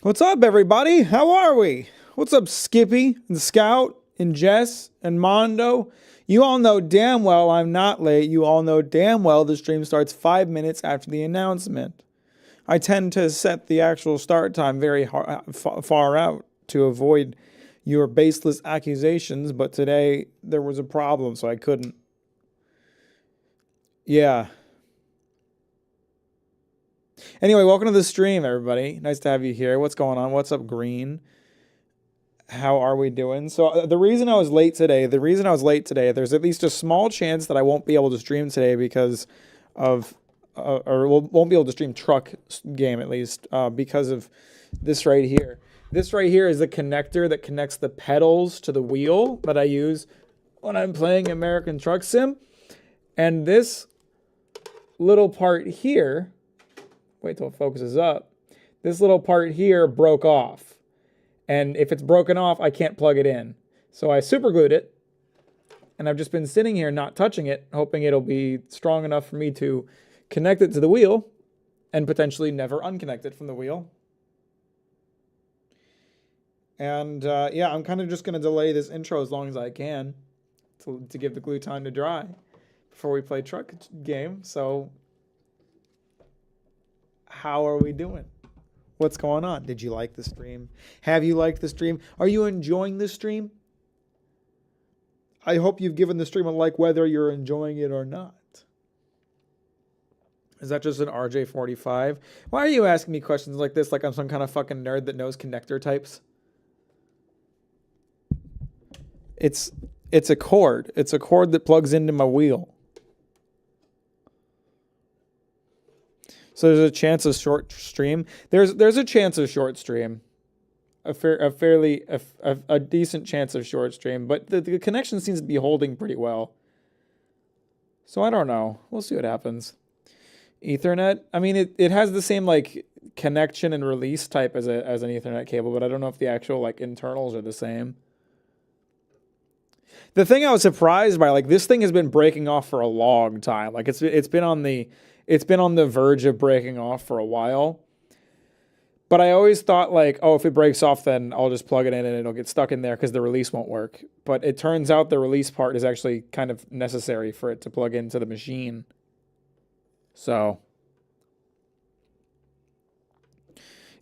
What's up, everybody? How are we? What's up, Skippy and Scout and Jess and Mondo? You all know damn well I'm not late. You all know damn well the stream starts 5 minutes after the announcement. I tend to set the actual start time very far out to avoid your baseless accusations, but today there was a problem, so I couldn't. Yeah. Anyway, welcome to the stream, everybody. Nice to have you here. What's going on? What's up, Green? How are we doing? So the reason I was late today, there's at least a small chance that I won't be able to stream today because of, won't be able to stream truck game at least because of this right here. This right here is the connector that connects the pedals to the wheel that I use when I'm playing American Truck Sim. And this little part here, wait till it focuses up, this little part here broke off. And if it's broken off, I can't plug it in. So I super glued it, and I've just been sitting here not touching it, hoping it'll be strong enough for me to connect it to the wheel and potentially never unconnect it from the wheel. And yeah, I'm kind of just going to delay this intro as long as I can to give the glue time to dry before we play truck game. So how are we doing? What's going on? Did you like the stream? Have you liked the stream? Are you enjoying the stream? I hope you've given the stream a like whether you're enjoying it or not. Is that just an RJ45? Why are you asking me questions like this like I'm some kind of fucking nerd that knows connector types? It's a cord. It's a cord that plugs into my wheel. So there's a chance of short stream. There's a chance of short stream, a decent chance of short stream, but the connection seems to be holding pretty well. So I don't know. We'll see what happens. Ethernet. I mean, it has the same like connection and release type as an Ethernet cable, but I don't know if the actual like internals are the same. The thing I was surprised by, like this thing has been breaking off for a long time. Like it's been on the verge of breaking off for a while. But I always thought like, oh, if it breaks off, then I'll just plug it in and it'll get stuck in there because the release won't work. But it turns out the release part is actually kind of necessary for it to plug into the machine. So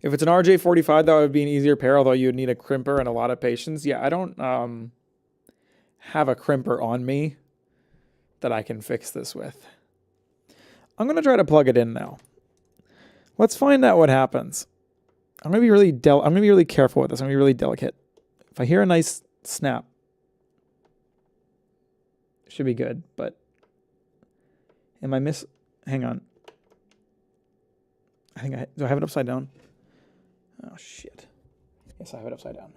if it's an RJ45, that would be an easier pair, although you would need a crimper and a lot of patience. Yeah, I don't have a crimper on me that I can fix this with. I'm going to try to plug it in now. Let's find out what happens. I'm going to be really careful with this. I'm going to be really delicate. If I hear a nice snap, it should be good, but hang on. Do I have it upside down? Oh shit. Yes, I have it upside down.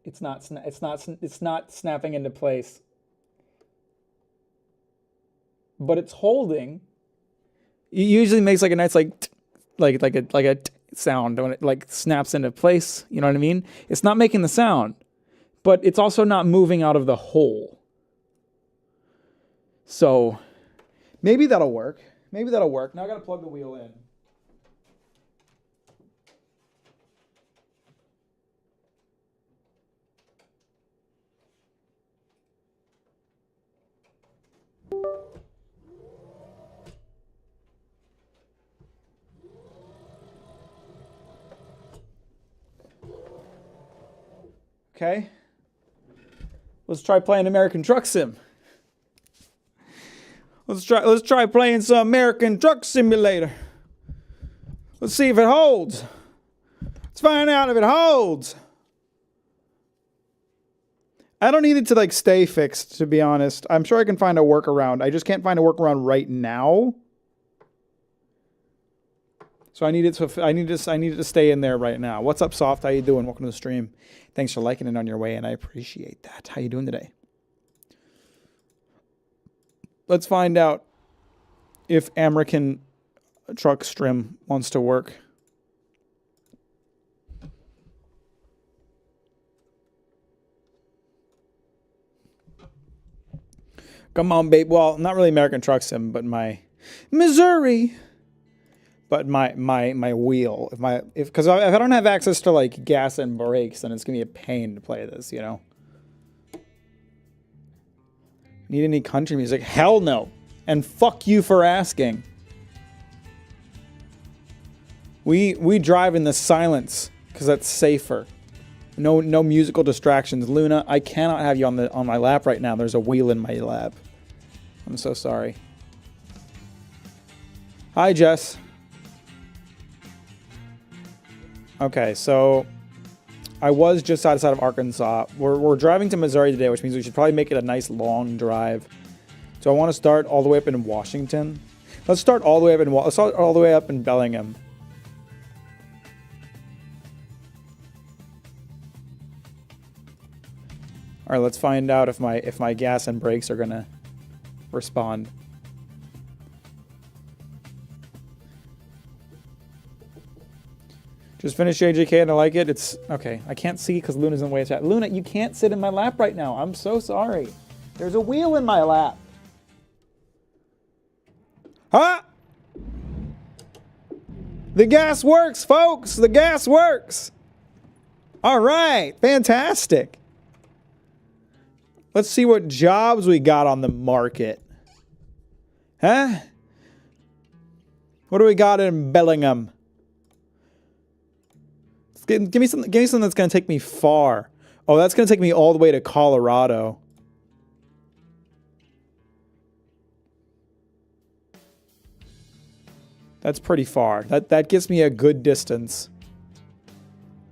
It's not snapping into place. But it's holding. It usually makes like a nice like a sound when it like snaps into place, you know what I mean? It's not making the sound, but it's also not moving out of the hole. So maybe that'll work. Now I got to plug the wheel in. Okay. Let's try playing American Truck Sim. Let's try playing some American Truck Simulator. Let's see if it holds. Let's find out if it holds. I don't need it to like stay fixed, to be honest. I'm sure I can find a workaround. I just can't find a workaround right now. So I need it to stay in there right now. What's up, Soft? How you doing? Welcome to the stream. Thanks for liking it on your way, and I appreciate that. How you doing today? Let's find out if American Truck Sim wants to work. Come on, babe. Well, not really American Truck Sim, but my Missouri. But my wheel. Because if I don't have access to like gas and brakes, then it's gonna be a pain to play this. You know. Need any country music? Hell no. And fuck you for asking. We drive in the silence because that's safer. No musical distractions. Luna, I cannot have you on my lap right now. There's a wheel in my lap. I'm so sorry. Hi, Jess. Okay, so I was just outside of Arkansas. We're driving to Missouri today, which means we should probably make it a nice long drive. So I want to start all the way up in Washington. Let's start all the way up in Bellingham. All right, let's find out if my gas and brakes are gonna respond. Just finished JJK and I like it. It's okay. I can't see because Luna's in the way of chat. Luna, you can't sit in my lap right now. I'm so sorry. There's a wheel in my lap. Huh? The gas works, folks. The gas works. All right. Fantastic. Let's see what jobs we got on the market. Huh? What do we got in Bellingham? Give me something that's going to take me far. Oh, that's going to take me all the way to Colorado. That's pretty far. That gives me a good distance.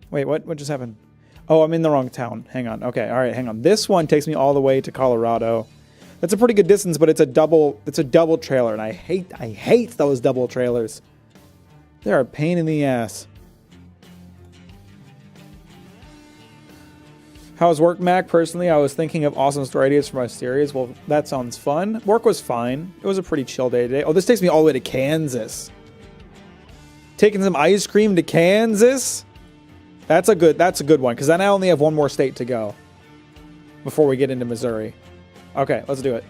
Wait, what just happened? Oh, I'm in the wrong town. Hang on. Okay, all right, hang on. This one takes me all the way to Colorado. That's a pretty good distance, but it's a double trailer, and I hate those double trailers. They're a pain in the ass. How's work, Mac? Personally, I was thinking of awesome story ideas for my series. Well, that sounds fun. Work was fine. It was a pretty chill day today. Oh, this takes me all the way to Kansas. Taking some ice cream to Kansas? That's a good one, because then I only have one more state to go before we get into Missouri. Okay, let's do it.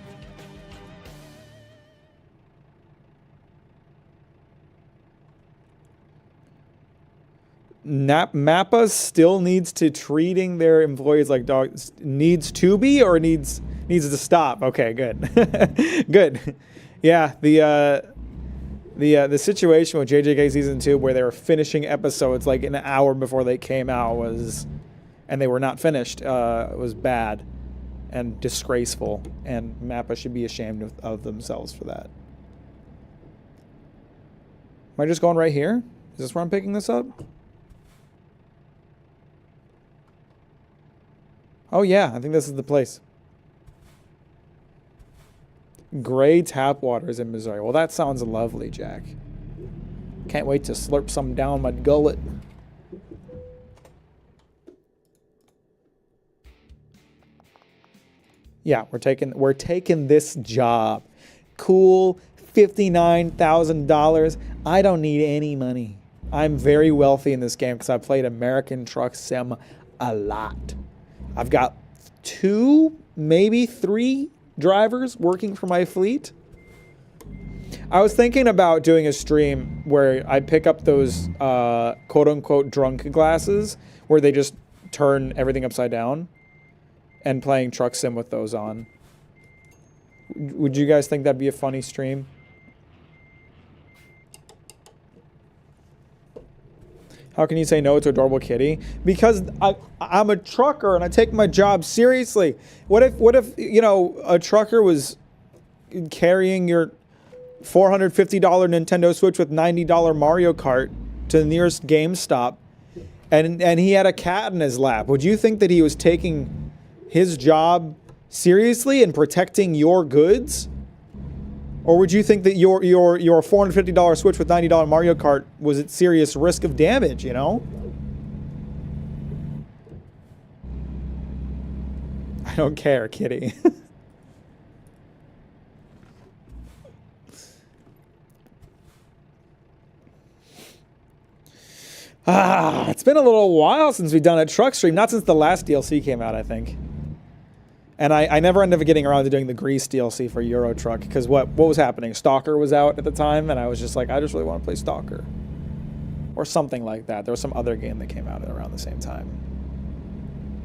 Mappa still needs to treating their employees like dogs. Needs to be or needs to stop. Okay, good. Good. Yeah, the situation with JJK season 2 where they were finishing episodes like an hour before they came out and they were not finished, was bad and disgraceful, and Mappa should be ashamed of themselves for that. Am I just going right here? Is this where I'm picking this up? Oh yeah, I think this is the place. Gray tap waters in Missouri. Well, that sounds lovely, Jack. Can't wait to slurp some down my gullet. Yeah, we're taking this job. Cool, $59,000. I don't need any money. I'm very wealthy in this game because I played American Truck Sim a lot. I've got 2, maybe 3 drivers working for my fleet. I was thinking about doing a stream where I pick up those quote-unquote drunk glasses where they just turn everything upside down and playing Truck Sim with those on. Would you guys think that'd be a funny stream? How can you say no to Adorable Kitty? Because I'm a trucker and I take my job seriously. What if you know, a trucker was carrying your $450 Nintendo Switch with $90 Mario Kart to the nearest GameStop and he had a cat in his lap? Would you think that he was taking his job seriously and protecting your goods? Or would you think that your $450 Switch with $90 Mario Kart was at serious risk of damage, you know? I don't care, kitty. It's been a little while since we've done a truck stream. Not since the last DLC came out, I think. And I never ended up getting around to doing the Grease DLC for Euro Truck because what was happening? Stalker was out at the time, and I was just like, I just really want to play Stalker. Or something like that. There was some other game that came out around the same time.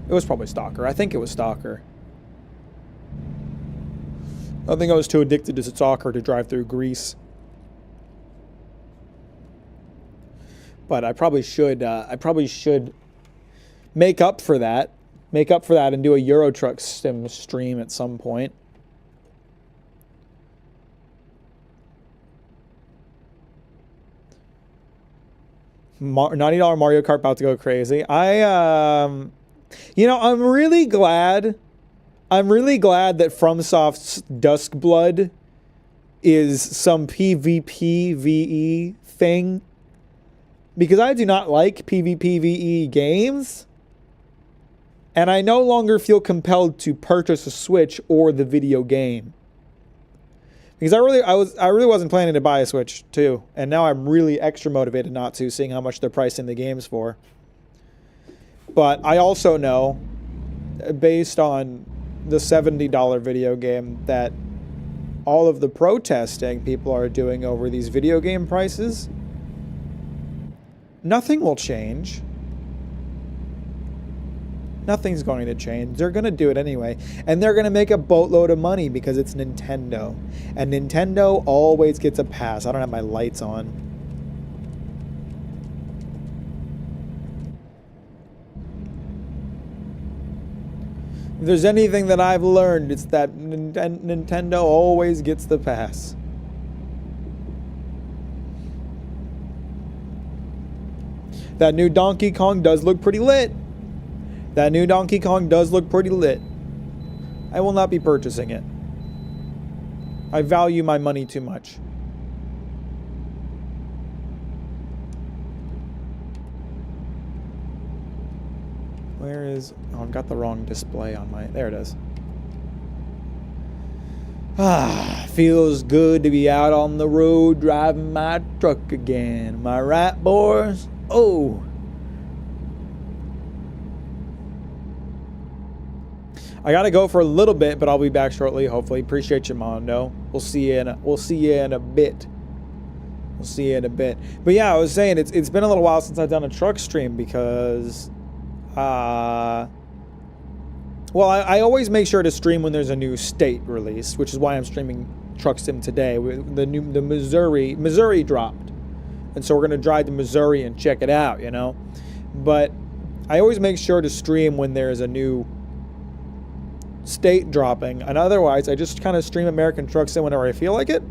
It was probably Stalker. I think it was Stalker. I think I was too addicted to Stalker to drive through Greece. But I probably should make up for that. Make up for that and do a Euro Truck Sim stream at some point. $90 Mario Kart about to go crazy. You know, I'm really glad that FromSoft's Duskblood is some PvPvE thing. Because I do not like PvPvE games. And I no longer feel compelled to purchase a Switch or the video game. Because I really wasn't planning to buy a Switch too. And now I'm really extra motivated not to, seeing how much they're pricing the games for. But I also know, based on the $70 video game, that all of the protesting people are doing over these video game prices, nothing will change. Nothing's going to change. They're going to do it anyway. And they're going to make a boatload of money because it's Nintendo. And Nintendo always gets a pass. I don't have my lights on. If there's anything that I've learned, it's that Nintendo always gets the pass. That new Donkey Kong does look pretty lit. That new Donkey Kong does look pretty lit. I will not be purchasing it. I value my money too much. Where is... Oh, I've got the wrong display on my... There it is. Ah, feels good to be out on the road driving my truck again. Am I right, boys? Oh. I gotta go for a little bit, but I'll be back shortly. Hopefully, appreciate you, Mondo. We'll see you in a bit. We'll see you in a bit. But yeah, I was saying it's been a little while since I've done a truck stream because, well, I always make sure to stream when there's a new state released, which is why I'm streaming Truck Sim today. The Missouri dropped, and so we're gonna drive to Missouri and check it out, you know. But I always make sure to stream when there's a new state dropping, and otherwise I just kind of stream American Truck Sim whenever I feel like it.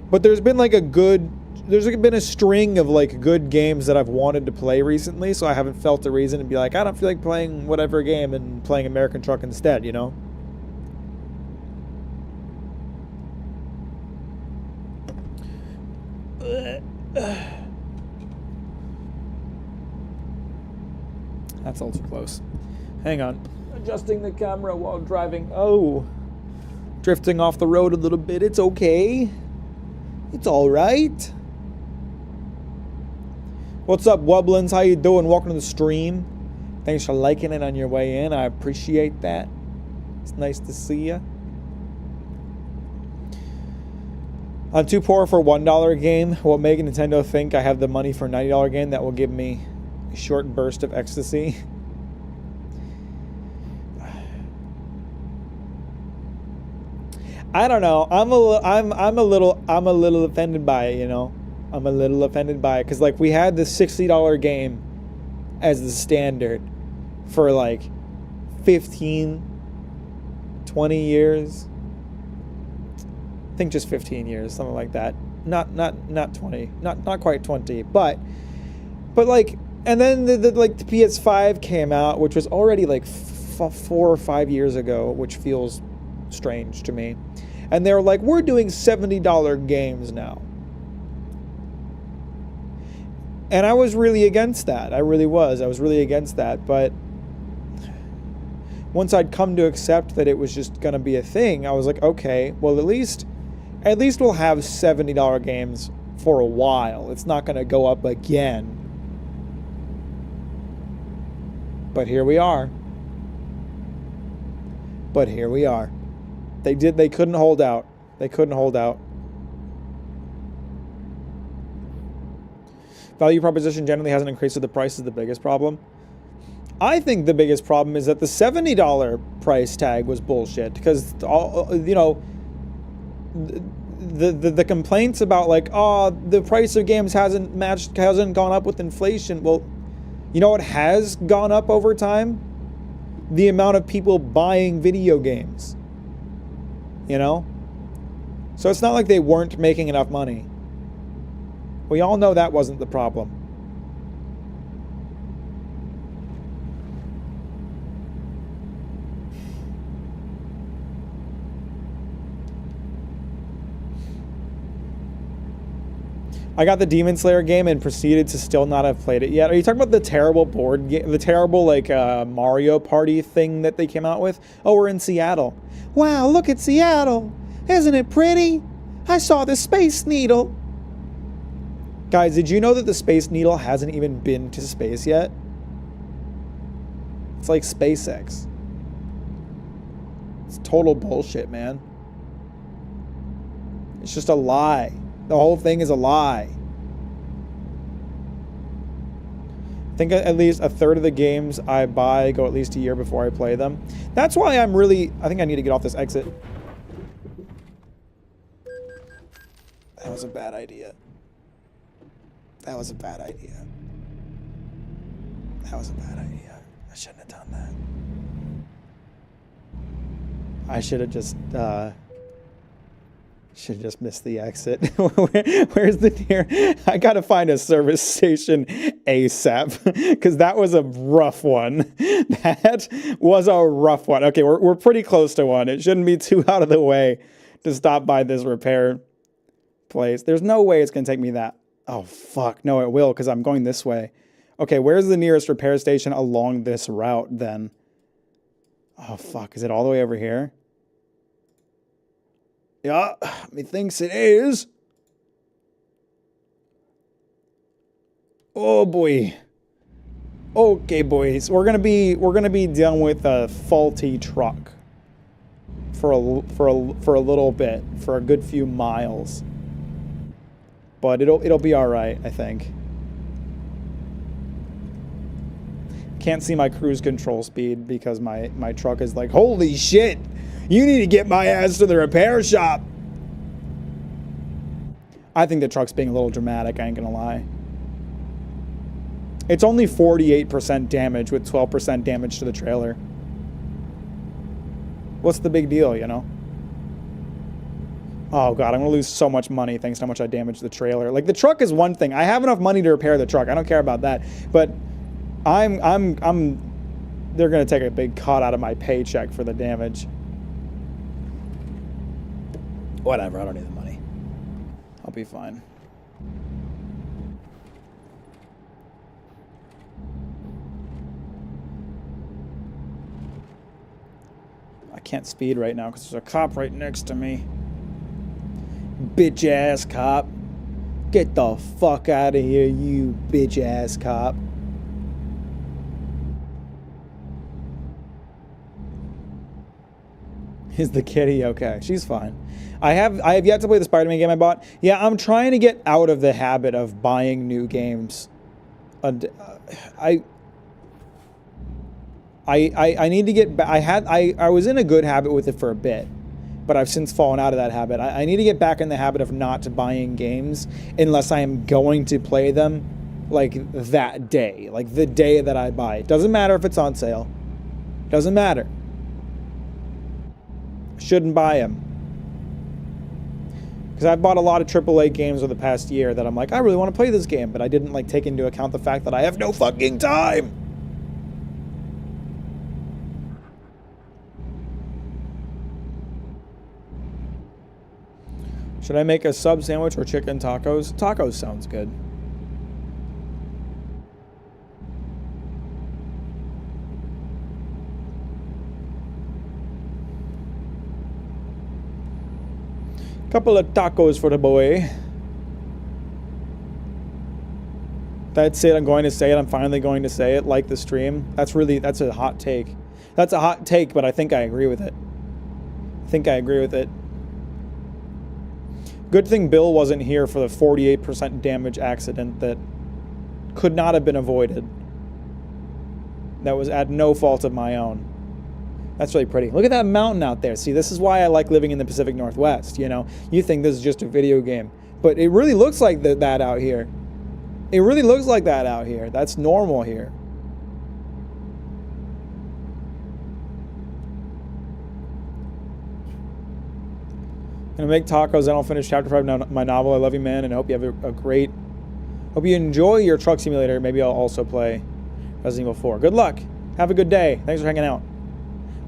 But there's been a string of like good games that I've wanted to play recently, so I haven't felt a reason to be like, I don't feel like playing whatever game and playing American Truck instead, you know. That's all too close. Hang on. Adjusting the camera while driving. Oh. Drifting off the road a little bit. It's okay. It's alright. What's up, Wubblins? How you doing? Welcome to the stream. Thanks for liking it on your way in. I appreciate that. It's nice to see you. I'm too poor for a $1 game. Will make Nintendo think I have the money for a $90 game that will give me a short burst of ecstasy? I don't know. I'm a little offended by it, you know. I'm a little offended by it because like we had the $60 game as the standard for like 15, 20 years. I think just 15 years, something like that. Not 20, not quite 20, but like, and then the PS5 came out, which was already like 4 or 5 years ago, which feels strange to me. And they were like, we're doing $70 games now. And I was really against that. I really was. I was really against that. But once I'd come to accept that it was just going to be a thing, I was like, okay, well, at least we'll have $70 games for a while. It's not going to go up again. But here we are. But here we are. They couldn't hold out. They couldn't hold out. Value proposition generally hasn't increased, so the price is the biggest problem. I think the biggest problem is that the $70 price tag was bullshit, because the complaints about like, oh, the price of games hasn't gone up with inflation. Well, you know what has gone up over time? The amount of people buying video games. You know? So it's not like they weren't making enough money. We all know that wasn't the problem. I got the Demon Slayer game and proceeded to still not have played it yet. Are you talking about the terrible board game, the terrible like Mario Party thing that they came out with? Oh, we're in Seattle. Wow, look at Seattle. Isn't it pretty? I saw the Space Needle. Guys, did you know that the Space Needle hasn't even been to space yet? It's like SpaceX. It's total bullshit, man. It's just a lie. The whole thing is a lie. I think at least a third of the games I buy go at least a year before I play them. That's why I think I need to get off this exit. That was a bad idea. That was a bad idea. That was a bad idea. I shouldn't have done that. I should have just missed the exit. Where's the near? I gotta find a service station ASAP, because that was a rough one. That was a rough one. Okay, we're pretty close to one. It shouldn't be too out of the way to stop by this repair place. There's no way it's gonna take me that. Oh fuck, no, it will, because I'm going this way. Okay, where's the nearest repair station along this route then? Oh fuck, is it all the way over here? Yeah, methinks it is. Oh boy. Okay, boys, we're gonna be dealing with a faulty truck for a little bit, for a good few miles. But it'll be all right, I think. Can't see my cruise control speed because my truck is like, holy shit, you need to get my ass to the repair shop. I think the truck's being a little dramatic, I ain't gonna lie. It's only 48% damage with 12% damage to the trailer. What's the big deal, you know? Oh god, I'm gonna lose so much money thanks to how much I damaged the trailer. Like, the truck is one thing. I have enough money to repair the truck. I don't care about that. But they're gonna take a big cut out of my paycheck for the damage. Whatever, I don't need the money. I'll be fine. I can't speed right now because there's a cop right next to me. Bitch ass cop. Get the fuck out of here, you bitch ass cop. Is the kitty okay? She's fine. I have yet to play the Spider-Man game I bought. Yeah, I'm trying to get out of the habit of buying new games. I need to get back. I was in a good habit with it for a bit, but I've since fallen out of that habit. I need to get back in the habit of not buying games unless I am going to play them like that day, like the day that I buy it. Doesn't matter if it's on sale. Doesn't matter. Shouldn't buy them. Because I've bought a lot of AAA games over the past year that I'm like, I really want to play this game, but I didn't like take into account the fact that I have no fucking time. Should I make a sub sandwich or chicken tacos? Tacos sounds good. Couple of tacos for the boy. That's it. I'm going to say it. I'm finally going to say it. Like the stream. That's a hot take. That's a hot take, but I think I agree with it. Good thing Bill wasn't here for the 48% damage accident that could not have been avoided. That was at no fault of my own. That's really pretty. Look at that mountain out there. See, this is why I like living in the Pacific Northwest, you know? You think this is just a video game, but it really looks like that out here. It really looks like that out here. That's normal here. Gonna make tacos, then I'll finish chapter 5 of my novel. I love you, man, and I hope you have a great... Hope you enjoy your truck simulator. Maybe I'll also play Resident Evil 4. Good luck. Have a good day. Thanks for hanging out.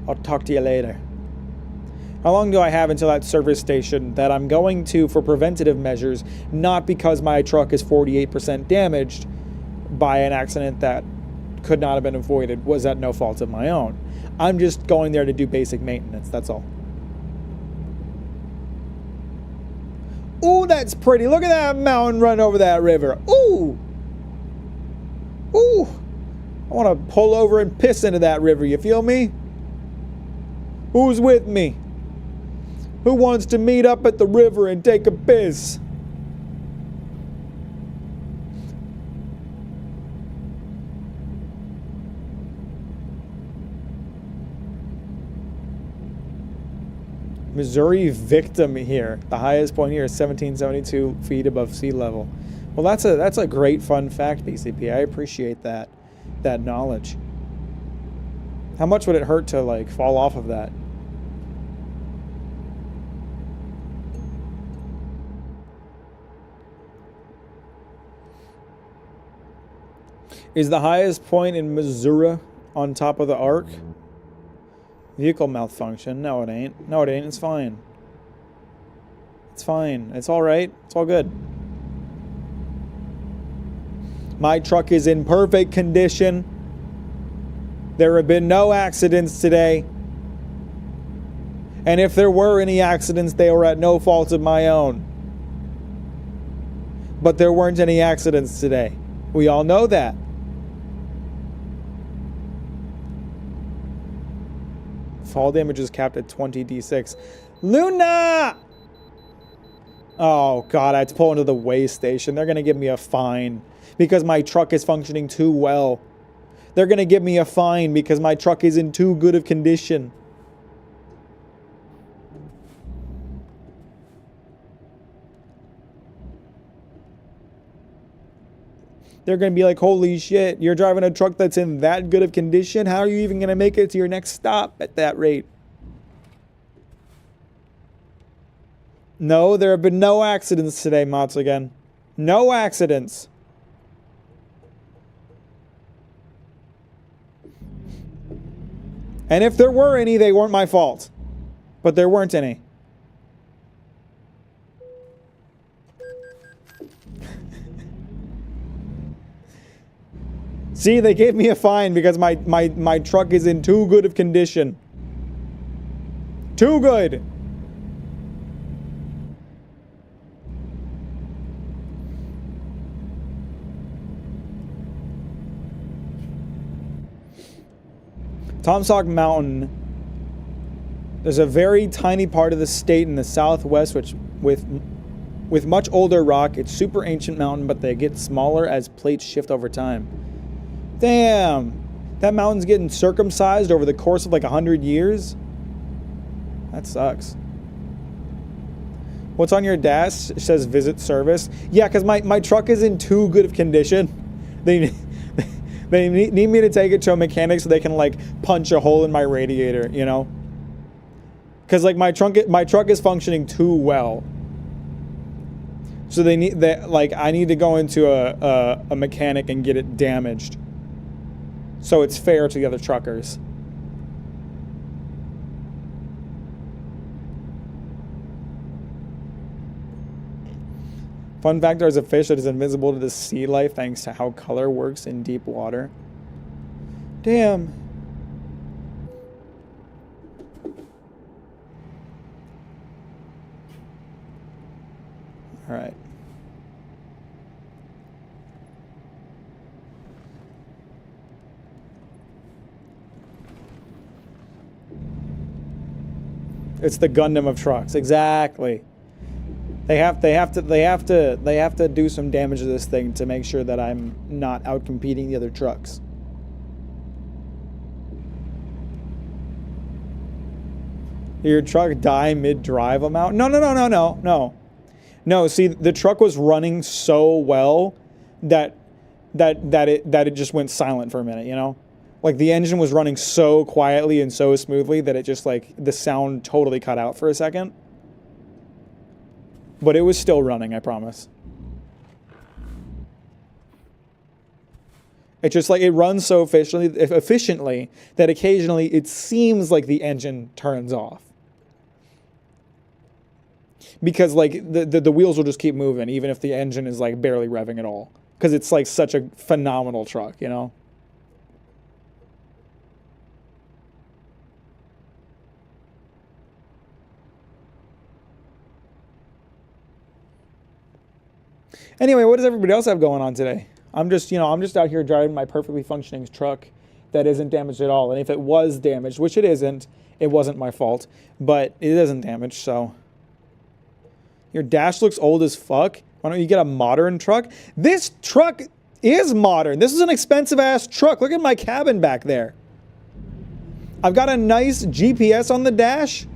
I'll talk to you later. How long do I have until that service station that I'm going to for preventative measures, not because my truck is 48% damaged by an accident that could not have been avoided, was at no fault of my own. I'm just going there to do basic maintenance, that's all. Ooh, that's pretty. Look at that mountain run over that river. Ooh. Ooh. I want to pull over and piss into that river, you feel me? Who's with me? Who wants to meet up at the river and take a piss? Missouri victim here. The highest point here is 1772 feet above sea level. Well, that's a great fun fact, BCP. I appreciate that knowledge. How much would it hurt to like fall off of that? Is the highest point in Missouri on top of the arc? Vehicle malfunction. No, it ain't. No, it ain't. It's fine. It's fine. It's all right. It's all good. My truck is in perfect condition. There have been no accidents today. And if there were any accidents, they were at no fault of my own. But there weren't any accidents today. We all know that. Fall damage is capped at 20 d6. Luna! Oh, God, I had to pull into the way station. They're going to give me a fine because my truck is functioning too well. They're going to give me a fine because my truck is in too good of condition. They're going to be like, holy shit, you're driving a truck that's in that good of condition? How are you even going to make it to your next stop at that rate? No, there have been no accidents today, Mots again. No accidents. And if there were any, they weren't my fault. But there weren't any. See, they gave me a fine because my truck is in too good of condition. Too good. Tomsock Mountain. There's a very tiny part of the state in the southwest which with much older rock. It's super ancient mountain, but they get smaller as plates shift over time. Damn, that mountain's getting circumcised over the course of like 100 years? That sucks. What's on your dash? It says visit service. Yeah, because my truck is in too good of condition. They need me to take it to a mechanic so they can like punch a hole in my radiator, you know? Because like my truck is functioning too well. So I need to go into a mechanic and get it damaged. So it's fair to the other truckers. Fun fact, there's a fish that is invisible to the sea life thanks to how color works in deep water. Damn. All right. It's the Gundam of trucks. Exactly. They have to do some damage to this thing to make sure that I'm not out competing the other trucks. Did your truck die mid-drive amount? No. See, the truck was running so well that it just went silent for a minute, you know? Like the engine was running so quietly and so smoothly that it just like the sound totally cut out for a second. But it was still running, I promise. It's just like it runs so efficiently that occasionally it seems like the engine turns off. Because like the wheels will just keep moving even if the engine is like barely revving at all. Because it's like such a phenomenal truck, you know? Anyway, what does everybody else have going on today? I'm just out here driving my perfectly functioning truck that isn't damaged at all. And if it was damaged, which it isn't, it wasn't my fault, but it isn't damaged, so. Your dash looks old as fuck. Why don't you get a modern truck? This truck is modern. This is an expensive ass truck. Look at my cabin back there. I've got a nice GPS on the dash.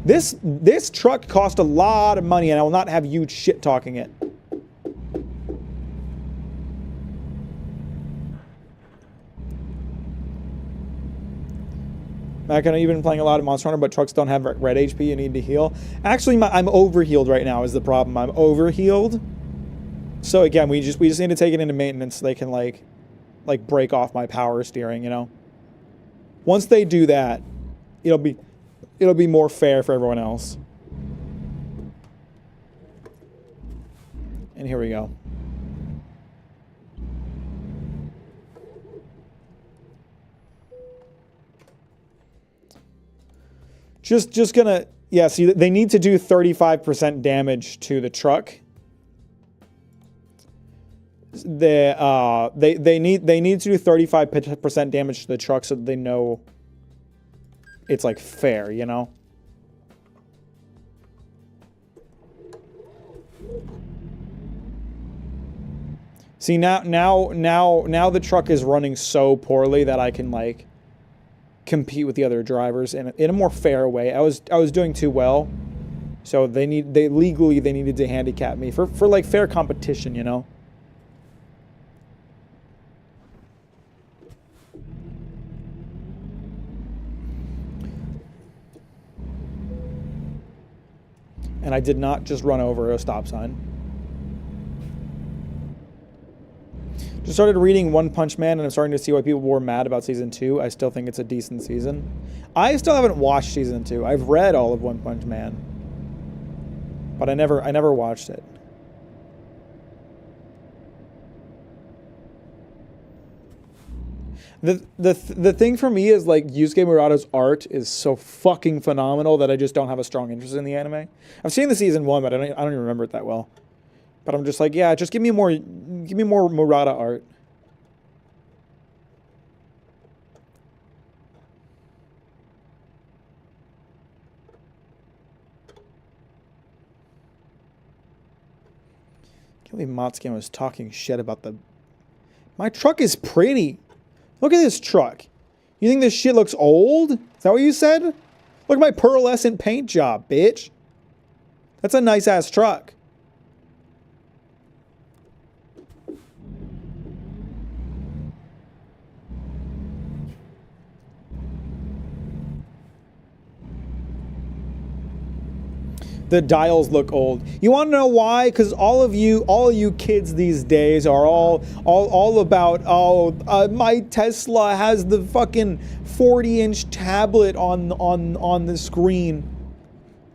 This truck cost a lot of money, and I will not have you shit talking it. Mack, I know you've been playing a lot of Monster Hunter, but trucks don't have red HP. You need to heal. Actually, I'm overhealed right now is the problem. I'm overhealed. So again, we just need to take it into maintenance so they can like break off my power steering, you know. Once they do that, it'll be more fair for everyone else. And here we go. Just gonna, yeah, see, they need to do 35% damage to the truck. They need to do 35% damage to the truck so that they know it's like fair, you know? See, now the truck is running so poorly that I can like compete with the other drivers in a more fair way. I was doing too well, so they legally needed to handicap me for like fair competition, you know. And I did not just run over a stop sign. Just started reading One Punch Man, and I'm starting to see why people were mad about Season 2. I still think it's a decent season. I still haven't watched Season 2. I've read all of One Punch Man, but I never watched it. The thing for me is like Yusuke Murata's art is so fucking phenomenal that I just don't have a strong interest in the anime. I've seen the Season 1, but I don't even remember it that well. But I'm just like, yeah, just give me more Murata art. Can't believe Motskin was talking shit about my truck is pretty. Look at this truck. You think this shit looks old? Is that what you said? Look at my pearlescent paint job, bitch. That's a nice ass truck. The dials look old. You want to know why? Because all of you kids these days are all about, my Tesla has the fucking 40-inch tablet on the screen,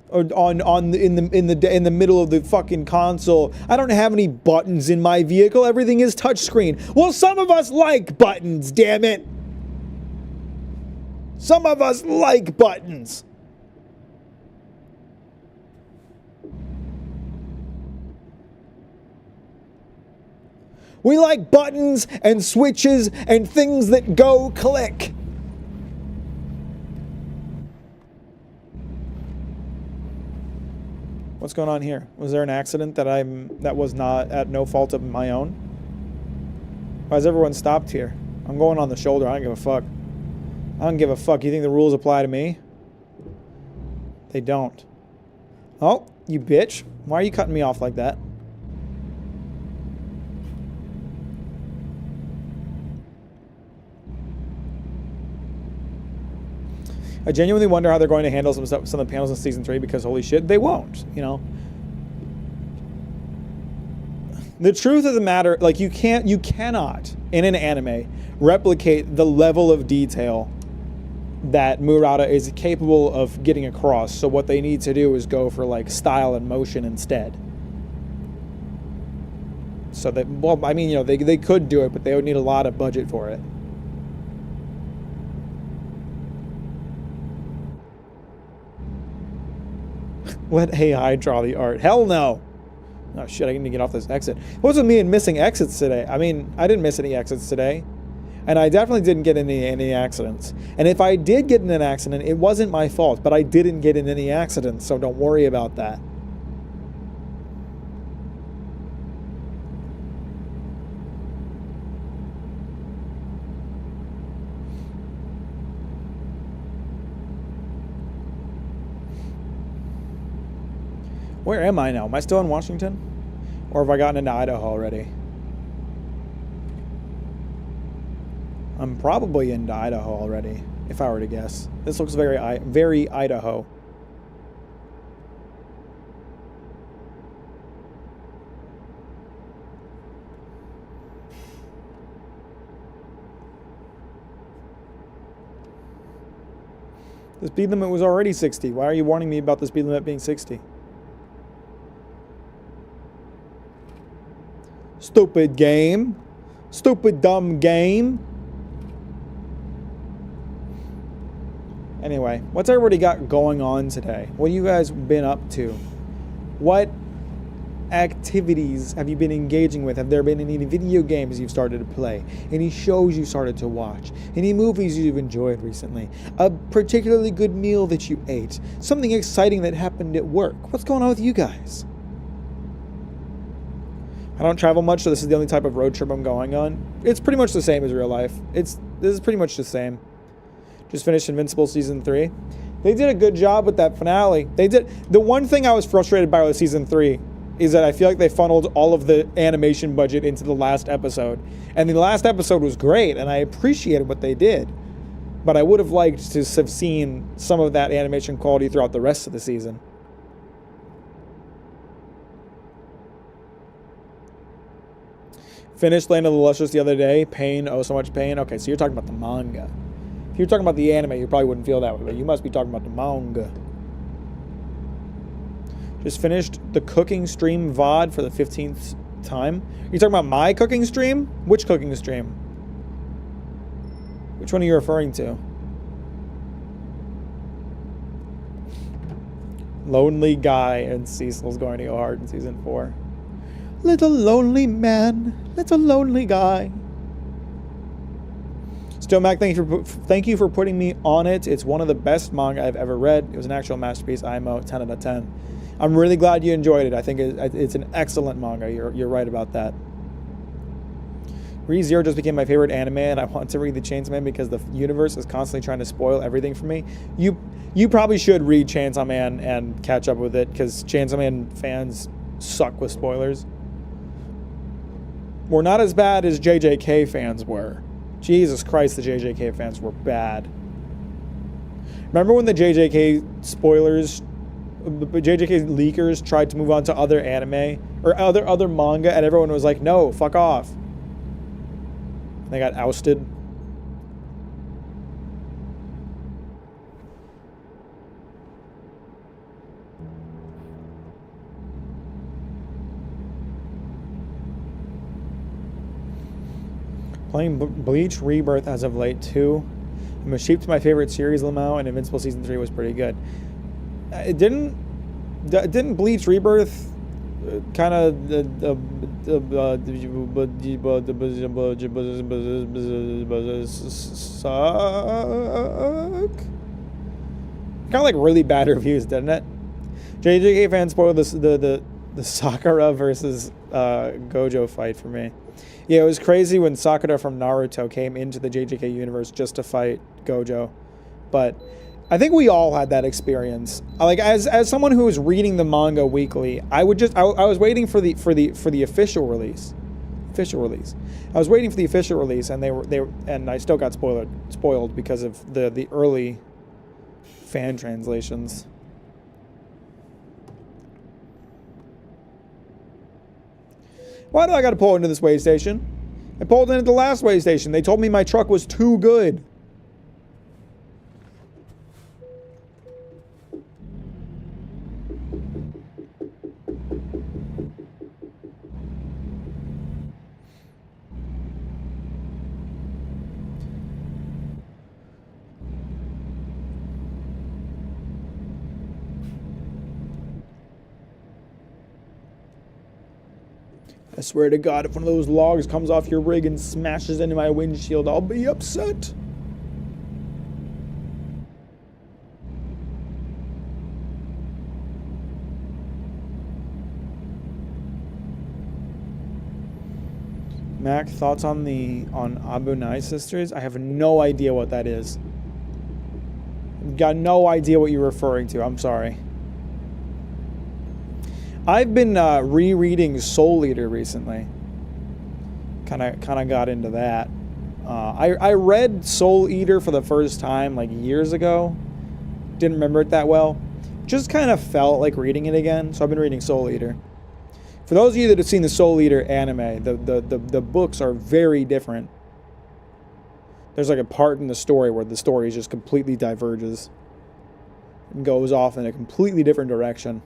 or in the middle of the fucking console. I don't have any buttons in my vehicle. Everything is touchscreen. Well, some of us like buttons, damn it. Some of us like buttons. We like buttons and switches and things that go click. What's going on here? Was there an accident that was not at no fault of my own? Why has everyone stopped here? I'm going on the shoulder. I don't give a fuck. I don't give a fuck. You think the rules apply to me? They don't. Oh, you bitch. Why are you cutting me off like that? I genuinely wonder how they're going to handle some of the panels in season 3 because holy shit, they won't, you know. The truth of the matter, like you cannot in an anime replicate the level of detail that Murata is capable of getting across. So what they need to do is go for like style and motion instead. So that, well, I mean, you know, they could do it, but they would need a lot of budget for it. Let AI draw the art. Hell no. Oh shit, I need to get off this exit. What's with me and missing exits today? I mean, I didn't miss any exits today. And I definitely didn't get any accidents. And if I did get in an accident, it wasn't my fault, but I didn't get in any accidents, so don't worry about that. Where am I now? Am I still in Washington? Or have I gotten into Idaho already? I'm probably into Idaho already, if I were to guess. This looks very Idaho. The speed limit was already 60. Why are you warning me about the speed limit being 60? Stupid game. Stupid dumb game. Anyway, what's everybody got going on today? What have you guys been up to? What activities have you been engaging with? Have there been any video games you've started to play? Any shows you started to watch? Any movies you've enjoyed recently? A particularly good meal that you ate? Something exciting that happened at work? What's going on with you guys? I don't travel much, so this is the only type of road trip I'm going on. It's pretty much the same as real life. This is pretty much the same. Just finished Invincible Season 3. They did a good job with that finale. They did. The one thing I was frustrated by with Season 3 is that I feel like they funneled all of the animation budget into the last episode. And the last episode was great, and I appreciated what they did. But I would have liked to have seen some of that animation quality throughout the rest of the season. Finished Land of the Luscious the other day. Pain, oh so much pain. Okay, so you're talking about the manga. If you're talking about the anime, you probably wouldn't feel that way, but you must be talking about the manga. Just finished the cooking stream VOD for the 15th time. Are you talking about my cooking stream? Which cooking stream? Which one are you referring to? Lonely guy and Cecil's going to go hard in season 4. Little lonely man, little lonely guy. Still, Mac, thank you for putting me on it. It's one of the best manga I've ever read. It was an actual masterpiece. IMO 10 out of 10. I'm really glad you enjoyed it. I think it's an excellent manga. You're right about that. ReZero just became my favorite anime, and I want to read the Chainsaw Man because the universe is constantly trying to spoil everything for me. You probably should read Chainsaw Man and catch up with it because Chainsaw Man fans suck with spoilers. We're not as bad as JJK fans were. Jesus Christ, the JJK fans were bad. Remember when the JJK spoilers, the JJK leakers tried to move on to other anime or other manga, and everyone was like, "No, fuck off." They got ousted. Playing Bleach Rebirth as of late too. I'm a sheep to my favorite series, Lamau, and Invincible Season 3 was pretty good. It didn't Bleach Rebirth kind of suck? Kind of like really bad reviews, didn't it? JJK fans spoiled the Sakura versus Gojo fight for me. Yeah, it was crazy when Sakura from Naruto came into the JJK universe just to fight Gojo. But I think we all had that experience. Like as someone who was reading the manga weekly, I was waiting for the official release. I was waiting for the official release, and and I still got spoiled because of the early fan translations. Why do I got to pull into this way station? I pulled into the last way station. They told me my truck was too good. I swear to God, if one of those logs comes off your rig and smashes into my windshield, I'll be upset. Mack, thoughts on Abu Nai Sisters? I have no idea what that is. Got no idea what you're referring to. I'm sorry. I've been rereading Soul Eater recently. Kind of got into that. I read Soul Eater for the first time like years ago. Didn't remember it that well. Just kind of felt like reading it again. So I've been reading Soul Eater. For those of you that have seen the Soul Eater anime, the books are very different. There's like a part in the story where the story just completely diverges and goes off in a completely different direction.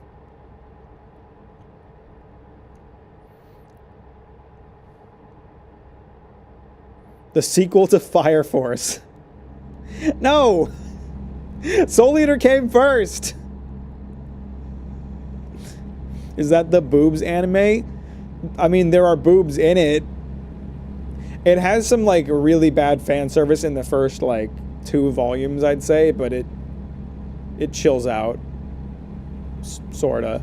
The sequel to Fire Force. No! Soul Eater came first! Is that the boobs anime? I mean, there are boobs in it. It has some, like, really bad fan service in the first, like, 2 volumes, I'd say, but it chills out. Sorta.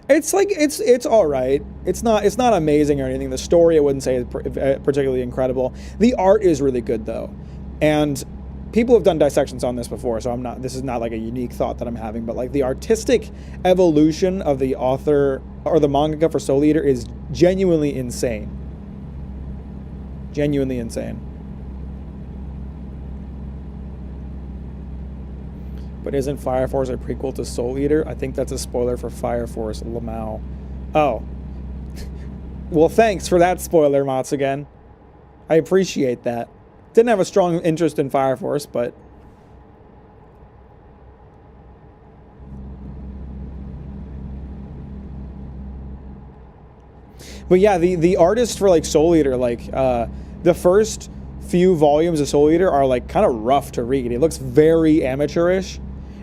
It's like it's all right. It's not amazing or anything. The story I wouldn't say is particularly incredible. The art is really good though, and people have done dissections on this before. So this is not like a unique thought that I'm having, but like the artistic evolution of the author or the mangaka for Soul Eater is genuinely insane. Genuinely insane. But isn't Fire Force a prequel to Soul Eater? I think that's a spoiler for Fire Force Lamau. Oh. Well, thanks for that spoiler, Matsugen. I appreciate that. Didn't have a strong interest in Fire Force, but... But yeah, the artist for like Soul Eater, like the first few volumes of Soul Eater are like kind of rough to read. It looks very amateurish.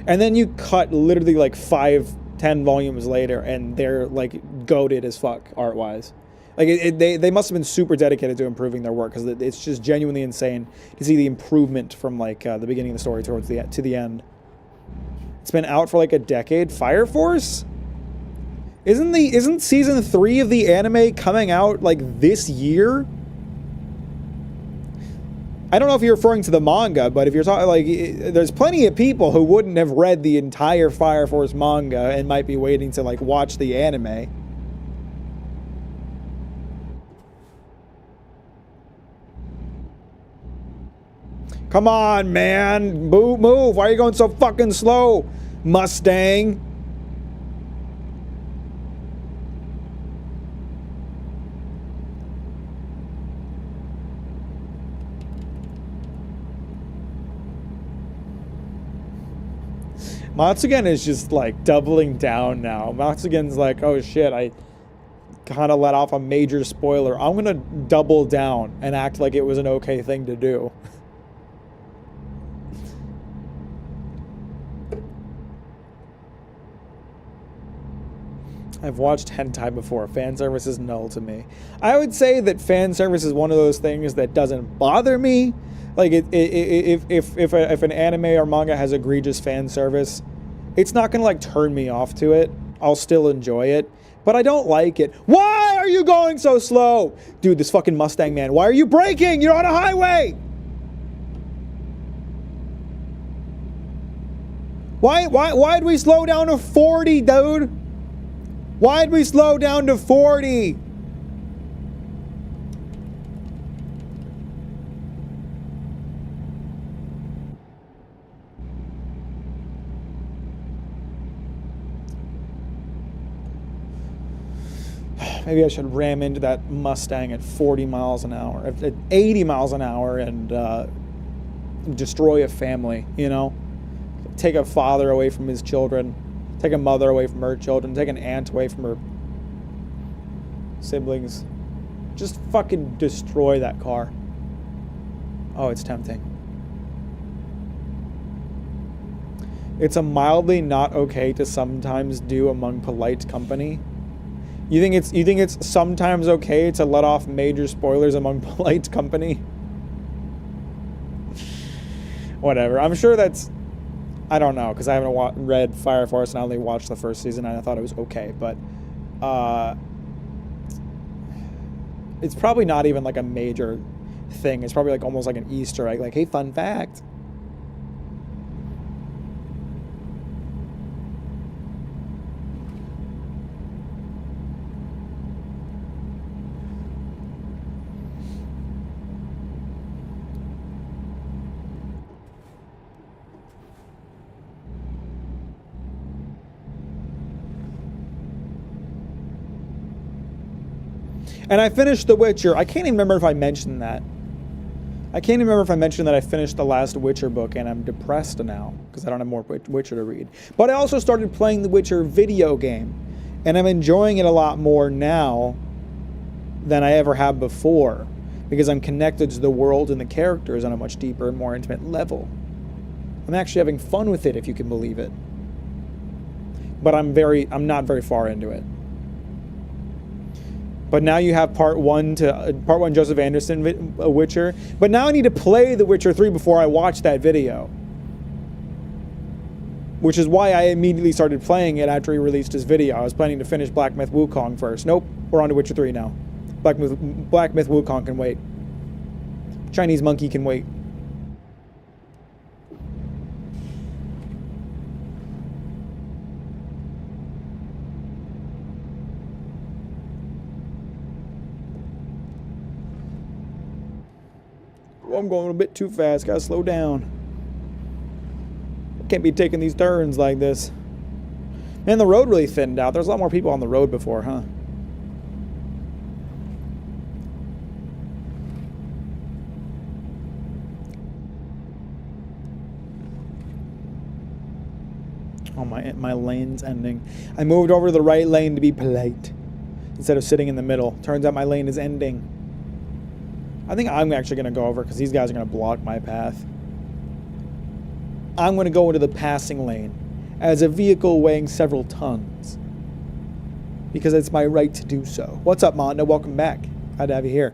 And then you cut literally like 5-10 volumes later, and they're like goated as fuck art-wise. Like they must have been super dedicated to improving their work, because it's just genuinely insane to see the improvement from like the beginning of the story to the end. It's been out for like a decade. Fire Force? Isn't season 3 of the anime coming out like this year? I don't know if you're referring to the manga, but if you're talking, like, there's plenty of people who wouldn't have read the entire Fire Force manga and might be waiting to, like, watch the anime. Come on, man. Move. Why are you going so fucking slow, Mustang? Matsugen is just like doubling down now. Matsugen's like, oh shit, I kind of let off a major spoiler. I'm gonna double down and act like it was an okay thing to do. I've watched hentai before. Fan service is null to me. I would say that fan service is one of those things that doesn't bother me. Like, if an anime or manga has egregious fan service, It's not going to like turn me off to it. I'll still enjoy it, but I don't like it. Why are you going so slow? Dude, this fucking Mustang man, why are you braking? You're on a highway. Why'd we slow down to 40, dude? Why'd we slow down to 40? Maybe I should ram into that Mustang at 40 miles an hour, at 80 miles an hour, and destroy a family, you know? Take a father away from his children, take a mother away from her children, take an aunt away from her siblings. Just fucking destroy that car. Oh, it's tempting. It's a mildly not okay to sometimes do among polite company. You think it's sometimes okay to let off major spoilers among polite company? Whatever. I'm sure that's, I don't know, because I haven't read Fire Force and I only watched the first season and I thought it was okay, but it's probably not even like a major thing. It's probably like almost like an Easter egg, like, hey, fun fact. And I finished The Witcher. I can't even remember if I mentioned that. I can't even remember if I mentioned that I finished the last Witcher book, and I'm depressed now because I don't have more Witcher to read. But I also started playing the Witcher video game, and I'm enjoying it a lot more now than I ever have before because I'm connected to the world and the characters on a much deeper and more intimate level. I'm actually having fun with it, if you can believe it. But I'm not very far into it. But now you have part one Joseph Anderson Witcher. But now I need to play The Witcher 3 before I watch that video. Which is why I immediately started playing it after he released his video. I was planning to finish Black Myth Wukong first. Nope, we're on to Witcher 3 now. Black Myth Wukong can wait. Chinese Monkey can wait. I'm going a bit too fast. Gotta slow down. Can't be taking these turns like this. Man, the road really thinned out. There's a lot more people on the road before, huh? Oh, my lane's ending. I moved over to the right lane to be polite instead of sitting in the middle. Turns out my lane is ending. I think I'm actually going to go over because these guys are going to block my path. I'm going to go into the passing lane as a vehicle weighing several tons because it's my right to do so. What's up, Mondo? Welcome back. Glad to have you here.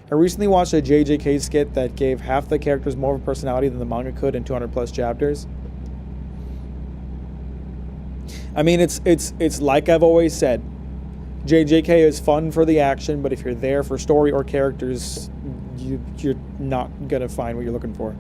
I recently watched a JJK skit that gave half the characters more of a personality than the manga could in 200 plus chapters. I mean, it's like I've always said. JJK is fun for the action, but if you're there for story or characters, you're not going to find what you're looking for.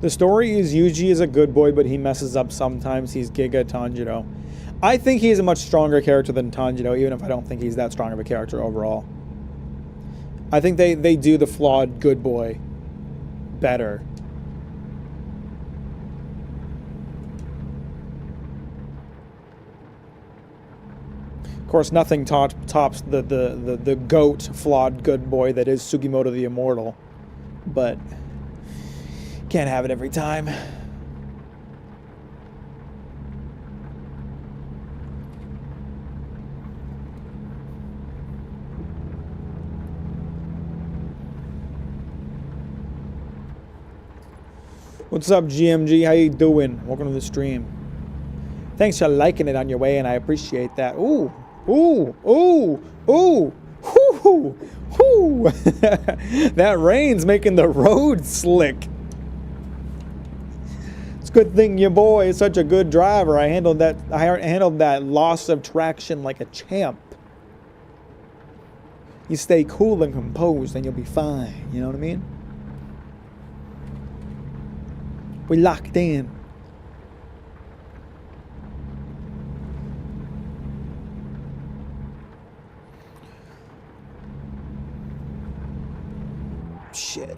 The story is Yuji is a good boy, but he messes up sometimes. He's Giga Tanjiro. I think he is a much stronger character than Tanjiro, even if I don't think he's that strong of a character overall. I think they do the flawed good boy better. Of course, nothing tops the goat flawed good boy that is Sugimoto the Immortal, but can't have it every time. What's up, GMG? How you doing? Welcome to the stream. Thanks for liking it on your way, and I appreciate that. Ooh, ooh, ooh, ooh, whoo, whoo. That rain's making the road slick. It's a good thing your boy is such a good driver. I handled that loss of traction like a champ. You stay cool and composed, and you'll be fine. You know what I mean? We locked in. Shit.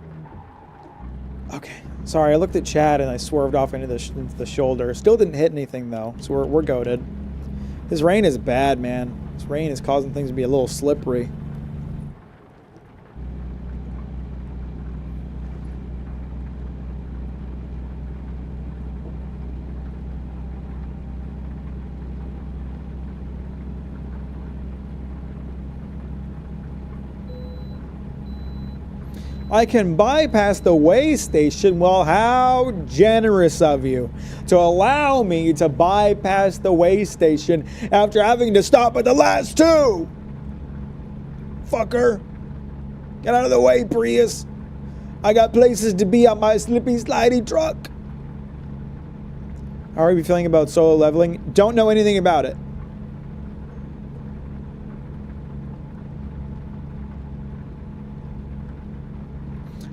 Okay. Sorry, I looked at Chad and I swerved off into the shoulder. Still didn't hit anything though, so we're goated. This rain is bad, man. This rain is causing things to be a little slippery. I can bypass the way station. Well, how generous of you to allow me to bypass the way station after having to stop at the last two. Fucker. Get out of the way, Prius. I got places to be on my slippy slidey truck. How are you feeling about solo leveling? Don't know anything about it.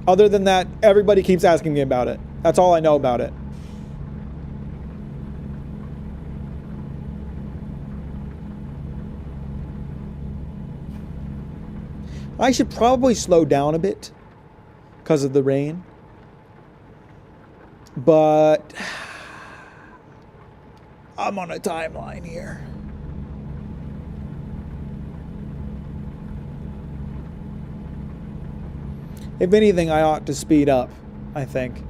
Other than that, everybody keeps asking me about it. That's all I know about it. I should probably slow down a bit because of the rain. But I'm on a timeline here. If anything, I ought to speed up, I think.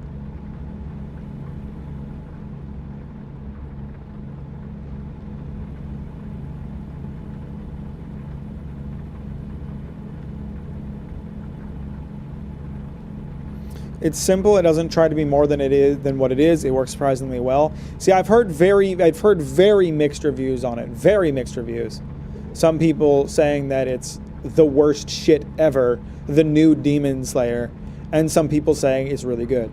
It's simple. It doesn't try to be more than what it is. It works surprisingly well. See, I've heard very mixed reviews on it. Very mixed reviews. Some people saying that it's the worst shit ever, the new Demon Slayer, and some people saying it's really good.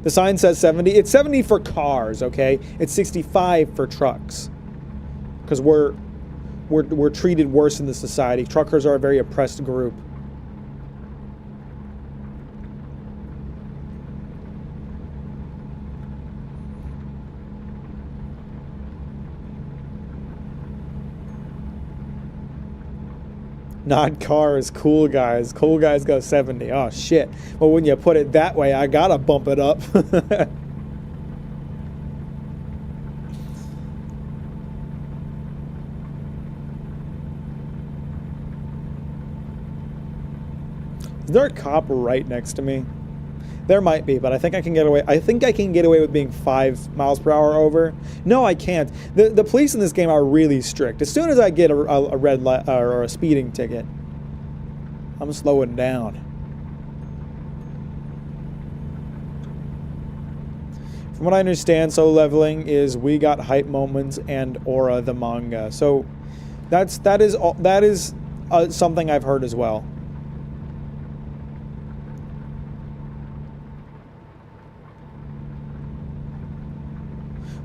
The sign says 70. It's 70 for cars, okay? It's 65 for trucks, because we're treated worse in the society. Truckers are a very oppressed group. Not cars, cool guys. Cool guys go 70. Oh, shit. Well, when you put it that way, I gotta bump it up. Is there a cop right next to me? There might be, but I think I can get away. I think I can get away with being 5 miles per hour over. No, I can't. The police in this game are really strict. As soon as I get a red light or a speeding ticket, I'm slowing down. From what I understand, solo leveling is We Got Hype Moments and Aura the manga. So that is something I've heard as well.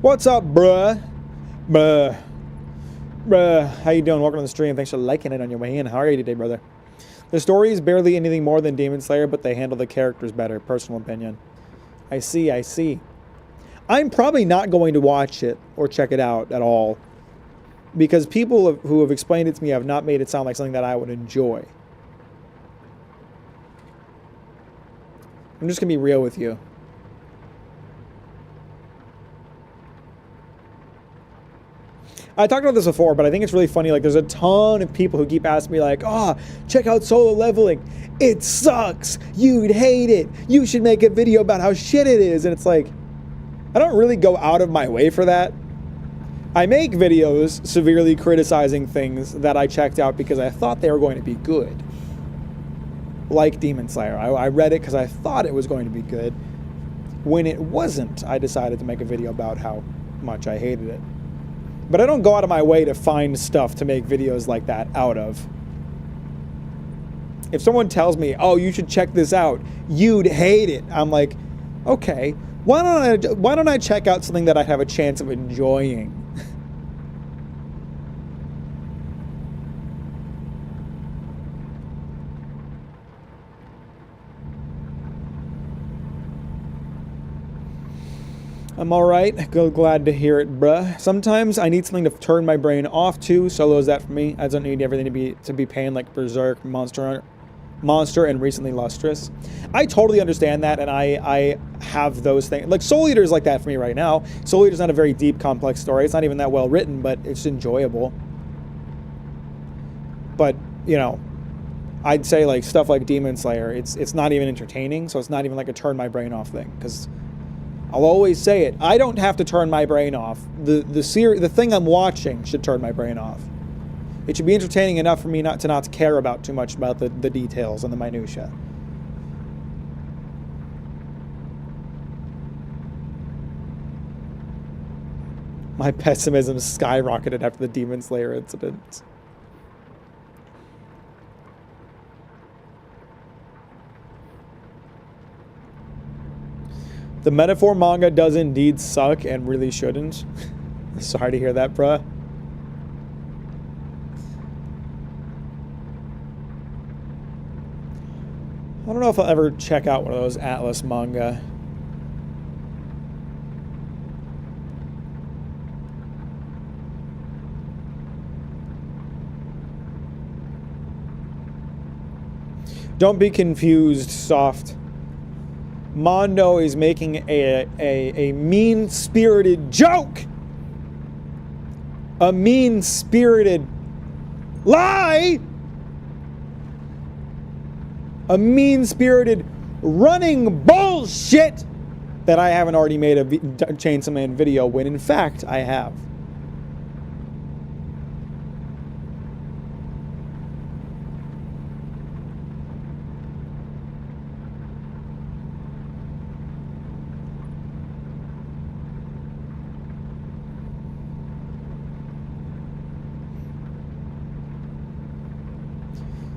What's up, bruh? Bruh. How you doing? Welcome to the stream. Thanks for liking it on your way in. How are you today, brother? The story is barely anything more than Demon Slayer, but they handle the characters better. Personal opinion. I see. I'm probably not going to watch it or check it out at all, because people who have explained it to me have not made it sound like something that I would enjoy. I'm just going to be real with you. I talked about this before, but I think it's really funny. Like, there's a ton of people who keep asking me, like, oh, check out solo leveling. It sucks. You'd hate it. You should make a video about how shit it is. And it's like, I don't really go out of my way for that. I make videos severely criticizing things that I checked out because I thought they were going to be good. like Demon Slayer. I read it because I thought it was going to be good. When it wasn't, I decided to make a video about how much I hated it. But I don't go out of my way to find stuff to make videos like that out of. If someone tells me, oh, you should check this out, you'd hate it. I'm like, okay, why don't I check out something that I have a chance of enjoying? I'm alright. Glad to hear it, bruh. Sometimes I need something to turn my brain off to. Solo is that for me. I don't need everything to be paying like Berserk, Monster, and recently Lustrous. I totally understand that, and I have those things. Like Soul Eater is like that for me right now. Soul Eater's not a very deep, complex story. It's not even that well written, but it's enjoyable. But, you know, I'd say like stuff like Demon Slayer, it's not even entertaining, so it's not even like a turn my brain off thing, because I'll always say it. I don't have to turn my brain off. The thing I'm watching should turn my brain off. It should be entertaining enough for me not to care about too much about the details and the minutia. My pessimism skyrocketed after the Demon Slayer incident. The metaphor manga does indeed suck and really shouldn't. Sorry to hear that, bruh. I don't know if I'll ever check out one of those Atlas manga. Don't be confused, Soft. Mondo is making a mean-spirited joke. A mean-spirited lie. A mean-spirited running bullshit that I haven't already made a Chainsaw Man video when in fact I have.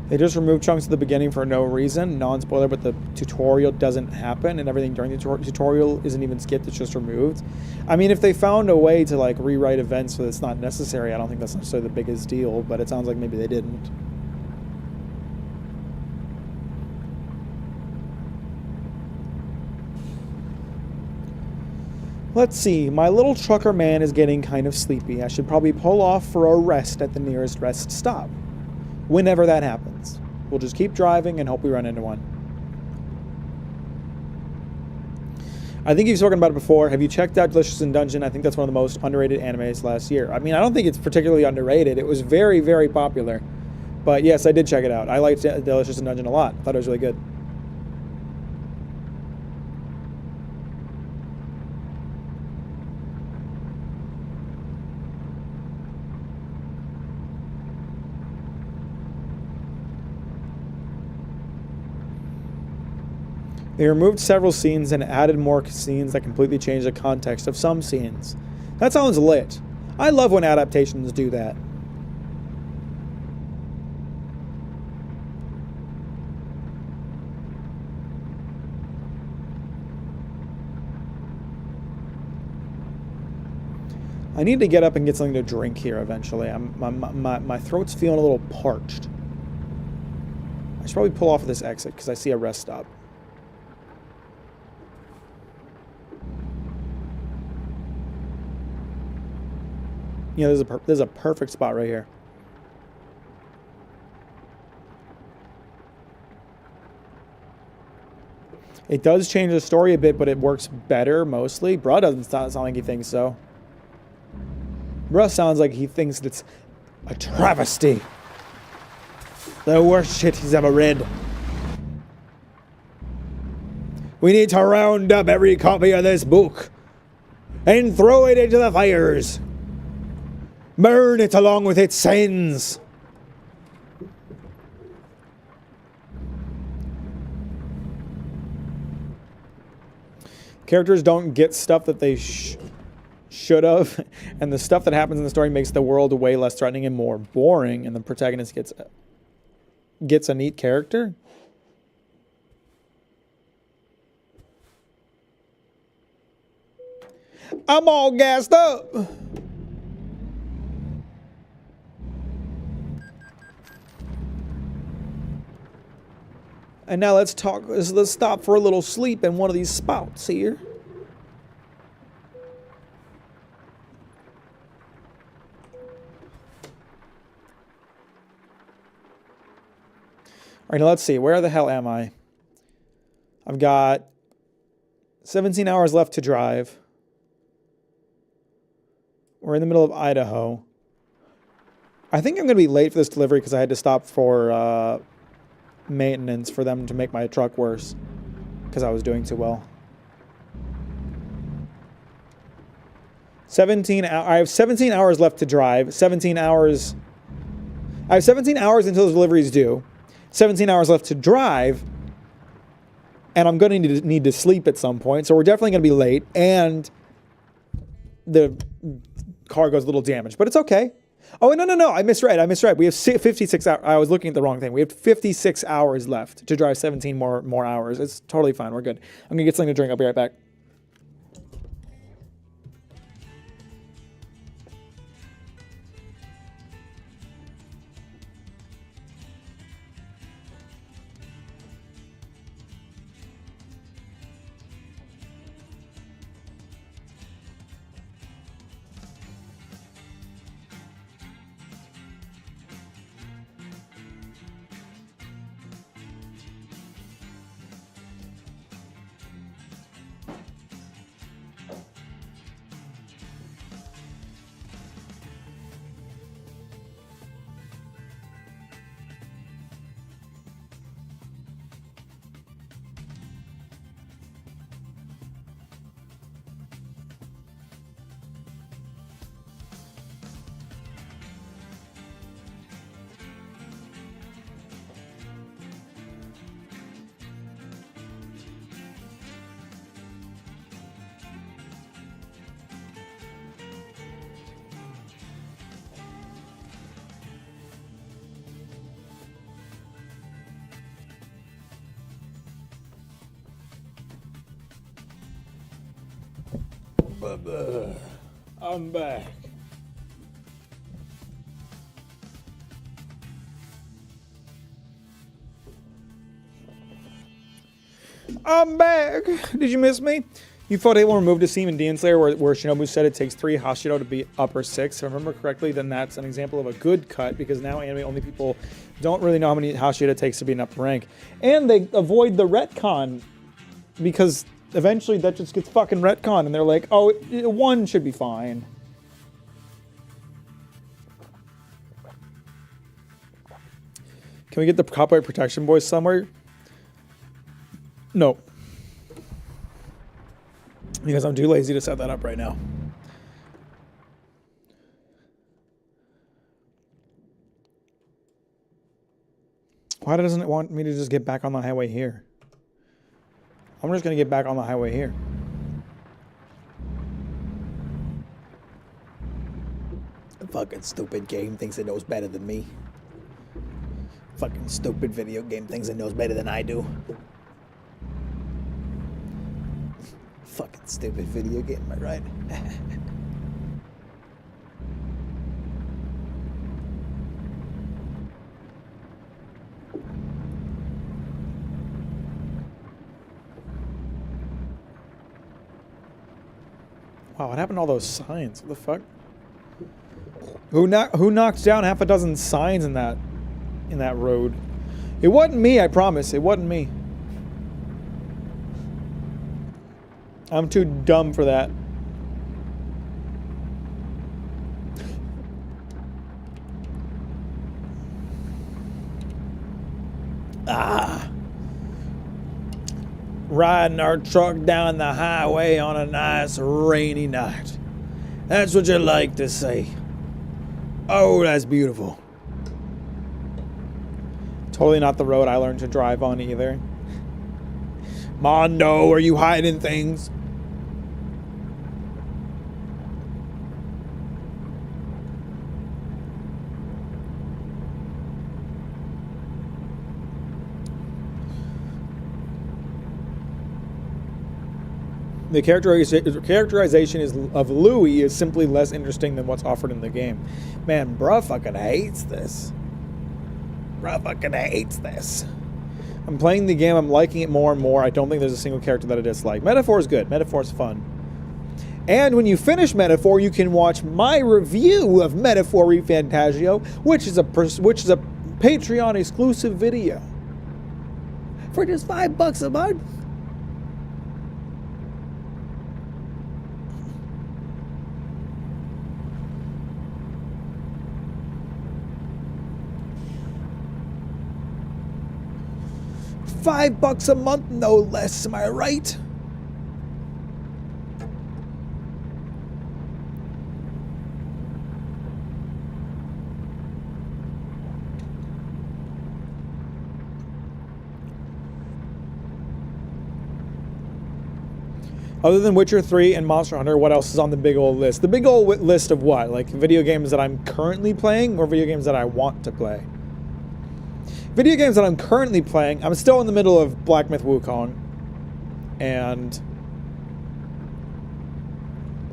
They just removed chunks at the beginning for no reason. Non-spoiler, but the tutorial doesn't happen, and everything during the tutorial isn't even skipped, it's just removed. I mean, if they found a way to, like, rewrite events so that it's not necessary, I don't think that's necessarily the biggest deal, but it sounds like maybe they didn't. Let's see. My little trucker man is getting kind of sleepy. I should probably pull off for a rest at the nearest rest stop. Whenever that happens. We'll just keep driving and hope we run into one. I think you've spoken about it before. Have you checked out Delicious in Dungeon? I think that's one of the most underrated animes last year. I mean, I don't think it's particularly underrated. It was very, very popular. But yes, I did check it out. I liked Delicious in Dungeon a lot. I thought it was really good. They removed several scenes and added more scenes that completely changed the context of some scenes. That sounds lit. I love when adaptations do that. I need to get up and get something to drink here eventually. My throat's feeling a little parched. I should probably pull off of this exit because I see a rest stop. Yeah, there's a perfect spot right here. It does change the story a bit, but it works better mostly. Bruh doesn't sound like he thinks so. Bruh sounds like he thinks it's a travesty. The worst shit he's ever read. We need to round up every copy of this book and throw it into the fires. Burn it along with its sins. Characters don't get stuff that they should have, and the stuff that happens in the story makes the world way less threatening and more boring, and the protagonist gets a neat character. I'm all gassed up. And now let's stop for a little sleep in one of these spots here. All right, now let's see. Where the hell am I? I've got 17 hours left to drive. We're in the middle of Idaho. I think I'm going to be late for this delivery because I had to stop for maintenance for them to make my truck worse because I was doing too well. I have 17 hours left to drive. 17 hours. I have 17 hours until the delivery is due. 17 hours left to drive. And I'm going to need to sleep at some point. So we're definitely going to be late. And the car goes a little damaged. But it's okay. Oh, no. I misread. We have 56 hours. I was looking at the wrong thing. We have 56 hours left to drive 17 more hours. It's totally fine. We're good. I'm going to get something to drink. I'll be right back. I'm back. I'm back. Did you miss me? You thought they will remove the scene in Demon Slayer where Shinobu said it takes 3 Hashiro to be upper 6. If I remember correctly, then that's an example of a good cut because now anime only people don't really know how many Hashira it takes to be an upper rank. And they avoid the retcon because eventually that just gets fucking retcon and they're like, oh, 1 should be fine. Can we get the copyright protection boys somewhere? No. Because I'm too lazy to set that up right now. Why doesn't it want me to just get back on the highway here? I'm just going to get back on the highway here. The fucking stupid game thinks it knows better than me. Fucking stupid video game thinks it knows better than I do. Fucking stupid video game, am I right? Wow, what happened to all those signs? What the fuck? Who knocked down half a dozen signs in that road? It wasn't me, I promise. It wasn't me. I'm too dumb for that. Riding our truck down the highway on a nice rainy night. That's what you like to say. Oh, that's beautiful. Totally not the road I learned to drive on either. Mondo, are you hiding things? The characterization of Louis is simply less interesting than what's offered in the game. Man, bruh fucking hates this. Bruh fucking hates this. I'm playing the game, I'm liking it more and more. I don't think there's a single character that I dislike. Metaphor is good. Metaphor is fun. And when you finish Metaphor, you can watch my review of Metaphor ReFantagio, which is a Patreon exclusive video for just $5 a month. $5 a month, no less. Am I right? Other than Witcher 3 and Monster Hunter, what else is on the big old list? The big old list of what? Like video games that I'm currently playing or video games that I want to play? Video games that I'm currently playing, I'm still in the middle of Black Myth Wukong. And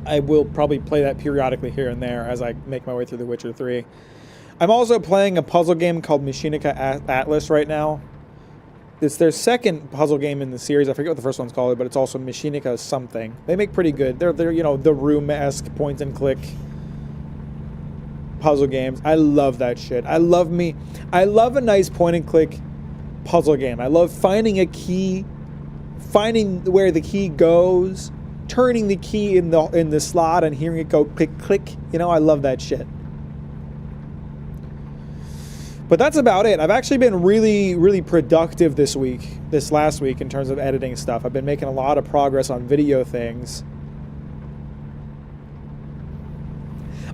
I will probably play that periodically here and there as I make my way through The Witcher 3. I'm also playing a puzzle game called Machinica Atlas right now. It's their second puzzle game in the series. I forget what the first one's called, but it's also Machinica something. They make pretty good. They're you know, the room-esque point and click puzzle games. I love that shit. I love a nice point and click puzzle game. I love finding a key, finding where the key goes, turning the key in the slot and hearing it go click click. You know, I love that shit. But that's about it. I've actually been really, really productive this last week in terms of editing stuff. I've been making a lot of progress on video things.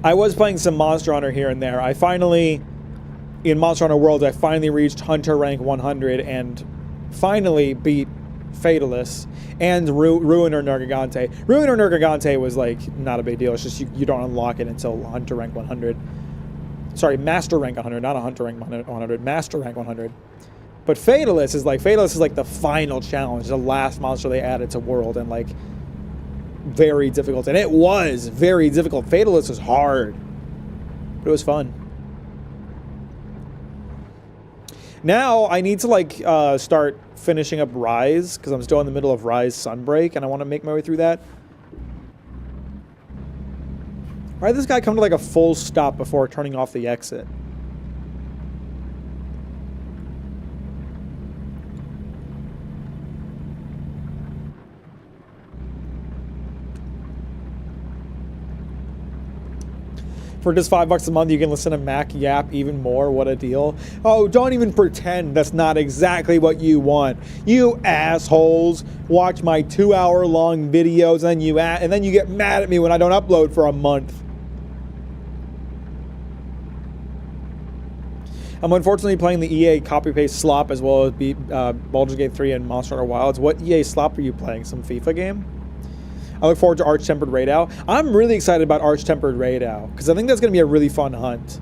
I was playing some Monster Hunter here and there. In Monster Hunter Worlds, I finally reached Hunter rank 100 and finally beat Fatalist and Ruiner Nergigante. Ruiner Nergigante was like not a big deal. It's just you don't unlock it until Hunter rank 100. Sorry, Master rank 100, not a Hunter rank 100, Master rank 100. But Fatalist is like the final challenge, the last monster they added to World, and like very difficult. And it was very difficult. Fatalist was hard, but it was fun. Now I need to start finishing up Rise because I'm still in the middle of Rise Sunbreak, and I want to make my way through that. Why did this guy come to like a full stop before turning off the exit? For just $5 a month, you can listen to Mack yap even more. What a deal. Oh, don't even pretend that's not exactly what you want. You assholes watch my 2-hour-long videos and then you get mad at me when I don't upload for a month. I'm unfortunately playing the EA copy-paste slop as well as Baldur's Gate 3 and Monster Hunter Wilds. What EA slop are you playing? Some FIFA game? I look forward to Arch-Tempered Raidou. I'm really excited about Arch-Tempered Raidou because I think that's going to be a really fun hunt.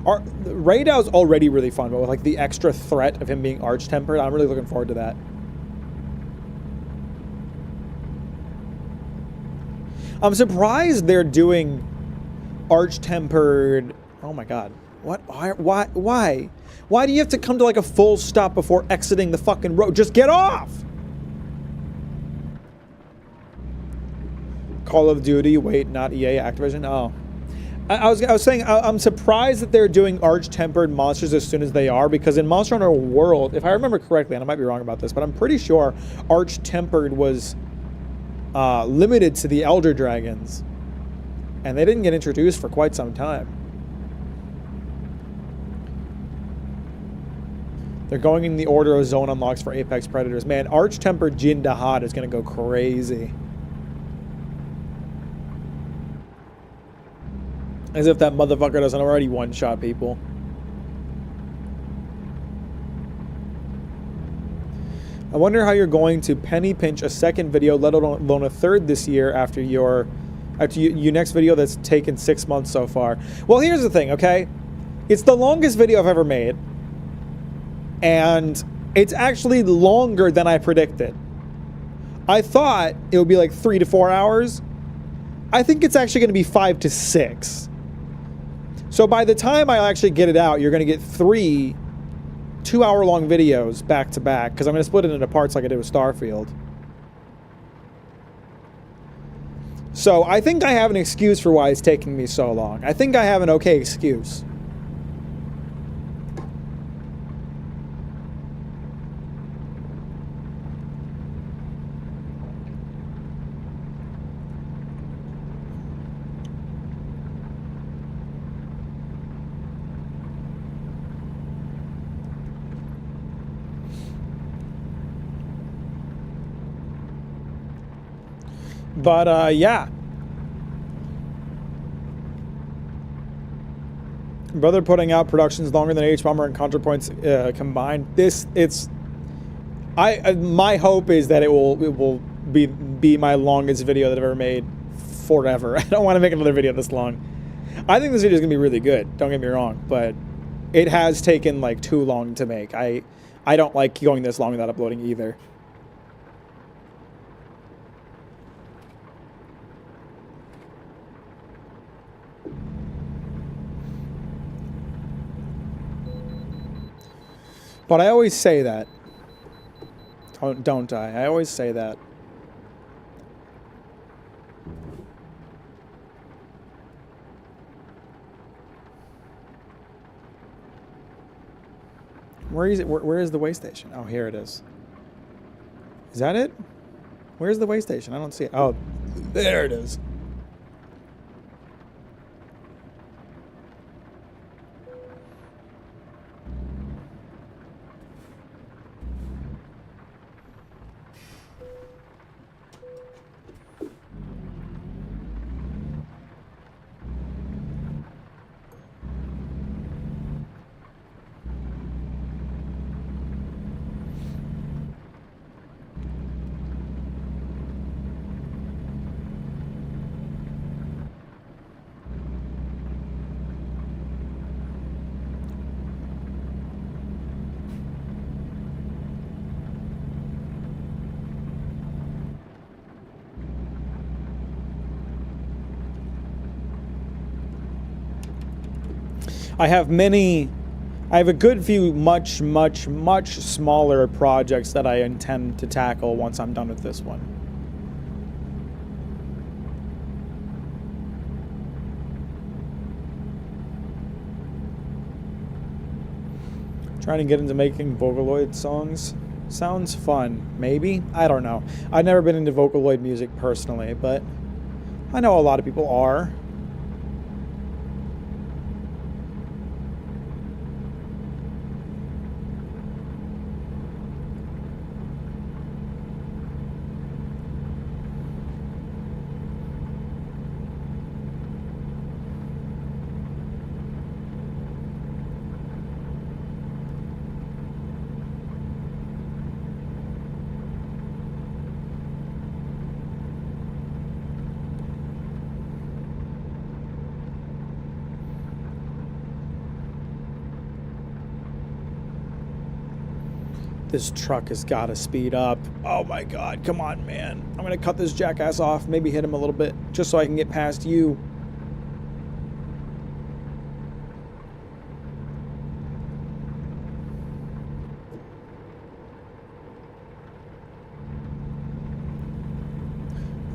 Raidou's already really fun, but with like the extra threat of him being Arch-Tempered, I'm really looking forward to that. I'm surprised they're doing Arch-Tempered... Oh my god. What? Why? Why do you have to come to like a full stop before exiting the fucking road? Just get off! Call of Duty. Wait, not EA, Activision? Oh. I was saying, I'm surprised that they're doing Arch-Tempered monsters as soon as they are, because in Monster Hunter World, if I remember correctly, and I might be wrong about this, but I'm pretty sure Arch-Tempered was limited to the Elder Dragons. And they didn't get introduced for quite some time. They're going in the order of zone unlocks for Apex Predators. Man, Arch-Tempered Jin Dahad is going to go crazy. As if that motherfucker doesn't already one-shot people. I wonder how you're going to penny pinch a second video, let alone a third this year after your next video that's taken 6 months so far. Well, here's the thing, okay? It's the longest video I've ever made. And it's actually longer than I predicted. I thought it would be like 3 to 4 hours. I think it's actually going to be 5 to 6. So by the time I actually get it out, you're going to get 3 2-hour-long videos back to back, because I'm going to split it into parts like I did with Starfield. So I think I have an excuse for why it's taking me so long. I think I have an okay excuse. But, yeah. Brother putting out productions longer than H-Bomber and ContraPoints combined. My hope is that it will be my longest video that I've ever made forever. I don't want to make another video this long. I think this video is going to be really good. Don't get me wrong. But it has taken, like, too long to make. I don't like going this long without uploading either. But I always say that. Don't I? I always say that. Where is it? Where is the way station? Oh, here it is. Is that it? Where's the way station? I don't see it. Oh, there it is. I have a good few much smaller projects that I intend to tackle once I'm done with this one. Trying to get into making Vocaloid songs. Sounds fun. Maybe? I don't know. I've never been into Vocaloid music personally, but I know a lot of people are. This truck has got to speed up. Oh my God, come on, man. I'm going to cut this jackass off, maybe hit him a little bit, just so I can get past you.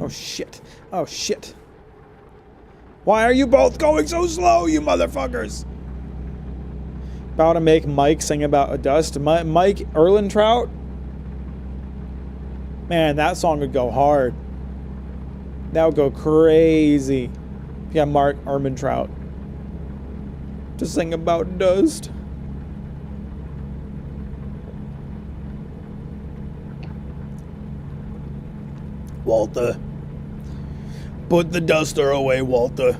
Oh shit. Oh shit. Why are you both going so slow, you motherfuckers? About to make Mike sing about a dust. Mike Erlentrout? Man, that song would go hard. That would go crazy. Yeah, Mark Erlentrout to sing about dust. Walter. Put the duster away, Walter.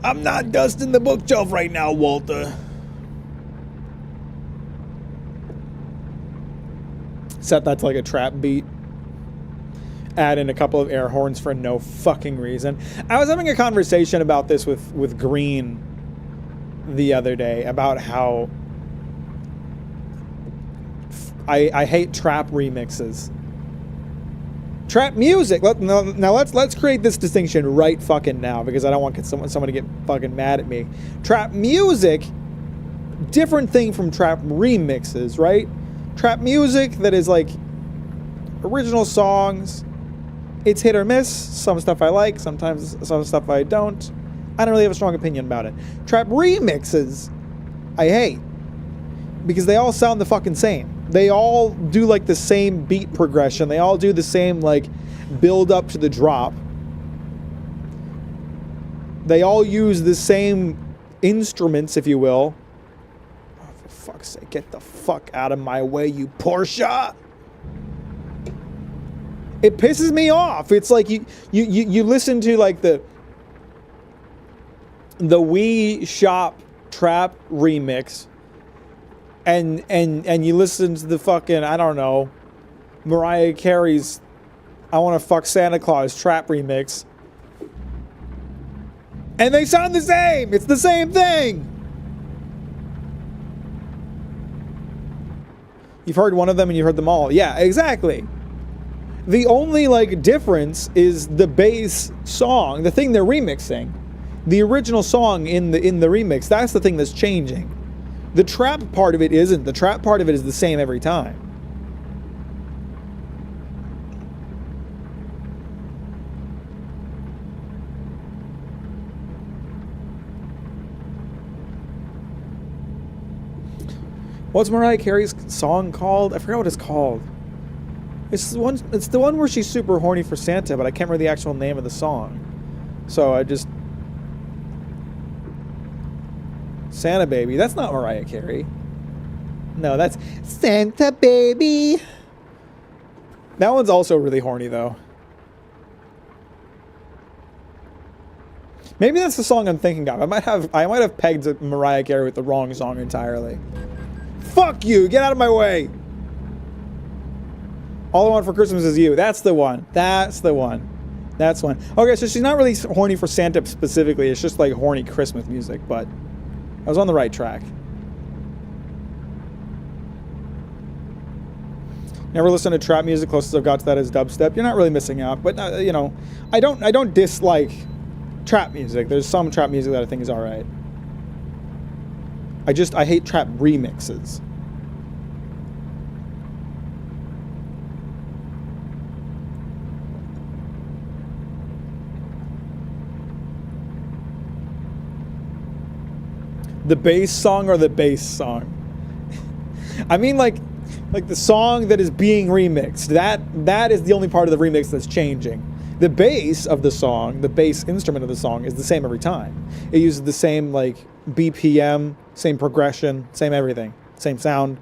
I'm not dusting the bookshelf right now, Walter. Set that to like a trap beat. Add in a couple of air horns for no fucking reason. I was having a conversation about this with Green the other day about how I hate trap remixes. Trap music. Now let's create this distinction right fucking now, because I don't want someone to get fucking mad at me. Trap music, different thing from trap remixes, right? Trap music that is like original songs. It's hit or miss. Some stuff I like, sometimes some stuff I don't. I don't really have a strong opinion about it. Trap remixes, I hate, because they all sound the fucking same. They all do like the same beat progression. They all do the same like build up to the drop. They all use the same instruments, if you will. Oh, for fuck's sake, get the fuck out of my way, you Porsche! It pisses me off. It's like you listen to like the Wii Shop Trap remix, and you listen to the fucking, I don't know, Mariah Carey's I Want to Fuck Santa Claus Trap remix, and they sound the same. It's the same thing. You've heard one of them and you heard them all. Yeah, exactly. The only like difference is the bass song, the thing they're remixing. The original song in the remix, that's the thing that's changing. The trap part of it isn't. The trap part of it is the same every time. What's Mariah Carey's song called? I forgot what it's called. It's the one where she's super horny for Santa, but I can't remember the actual name of the song. So I just... Santa Baby. That's not Mariah Carey. No, that's Santa Baby. That one's also really horny, though. Maybe that's the song I'm thinking of. I might have pegged Mariah Carey with the wrong song entirely. Fuck you! Get out of my way! All I Want for Christmas Is You. That's the one. That's the one. That's one. Okay, so she's not really horny for Santa specifically. It's just like horny Christmas music, but I was on the right track. Never listened to trap music. Closest I've got to that is dubstep. You're not really missing out, but you know, I don't dislike trap music. There's some trap music that I think is all right. I hate trap remixes. The bass song or the bass song? I mean like the song that is being remixed. That is the only part of the remix that's changing. The bass of the song, the bass instrument of the song is the same every time. It uses the same like BPM, same progression, same everything, same sound.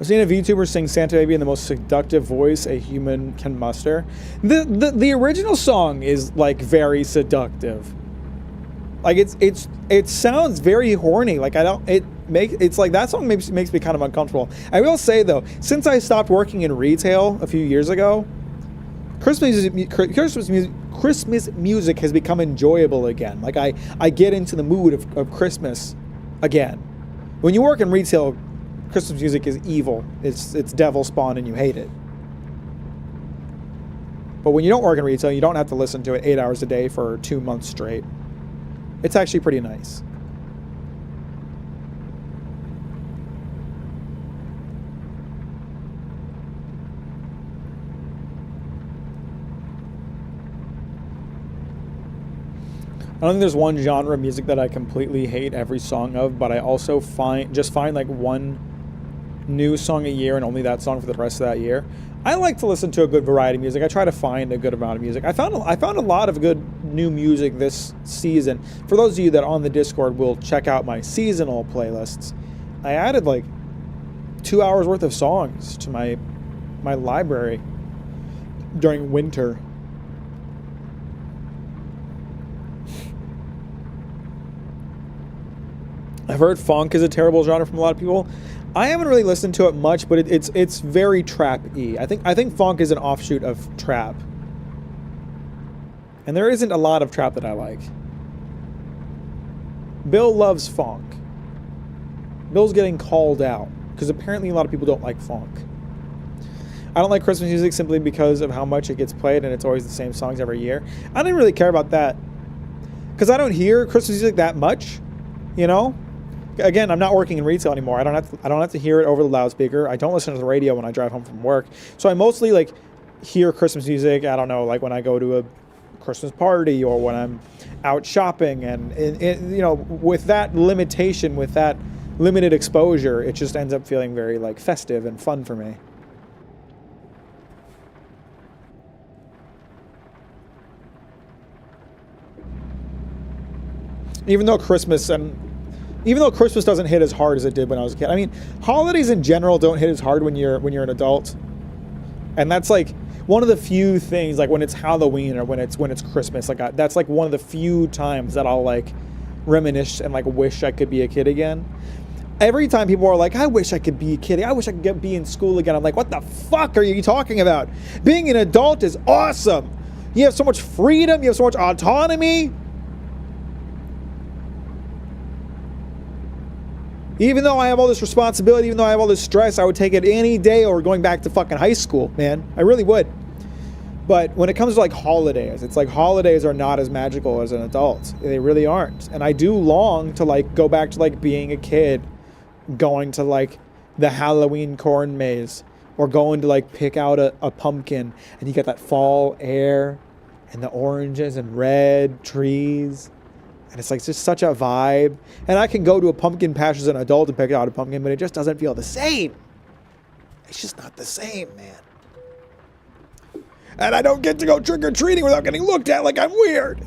I've seen a VTuber sing Santa Baby in the most seductive voice a human can muster. The original song is like very seductive. Like it sounds very horny. Like it's like that song makes me kind of uncomfortable. I will say though, since I stopped working in retail a few years ago, Christmas music has become enjoyable again. Like I get into the mood of Christmas again. When you work in retail, Christmas music is evil. It's devil spawn and you hate it. But when you don't work in retail, you don't have to listen to it 8 hours a day for 2 months straight. It's actually pretty nice. I don't think there's one genre of music that I completely hate every song of, but I also find like one new song a year and only that song for the rest of that year. I like to listen to a good variety of music. I try to find a good amount of music. I found a lot of good new music this season. For those of you that are on the Discord will check out my seasonal playlists, I added like 2 hours worth of songs to my library during winter. I've heard funk is a terrible genre from a lot of people. I haven't really listened to it much, but it's very trap-y. I think funk is an offshoot of trap. And there isn't a lot of trap that I like. Bill loves funk. Bill's getting called out because apparently a lot of people don't like funk. I don't like Christmas music simply because of how much it gets played and it's always the same songs every year. I didn't really care about that because I don't hear Christmas music that much, you know? Again, I'm not working in retail anymore. I don't have to hear it over the loudspeaker. I don't listen to the radio when I drive home from work. So I mostly like hear Christmas music, I don't know, like when I go to a Christmas party or when I'm out shopping, and you know, with that limitation, with that limited exposure, it just ends up feeling very like festive and fun for me. Even though Christmas doesn't hit as hard as it did when I was a kid. I mean, holidays in general don't hit as hard when you're an adult. And that's like one of the few things, like when it's Halloween or when it's Christmas, like that's like one of the few times that I'll like reminisce and like wish I could be a kid again. Every time people are like, I wish I could be a kid. I wish I could be in school again. I'm like, what the fuck are you talking about? Being an adult is awesome. You have so much freedom. You have so much autonomy. Even though I have all this responsibility, even though I have all this stress, I would take it any day over going back to fucking high school, man. I really would. But when it comes to like holidays, it's like holidays are not as magical as an adult. They really aren't. And I do long to like go back to like being a kid, going to like the Halloween corn maze, or going to like pick out a pumpkin, and you get that fall air and the oranges and red trees. And it's like just such a vibe. And I can go to a pumpkin patch as an adult and pick out a pumpkin, but it just doesn't feel the same. It's just not the same, man. And I don't get to go trick-or-treating without getting looked at like I'm weird.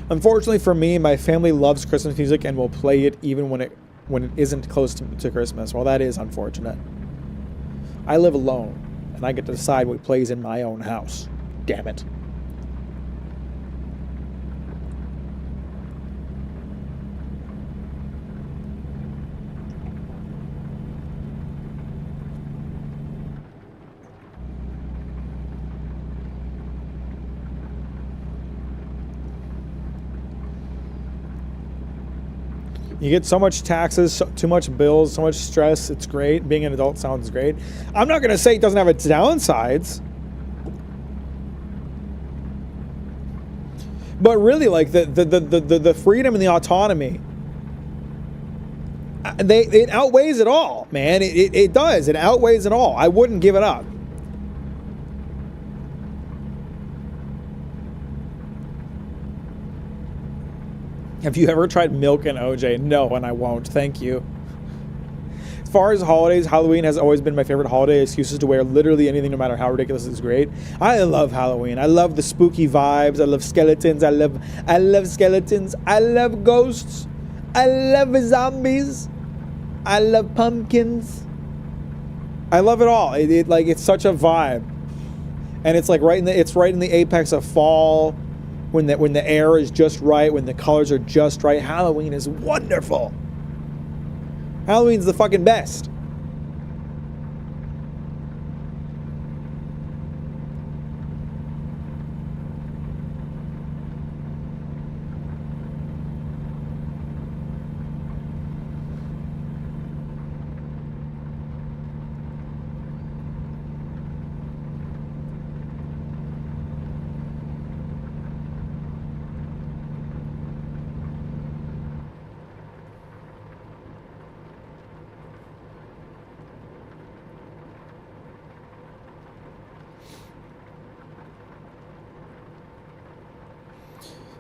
Unfortunately for me, my family loves Christmas music and will play it even when it isn't close to Christmas. Well, that is unfortunate. I live alone, and I get to decide what plays in my own house. Damn it. You get so much taxes, too much bills, so much stress. It's great. Being an adult sounds great. I'm not going to say it doesn't have its downsides. But really, like the freedom and the autonomy, it outweighs it all, man. It does. It outweighs it all. I wouldn't give it up. Have you ever tried milk and OJ? No, and I won't. Thank you. As far as holidays, Halloween has always been my favorite holiday. Excuses to wear literally anything, no matter how ridiculous, is great. I love Halloween. I love the spooky vibes. I love skeletons. I love skeletons. I love ghosts. I love zombies. I love pumpkins. I love it all. It's such a vibe, and it's like right in the apex of fall, when the air is just right, when the colors are just right. Halloween is wonderful. Halloween's the fucking best.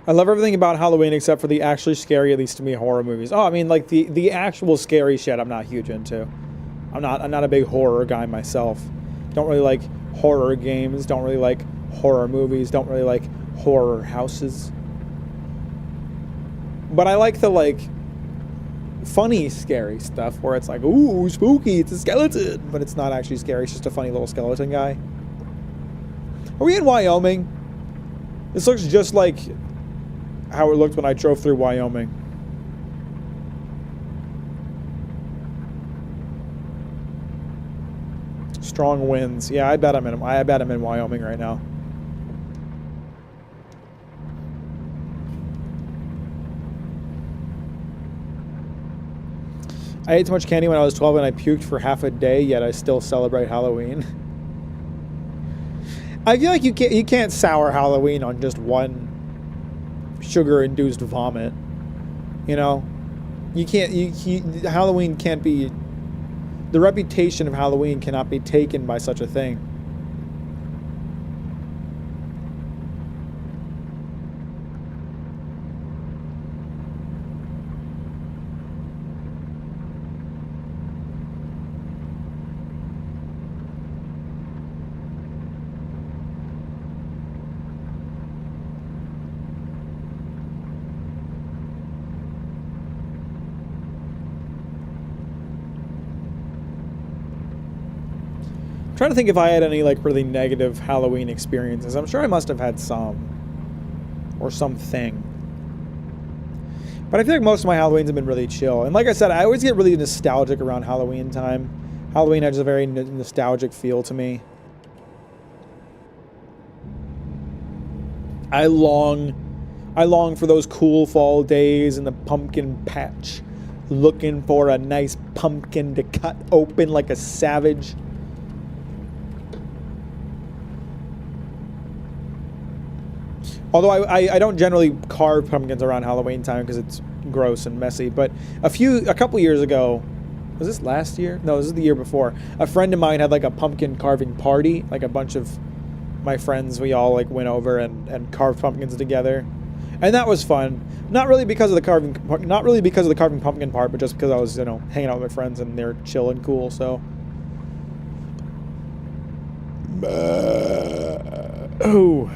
I love everything about Halloween except for the actually scary, at least to me, horror movies. Oh, I mean, like the actual scary shit I'm not huge into. I'm not a big horror guy myself. Don't really like horror games, don't really like horror movies, don't really like horror houses. But I like the like funny scary stuff where it's like, ooh, spooky, it's a skeleton, but it's not actually scary, it's just a funny little skeleton guy. Are we in Wyoming? This looks just like how it looked when I drove through Wyoming. Strong winds. Yeah, I bet I'm in Wyoming right now. I ate too much candy when I was 12 and I puked for half a day, yet I still celebrate Halloween. I feel like you can't sour Halloween on just one sugar-induced vomit. You know? Halloween can't be... The reputation of Halloween cannot be taken by such a thing. Trying to think if I had any like really negative Halloween experiences. I'm sure I must have had some or something. But I feel like most of my Halloweens have been really chill. And like I said, I always get really nostalgic around Halloween time. Halloween has a very nostalgic feel to me. I long for those cool fall days in the pumpkin patch, looking for a nice pumpkin to cut open like a savage. Although I don't generally carve pumpkins around Halloween time because it's gross and messy. But a couple years ago, was this last year? No, this is the year before. A friend of mine had like a pumpkin carving party. Like a bunch of my friends, we all like went over and carved pumpkins together, and that was fun. Not really because of the carving pumpkin part, but just because I was hanging out with my friends and they're chill and cool. So. Oh.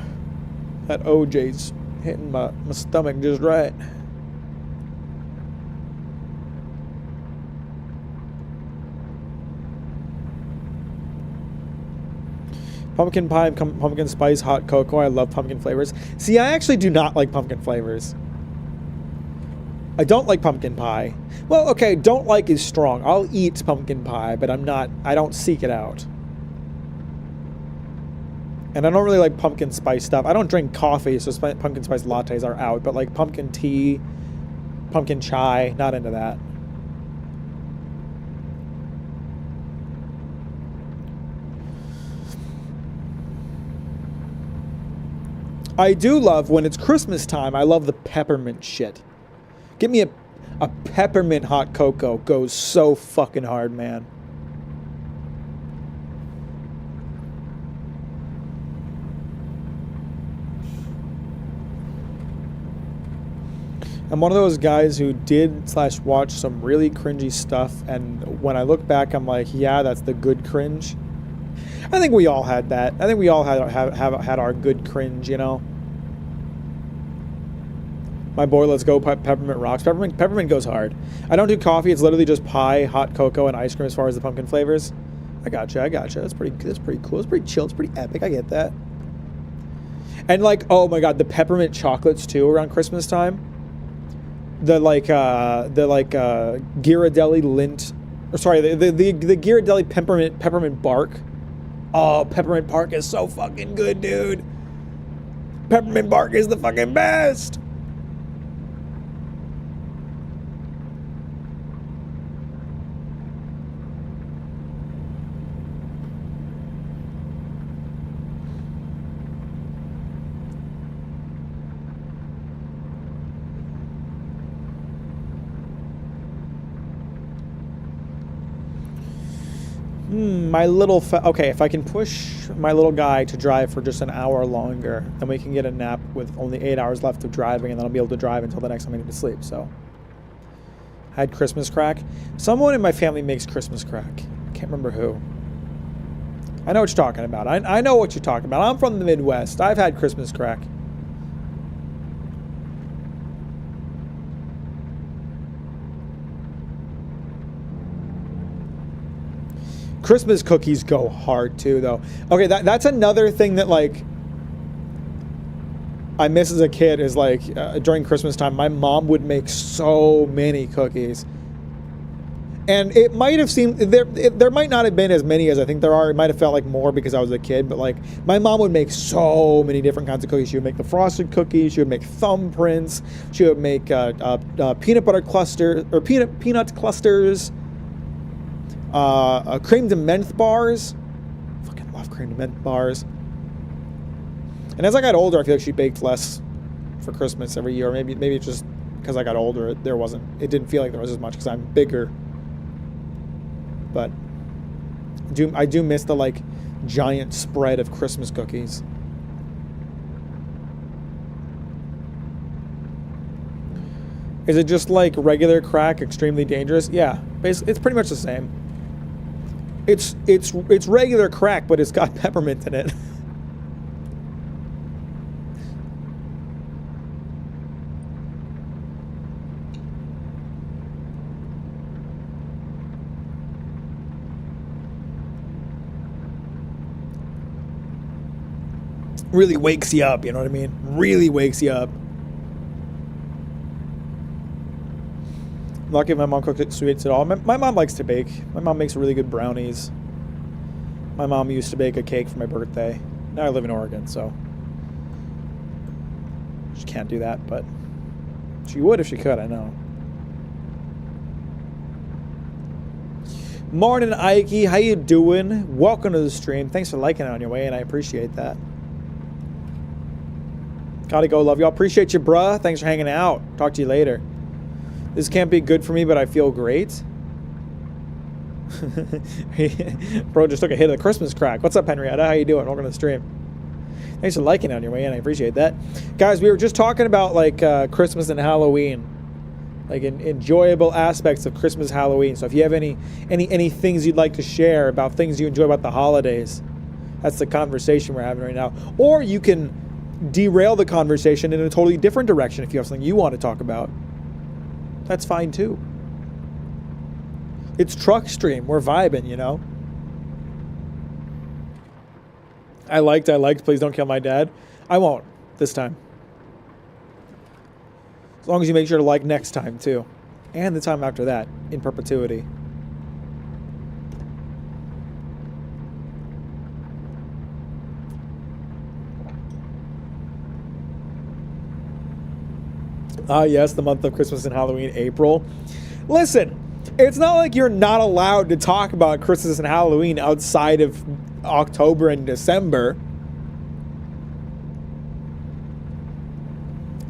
That OJ's hitting my stomach just right. Pumpkin pie, pumpkin spice, hot cocoa. I love pumpkin flavors. See, I actually do not like pumpkin flavors. I don't like pumpkin pie. Well, okay, don't like is strong. I'll eat pumpkin pie, but I don't seek it out. And I don't really like pumpkin spice stuff. I don't drink coffee, so pumpkin spice lattes are out. But like pumpkin tea, pumpkin chai, not into that. I do love, when it's Christmas time, I love the peppermint shit. Give me a peppermint hot cocoa. Goes so fucking hard, man. I'm one of those guys who did/watch some really cringy stuff, and when I look back, I'm like, yeah, that's the good cringe. I think we all had that. I think we all had our good cringe, My boy, let's go. Peppermint rocks. Peppermint goes hard. I don't do coffee. It's literally just pie, hot cocoa, and ice cream as far as the pumpkin flavors. I gotcha. That's pretty cool. It's pretty chill. It's pretty epic. I get that. And like, oh my god, the peppermint chocolates too around Christmas time. The Ghirardelli lint, or sorry, the Ghirardelli peppermint bark. Oh, peppermint bark is so fucking good, dude. Peppermint bark is the fucking best. Okay, if I can push my little guy to drive for just an hour longer, then we can get a nap with only 8 hours left of driving, and then I'll be able to drive until the next time I need to sleep. So, I had Christmas crack. Someone in my family makes Christmas crack. I can't remember who. I know what you're talking about. I know what you're talking about. I'm from the Midwest. I've had Christmas crack. Christmas cookies go hard too, though. Okay, that's another thing that like I miss as a kid is during Christmas time, my mom would make so many cookies, And it might have seemed there might not have been as many as I think there are. It might have felt like more because I was a kid, but like my mom would make so many different kinds of cookies. She would make the frosted cookies. She would make thumbprints. She would make peanut butter cluster or peanut clusters. Cream de menthe bars. Fucking love cream de menthe bars. And as I got older, I feel like she baked less for Christmas every year. Maybe it's just because I got older, it didn't feel like there was as much because I'm bigger. But I do miss the like giant spread of Christmas cookies. Is it just like regular crack, extremely dangerous? Yeah, it's pretty much the same. It's regular crack, but it's got peppermint in it. Really wakes you up, you know what I mean? Really wakes you up. Lucky if my mom cooked sweets at all. My mom likes to bake. My mom makes really good brownies. My mom used to bake a cake for my birthday. Now I live in Oregon, so she can't do that, but she would if she could, I know. Morning, Ike. How you doing? Welcome to the stream. Thanks for liking it on your way, and I appreciate that. Gotta go, love y'all. Appreciate you, bruh. Thanks for hanging out. Talk to you later. This can't be good for me, but I feel great. Bro just took a hit of the Christmas crack. What's up, Henrietta? How you doing? Welcome to the stream. Thanks for liking it on your way in. I appreciate that. Guys, we were just talking about like Christmas and Halloween. Like enjoyable aspects of Christmas, Halloween. So if you have any things you'd like to share about things you enjoy about the holidays, that's the conversation we're having right now. Or you can derail the conversation in a totally different direction if you have something you want to talk about. That's fine too. It's truck stream. We're vibing, you know. I liked. Please don't kill my dad. I won't this time. As long as you make sure to like next time too. And the time after that in perpetuity. Yes, the month of Christmas and Halloween, April. Listen, it's not like you're not allowed to talk about Christmas and Halloween outside of October and December.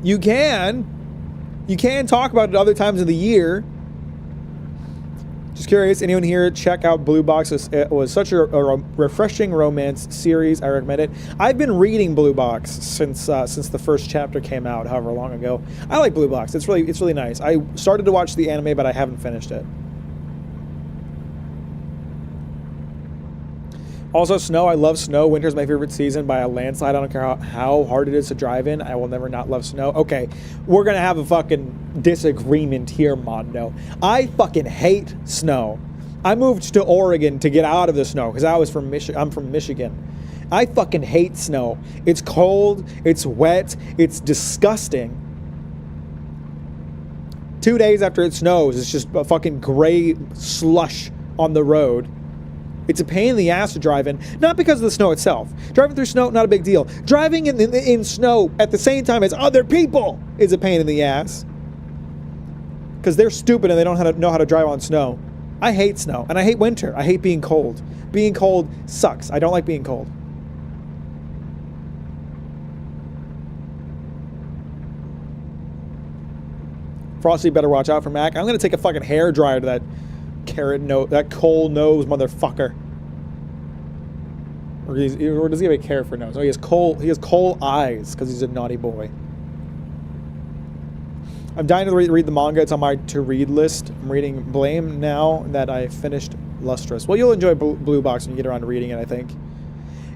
You can talk about it other times of the year. Just curious, anyone here check out Blue Box? It was such a refreshing romance series. I recommend it. I've been reading Blue Box since the first chapter came out, however long ago. I like Blue Box. It's really nice. I started to watch the anime, but I haven't finished it. Also, snow. I love snow. Winter's my favorite season by a landslide. I don't care how hard it is to drive in. I will never not love snow. Okay, we're going to have a fucking disagreement here, Mondo. I fucking hate snow. I moved to Oregon to get out of the snow because I'm from Michigan. I fucking hate snow. It's cold. It's wet. It's disgusting. 2 days after it snows, it's just a fucking gray slush on the road. It's a pain in the ass to drive in, not because of the snow itself. Driving through snow, not a big deal. Driving in snow at the same time as other people is a pain in the ass. Because they're stupid and they don't know how to drive on snow. I hate snow, and I hate winter. I hate being cold. Being cold sucks. I don't like being cold. Frosty better watch out for Mac. I'm going to take a fucking hair dryer to that that coal nose motherfucker. Or does he have a carrot for nose? Oh, he has coal eyes because he's a naughty boy. I'm dying to read the manga. It's on my to-read list. I'm reading Blame now that I finished Lustrous. Well, you'll enjoy Blue Box when you get around to reading it, I think.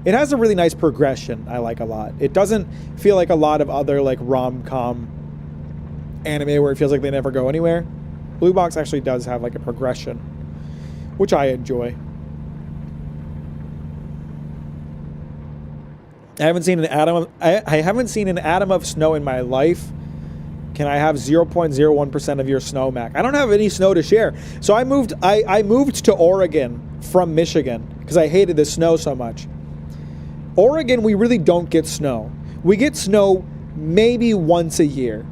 It has a really nice progression I like a lot. It doesn't feel like a lot of other like rom-com anime where it feels like they never go anywhere. Blue Box actually does have like a progression, which I enjoy. I haven't seen an atom of snow in my life. Can I have 0.01% of your snow, Mac? I don't have any snow to share. So I moved to Oregon from Michigan because I hated the snow so much. Oregon, we really don't get snow. We get snow maybe once a year.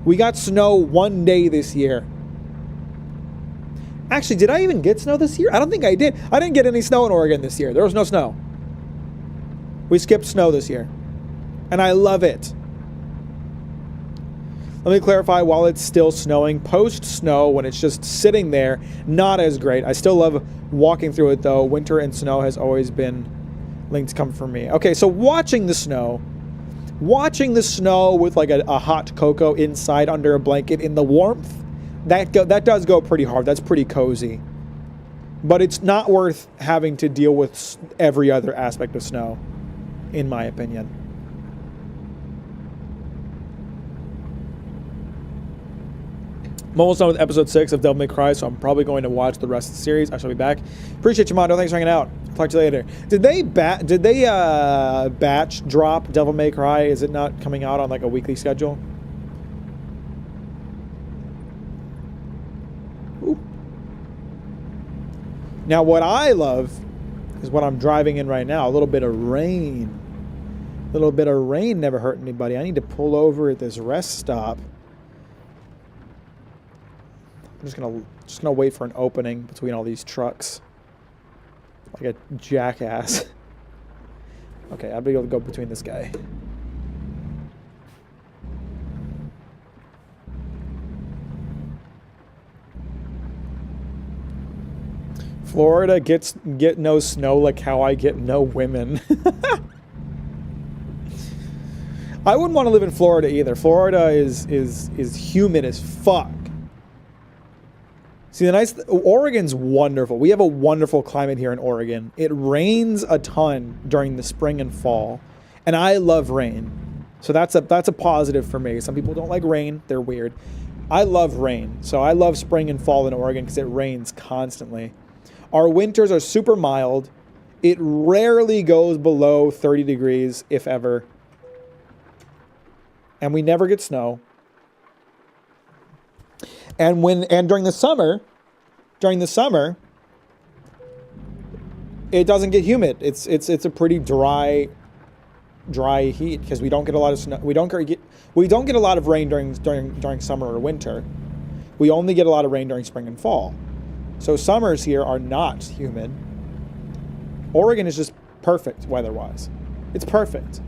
We got snow one day this year. Actually, did I even get snow this year? I don't think I did. I didn't get any snow in Oregon this year. There was no snow. We skipped snow this year. And I love it. Let me clarify, while it's still snowing, post-snow, when it's just sitting there, not as great. I still love walking through it, though. Winter and snow has always been linked to come for me. Okay, so watching the snow with like a hot cocoa inside under a blanket in the warmth, that does go pretty hard. That's pretty cozy. But it's not worth having to deal with every other aspect of snow, in my opinion. I'm almost done with episode 6 of Devil May Cry, so I'm probably going to watch the rest of the series. I shall be back. Appreciate you, Mondo. Thanks for hanging out. Talk to you later. Did they batch drop Devil May Cry? Is it not coming out on like a weekly schedule? Ooh. Now, what I love is what I'm driving in right now. A little bit of rain. A little bit of rain never hurt anybody. I need to pull over at this rest stop. I'm just gonna wait for an opening between all these trucks, like a jackass. Okay, I'll be able to go between this guy. Florida get no snow like how I get no women. I wouldn't want to live in Florida either. Florida is humid as fuck. See, Oregon's wonderful. We have a wonderful climate here in Oregon. It rains a ton during the spring and fall, and I love rain. So that's a positive for me. Some people don't like rain. They're weird. I love rain. So I love spring and fall in Oregon because it rains constantly. Our winters are super mild. It rarely goes below 30 degrees, if ever. And we never get snow. And during the summer, it doesn't get humid. It's a pretty dry heat because we don't get a lot of snow. We don't get a lot of rain during summer or winter. We only get a lot of rain during spring and fall. So summers here are not humid. Oregon is just perfect weather-wise. It's perfect.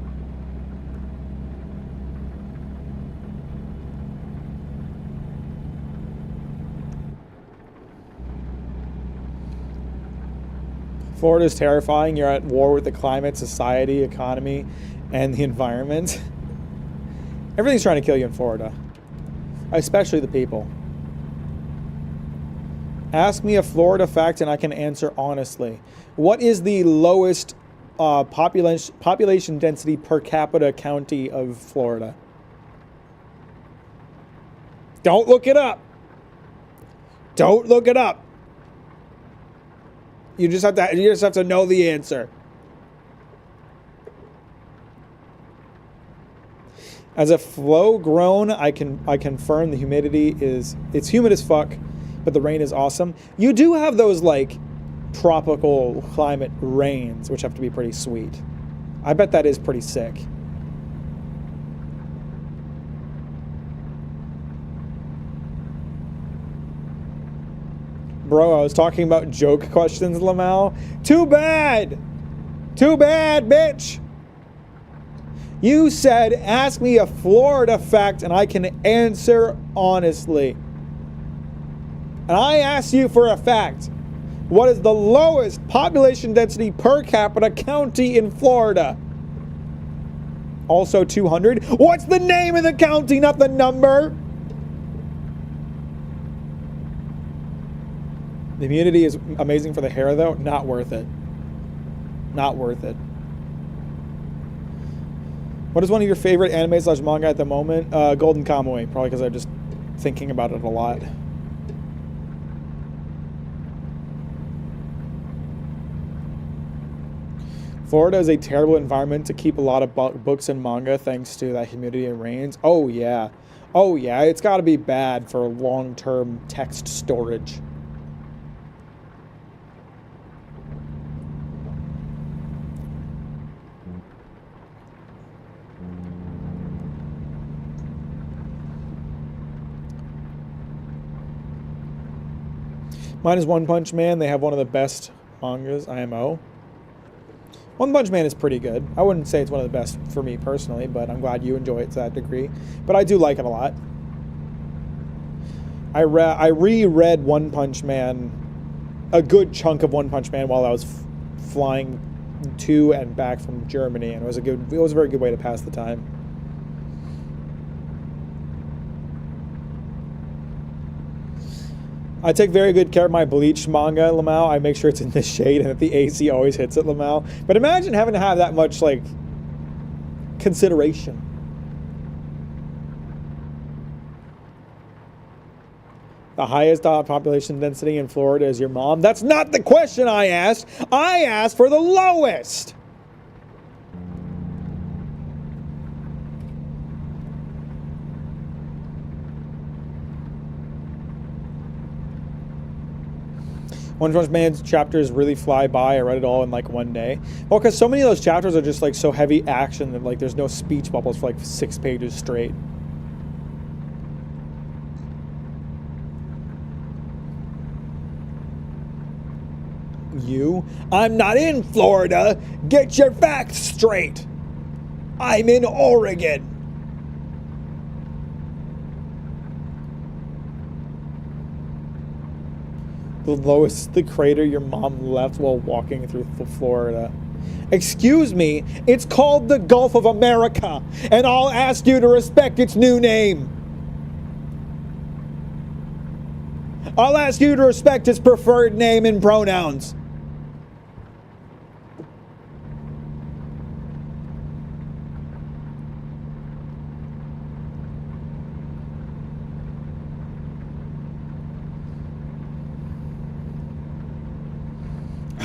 Florida is terrifying. You're at war with the climate, society, economy, and the environment. Everything's trying to kill you in Florida, especially the people. Ask me a Florida fact and I can answer honestly. What is the lowest population density per capita county of Florida? Don't look it up. Don't look it up. You just have to know the answer. As a flow grown, I confirm the humidity it's humid as fuck, but the rain is awesome. You do have those like tropical climate rains, which have to be pretty sweet. I bet that is pretty sick. Bro, I was talking about joke questions, Lamal. Too bad, bitch. You said, ask me a Florida fact and I can answer honestly. And I asked you for a fact. What is the lowest population density per capita county in Florida? Also 200. What's the name of the county, not the number? The immunity is amazing for the hair, though. Not worth it. Not worth it. What is one of your favorite anime/manga at the moment? Golden Kamuy, probably because I'm just thinking about it a lot. Florida is a terrible environment to keep a lot of books and manga thanks to that humidity and rains. Oh, yeah. Oh, yeah. It's got to be bad for long-term text storage. Mine is One Punch Man. They have one of the best mangas, IMO. One Punch Man is pretty good. I wouldn't say it's one of the best for me personally, but I'm glad you enjoy it to that degree. But I do like it a lot. I reread One Punch Man, a good chunk of One Punch Man while I was flying to and back from Germany, and it was a very good way to pass the time. I take very good care of my Bleach manga, Lamau. I make sure it's in the shade and that the AC always hits it, Lamau. But imagine having to have that much, like, consideration. The highest population density in Florida is your mom. That's not the question I asked. I asked for the lowest. One Punch Man's chapters really fly by. I read it all in like one day. Well, because so many of those chapters are just like so heavy action that like there's no speech bubbles for like 6 pages straight. You? I'm not in Florida. Get your facts straight. I'm in Oregon. The lowest the crater your mom left while walking through Florida. Excuse me, it's called the Gulf of America, and I'll ask you to respect its new name. I'll ask you to respect its preferred name and pronouns.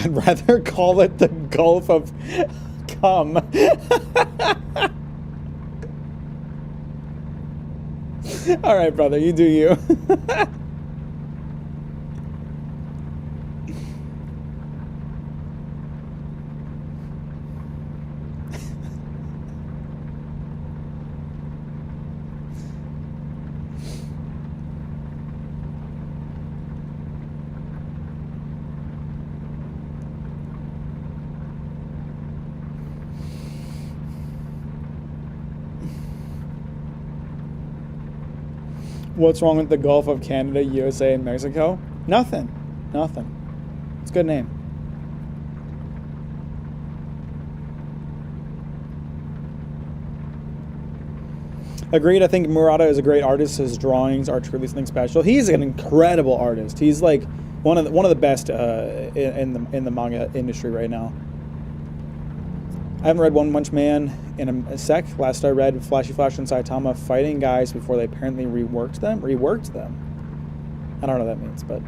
I'd rather call it the Gulf of Cum. All right, brother, you do you. What's wrong with the Gulf of Canada, USA, and Mexico? Nothing. Nothing. It's a good name. Agreed. I think Murata is a great artist. His drawings are truly something special. He's an incredible artist. He's like one of the best in the manga industry right now. I haven't read One Punch Man in a sec. Last I read, Flashy Flash and Saitama fighting guys before they apparently reworked them. I don't know what that means, but...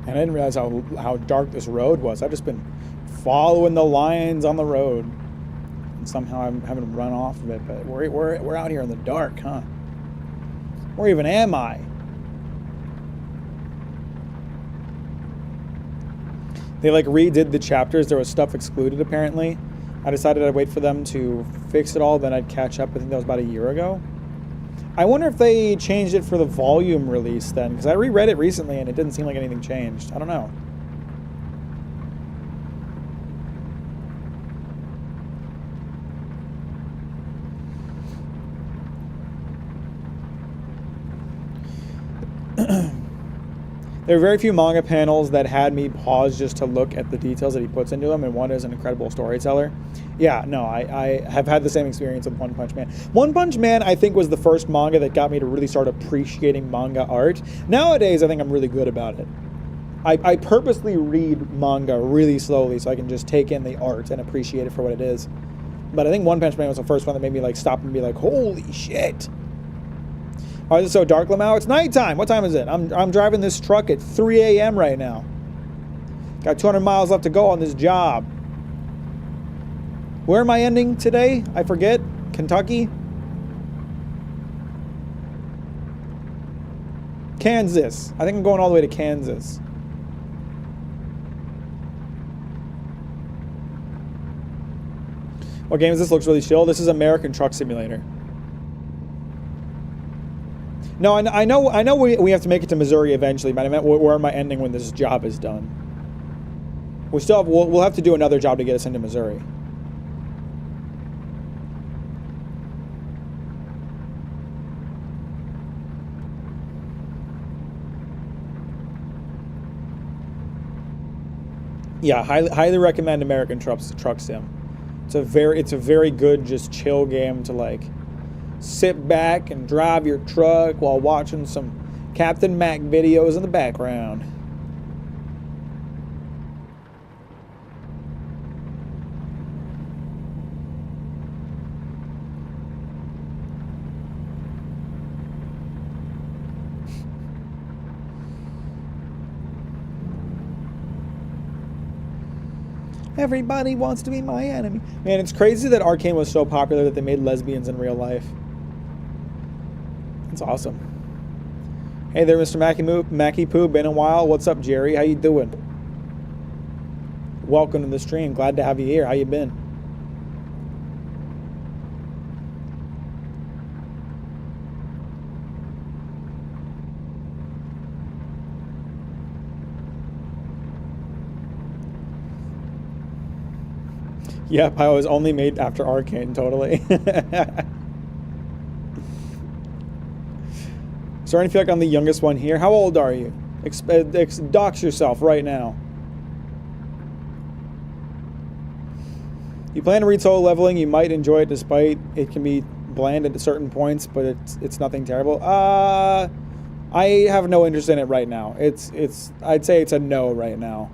And I didn't realize how dark this road was. I've just been following the lines on the road. And somehow I'm having to run off of it. But we're out here in the dark, huh? Where even am I? They like redid the chapters. There was stuff excluded apparently. I decided I'd wait for them to fix it all, then I'd catch up. I think that was about a year ago. I wonder if they changed it for the volume release then, because I reread it recently and it didn't seem like anything changed. I don't know. There are very few manga panels that had me pause just to look at the details that he puts into them, and one is an incredible storyteller. Yeah, no, I have had the same experience with One Punch Man. One Punch Man, I think, was the first manga that got me to really start appreciating manga art. Nowadays, I think I'm really good about it. I purposely read manga really slowly so I can just take in the art and appreciate it for what it is. But I think One Punch Man was the first one that made me like stop and be like, holy shit. Why is it so dark, Lamau? It's nighttime. What time is it? I'm driving this truck at 3 a.m. right now. Got 200 miles left to go on this job. Where am I ending today? I forget. Kentucky? Kansas. I think I'm going all the way to Kansas. What game is this? Looks really chill. This is American Truck Simulator. No, I know we have to make it to Missouri eventually, but I meant where am I ending when this job is done? We'll have to do another job to get us into Missouri. Yeah, highly recommend American Truck Sim. It's a very good, just chill game to like sit back and drive your truck while watching some Captain Mack videos in the background. Everybody wants to be my enemy. Man, it's crazy that Arcane was so popular that they made lesbians in real life. That's awesome. Hey there, Mr. Mackie Poo. Been a while. What's up, Jerry? How you doing? Welcome to the stream. Glad to have you here. How you been? Yep, I was only made after Arcane, totally. Starting to feel like I'm the youngest one here. How old are you? Dox yourself right now. You plan to read solo leveling, you might enjoy it despite it can be bland at certain points, but it's nothing terrible. I have no interest in it right now. I'd say it's a no right now.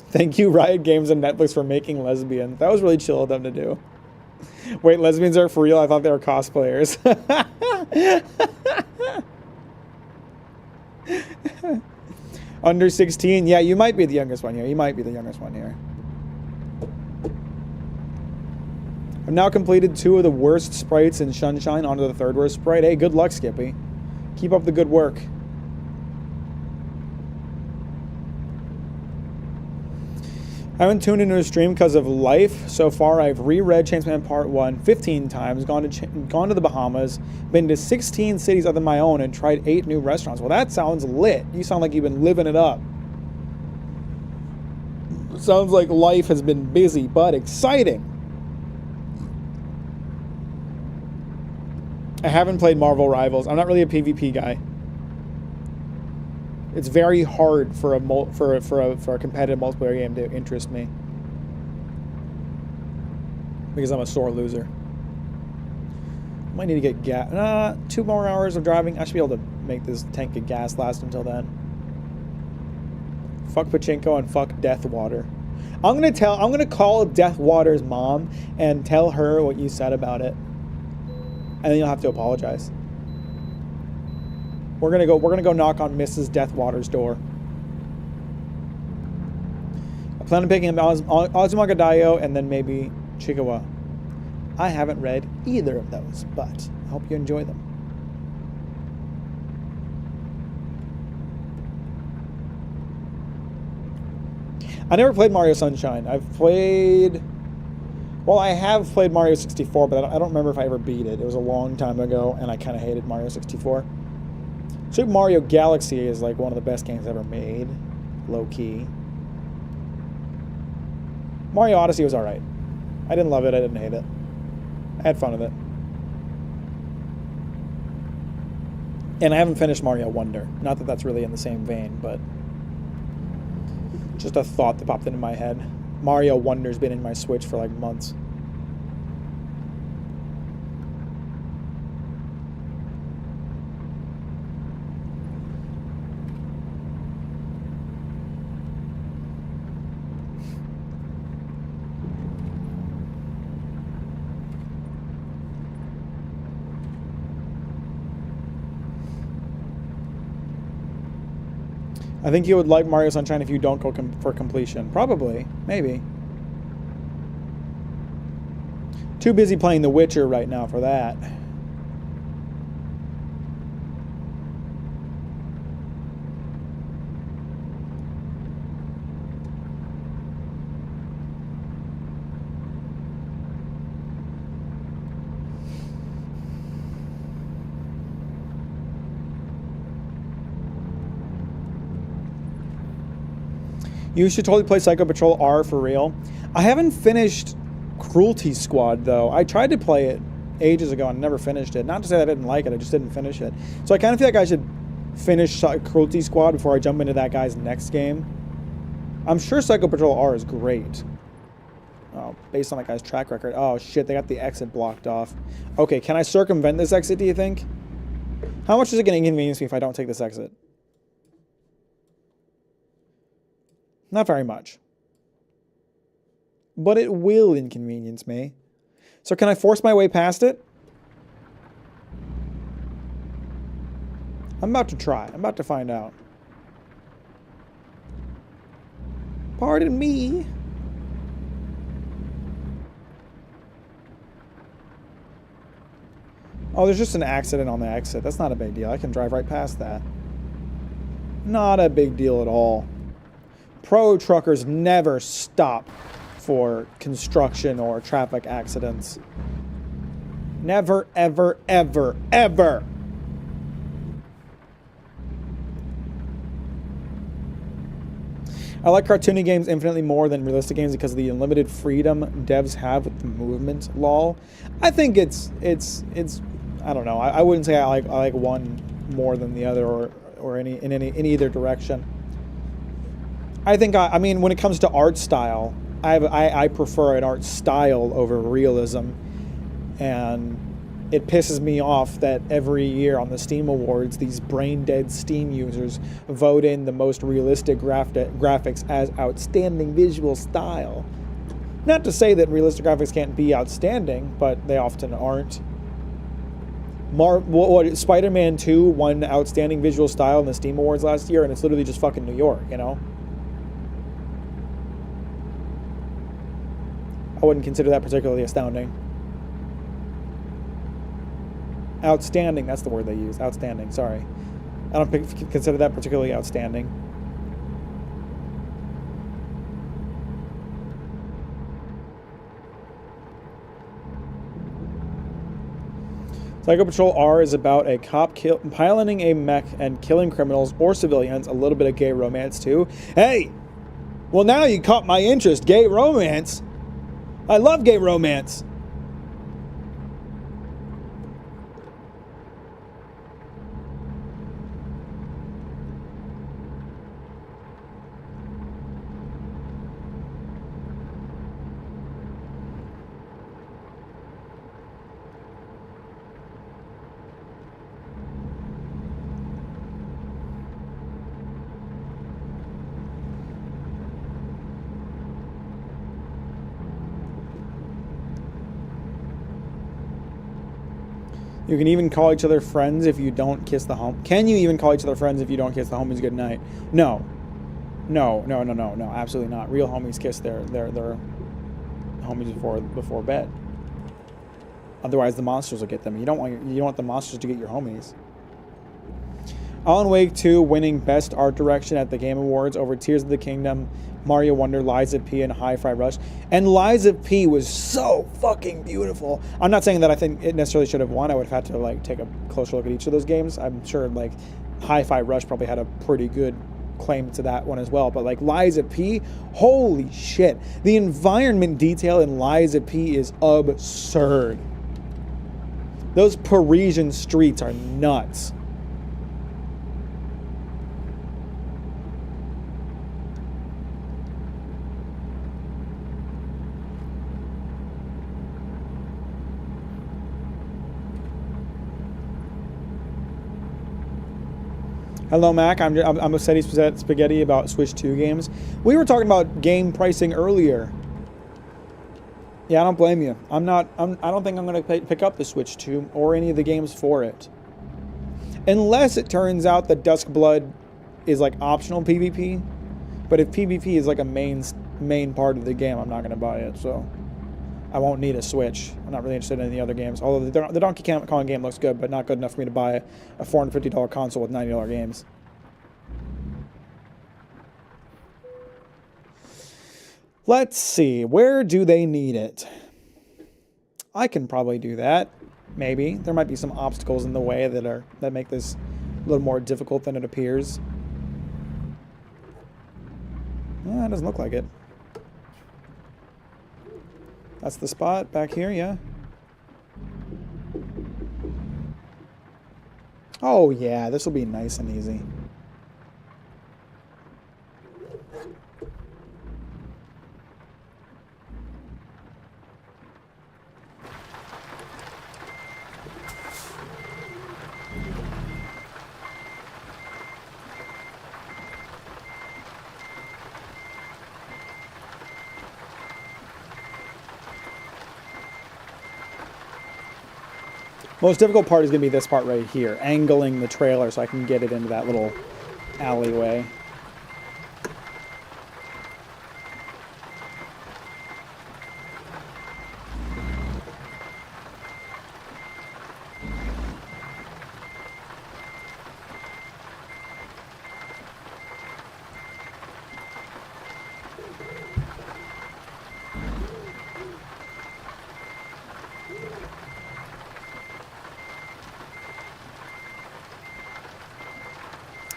Thank you, Riot Games and Netflix, for making Lesbian. That was really chill of them to do. Wait, lesbians are for real? I thought they were cosplayers. Under 16? Yeah, you might be the youngest one here. You might be the youngest one here. I've now completed 2 of the worst sprites in Sunshine onto the 3rd worst sprite. Hey, good luck, Skippy. Keep up the good work. I haven't tuned into a stream because of life. So far, I've reread Chainsaw Man Part 1 15 times, gone to the Bahamas, been to 16 cities other than my own, and tried 8 new restaurants. Well, that sounds lit. You sound like you've been living it up. Sounds like life has been busy, but exciting. I haven't played Marvel Rivals. I'm not really a PvP guy. It's very hard for a competitive multiplayer game to interest me because I'm a sore loser. Might need to get gas. 2 more hours of driving. I should be able to make this tank of gas last until then. Fuck Pachinko and fuck Deathwater. I'm gonna call Deathwater's mom and tell her what you said about it, and then you'll have to apologize. We're gonna go knock on Mrs. Deathwater's door. I plan on picking up Azumanga Daioh and then maybe Chiikawa. I haven't read either of those, but I hope you enjoy them. I never played Mario Sunshine. I have played Mario 64, but I don't remember if I ever beat it. It was a long time ago, and I kind of hated Mario 64. Super Mario Galaxy is like one of the best games ever made, low-key. Mario Odyssey was alright. I didn't love it, I didn't hate it. I had fun with it. And I haven't finished Mario Wonder. Not that that's really in the same vein, but just a thought that popped into my head. Mario Wonder's been in my Switch for like months. I think you would like Mario Sunshine if you don't go for completion. Probably. Maybe. Too busy playing The Witcher right now for that. You should totally play Psycho Patrol R for real. I haven't finished Cruelty Squad, though. I tried to play it ages ago and never finished it. Not to say I didn't like it, I just didn't finish it. So I kind of feel like I should finish Cruelty Squad before I jump into that guy's next game. I'm sure Psycho Patrol R is great. Oh, based on that guy's track record. Oh, shit, they got the exit blocked off. Okay, can I circumvent this exit, do you think? How much is it going to inconvenience me if I don't take this exit? Not very much. But it will inconvenience me. So can I force my way past it? I'm about to try. I'm about to find out. Pardon me. Oh, there's just an accident on the exit. That's not a big deal. I can drive right past that. Not a big deal at all. Pro truckers never stop for construction or traffic accidents. Never, ever, ever, ever. I like cartoony games infinitely more than realistic games because of the unlimited freedom devs have with the movement lol. I think it's I don't know. I wouldn't say I like one more than the other or in either direction. I think I mean when it comes to art style, I prefer an art style over realism, and it pisses me off that every year on the Steam Awards, these brain-dead Steam users vote in the most realistic graphics as outstanding visual style. Not to say that realistic graphics can't be outstanding, but they often aren't. Spider-Man 2 won outstanding visual style in the Steam Awards last year, and it's literally just fucking New York, you know? I wouldn't consider that particularly astounding. Outstanding, that's the word they use. Outstanding, sorry. I don't consider that particularly outstanding. Psycho Patrol R is about a cop piloting a mech and killing criminals or civilians. A little bit of gay romance, too. Hey! Well, now you caught my interest. Gay romance? I love gay romance. You can even call each other friends if you don't kiss the home. Can you even call each other friends if you don't kiss the homies goodnight? No. No, absolutely not. Real homies kiss their homies before bed. Otherwise the monsters will get them. You don't want the monsters to get your homies. Alan Wake 2 winning Best Art Direction at the Game Awards over Tears of the Kingdom, Mario Wonder, Lies of P, and Hi-Fi Rush. And Lies of P was so fucking beautiful. I'm not saying that I think it necessarily should have won. I would have had to like take a closer look at each of those games. I'm sure like Hi-Fi Rush probably had a pretty good claim to that one as well. But like Lies of P, holy shit. The environment detail in Lies of P is absurd. Those Parisian streets are nuts. Hello, Mac. I'm a steady spaghetti about Switch 2 games. We were talking about game pricing earlier. Yeah, I don't blame you. I don't think I'm going to pick up the Switch 2 or any of the games for it. Unless it turns out that Duskblood is like optional PvP. But if PvP is like a main part of the game, I'm not going to buy it. So I won't need a Switch. I'm not really interested in any other games. Although the Donkey Kong game looks good, but not good enough for me to buy a $450 console with $90 games. Let's see. Where do they need it? I can probably do that. Maybe. There might be some obstacles in the way that make this a little more difficult than it appears. It doesn't look like it. That's the spot back here, yeah. Oh yeah, this will be nice and easy. Most difficult part is going to be this part right here, angling the trailer so I can get it into that little alleyway.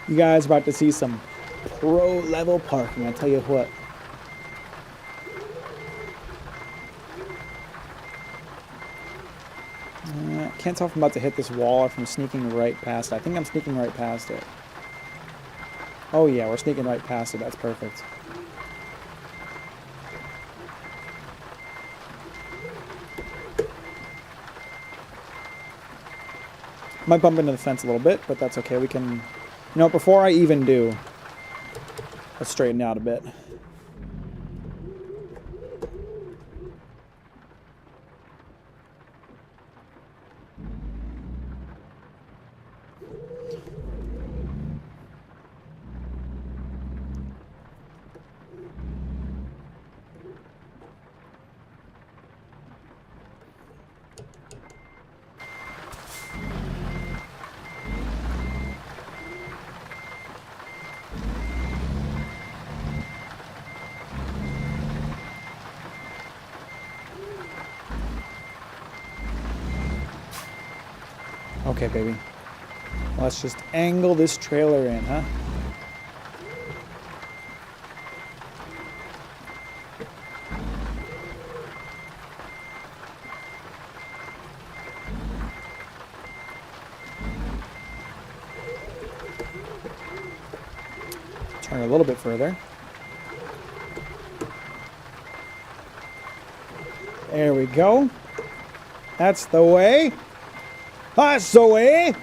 You guys are about to see some pro level parking, I tell you what. Can't tell if I'm about to hit this wall or if I'm sneaking right past it. I think I'm sneaking right past it. Oh yeah, we're sneaking right past it. That's perfect. Might bump into the fence a little bit, but that's okay. We can... You know, before I even do, let's straighten out a bit. Okay, baby. Let's just angle this trailer in, huh? Turn a little bit further. There we go. That's the way. That's the way.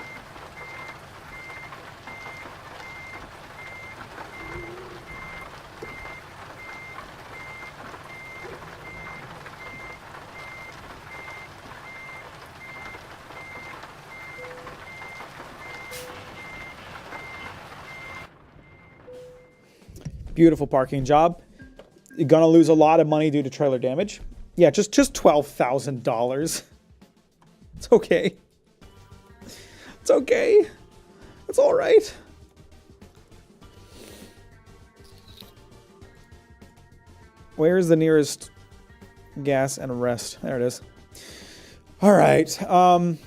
Beautiful parking job. You're gonna lose a lot of money due to trailer damage. Yeah, just $12,000. It's okay. It's okay. It's all right. Where's the nearest gas and rest? There it is. All right. I'm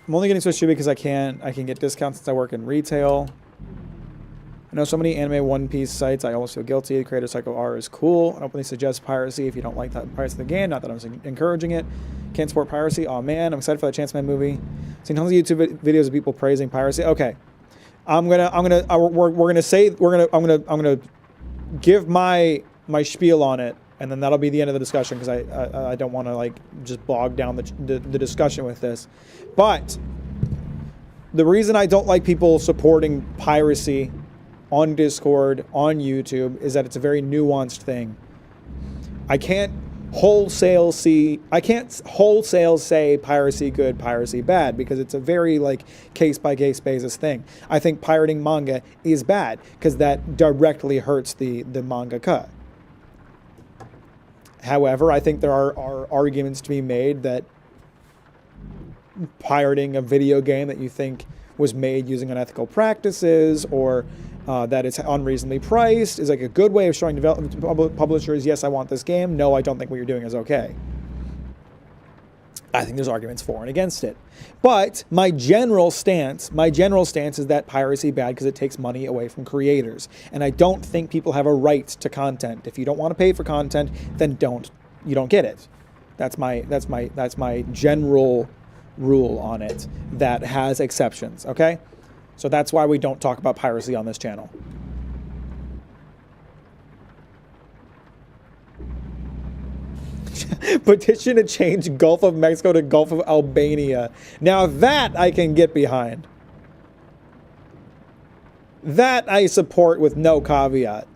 only getting Switch 2 because I can get discounts since I work in retail. I know so many anime One Piece sites. I almost feel guilty. The creator Psycho R is cool. I openly suggest piracy if you don't like that price of the game. Not that I'm encouraging it. Can't support piracy. Oh man, I'm excited for that Chance Man movie. Seen tons of YouTube videos of people praising piracy. Okay, I'm gonna give my spiel on it, and then that'll be the end of the discussion because I don't want to like just bog down the discussion with this. But The reason I don't like people supporting piracy on Discord, on YouTube, is that it's a very nuanced thing. I can't wholesale say piracy good, piracy bad, because it's a very like case by case basis thing. I think pirating manga is bad because that directly hurts the mangaka. However, I think there are arguments to be made that pirating a video game that you think was made using unethical practices, or that it's unreasonably priced, is like a good way of showing publishers, yes, I want this game. No, I don't think what you're doing is okay. I think there's arguments for and against it. But my general stance is that piracy bad because it takes money away from creators. And I don't think people have a right to content. If you don't want to pay for content, then you don't get it. That's my general rule on it that has exceptions, okay? So that's why we don't talk about piracy on this channel. Petition to change Gulf of Mexico to Gulf of Albania. Now that I can get behind. That I support with no caveat.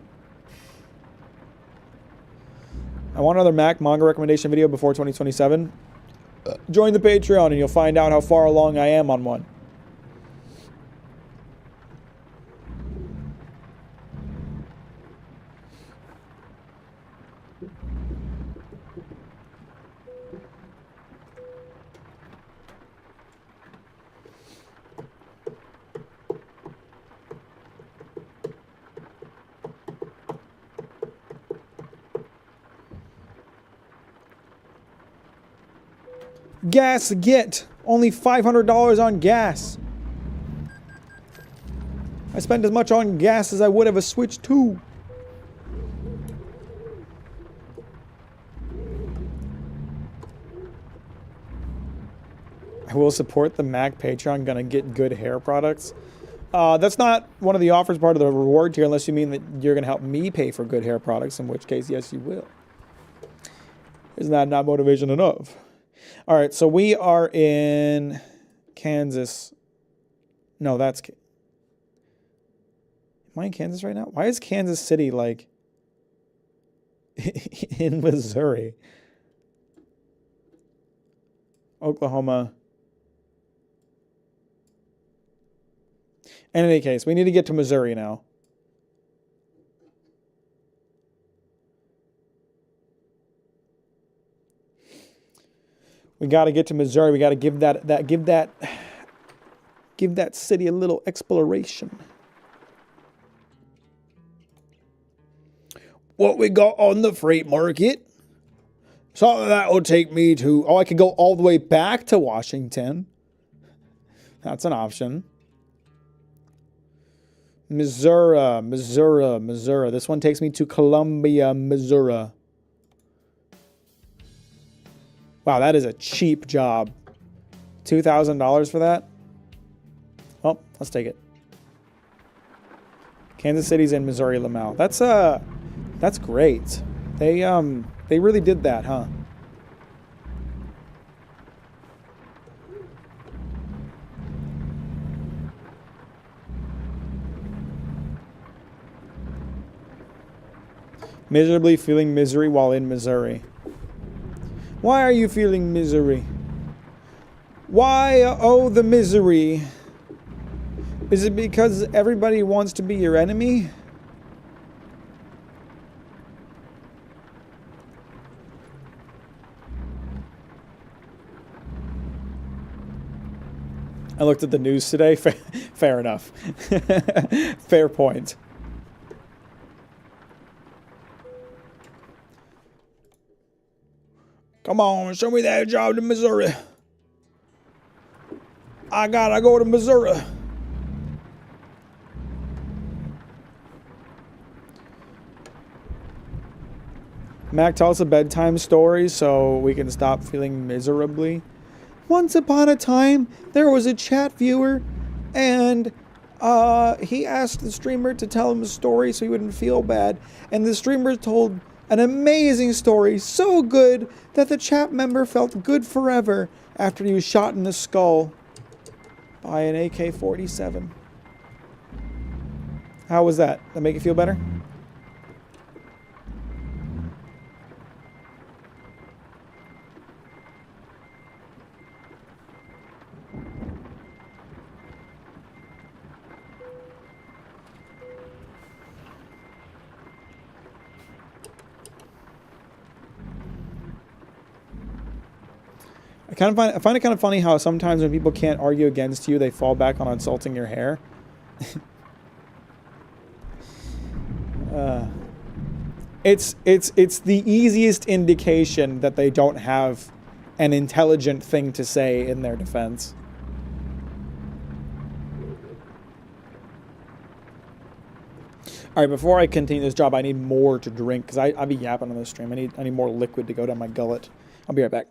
I want another Mack manga recommendation video before 2027. Join the Patreon and you'll find out how far along I am on one. Gas get. Only $500 on gas. I spent as much on gas as I would have a Switch 2. I will support the Mack Patreon. Gonna get good hair products. That's not one of the offers, part of the reward tier, unless you mean that you're gonna help me pay for good hair products, in which case, yes, you will. Isn't that not motivation enough? All right, so we are in Kansas. No, that's... Am I in Kansas right now? Why is Kansas City, like, in Missouri? Oklahoma. In any case, we need to get to Missouri now. We got to get to Missouri. We got to give that city a little exploration. What we got on the freight market? So that will take me to... Oh, I could go all the way back to Washington. That's an option. Missouri. This one takes me to Columbia, Missouri. Wow, that is a cheap job. $2,000 for that? Well, let's take it. Kansas City's in Missouri, Lamau. That's great. They really did that, huh? Miserably feeling misery while in Missouri. Why are you feeling misery? Why, oh, the misery? Is it because everybody wants to be your enemy? I looked at the news today. Fair enough. Fair point. Come on, show me that job to Missouri. I gotta go to Missouri. Mac, tell us a bedtime story so we can stop feeling miserably. Once upon a time, there was a chat viewer, and he asked the streamer to tell him a story so he wouldn't feel bad. And the streamer told an amazing story, so good that the chat member felt good forever after he was shot in the skull. Buy an AK-47. How was that? That make you feel better? I find it kind of funny how sometimes when people can't argue against you, they fall back on insulting your hair. It's the easiest indication that they don't have an intelligent thing to say in their defense. All right, before I continue this job, I need more to drink because I'll be yapping on this stream. I need more liquid to go down my gullet. I'll be right back.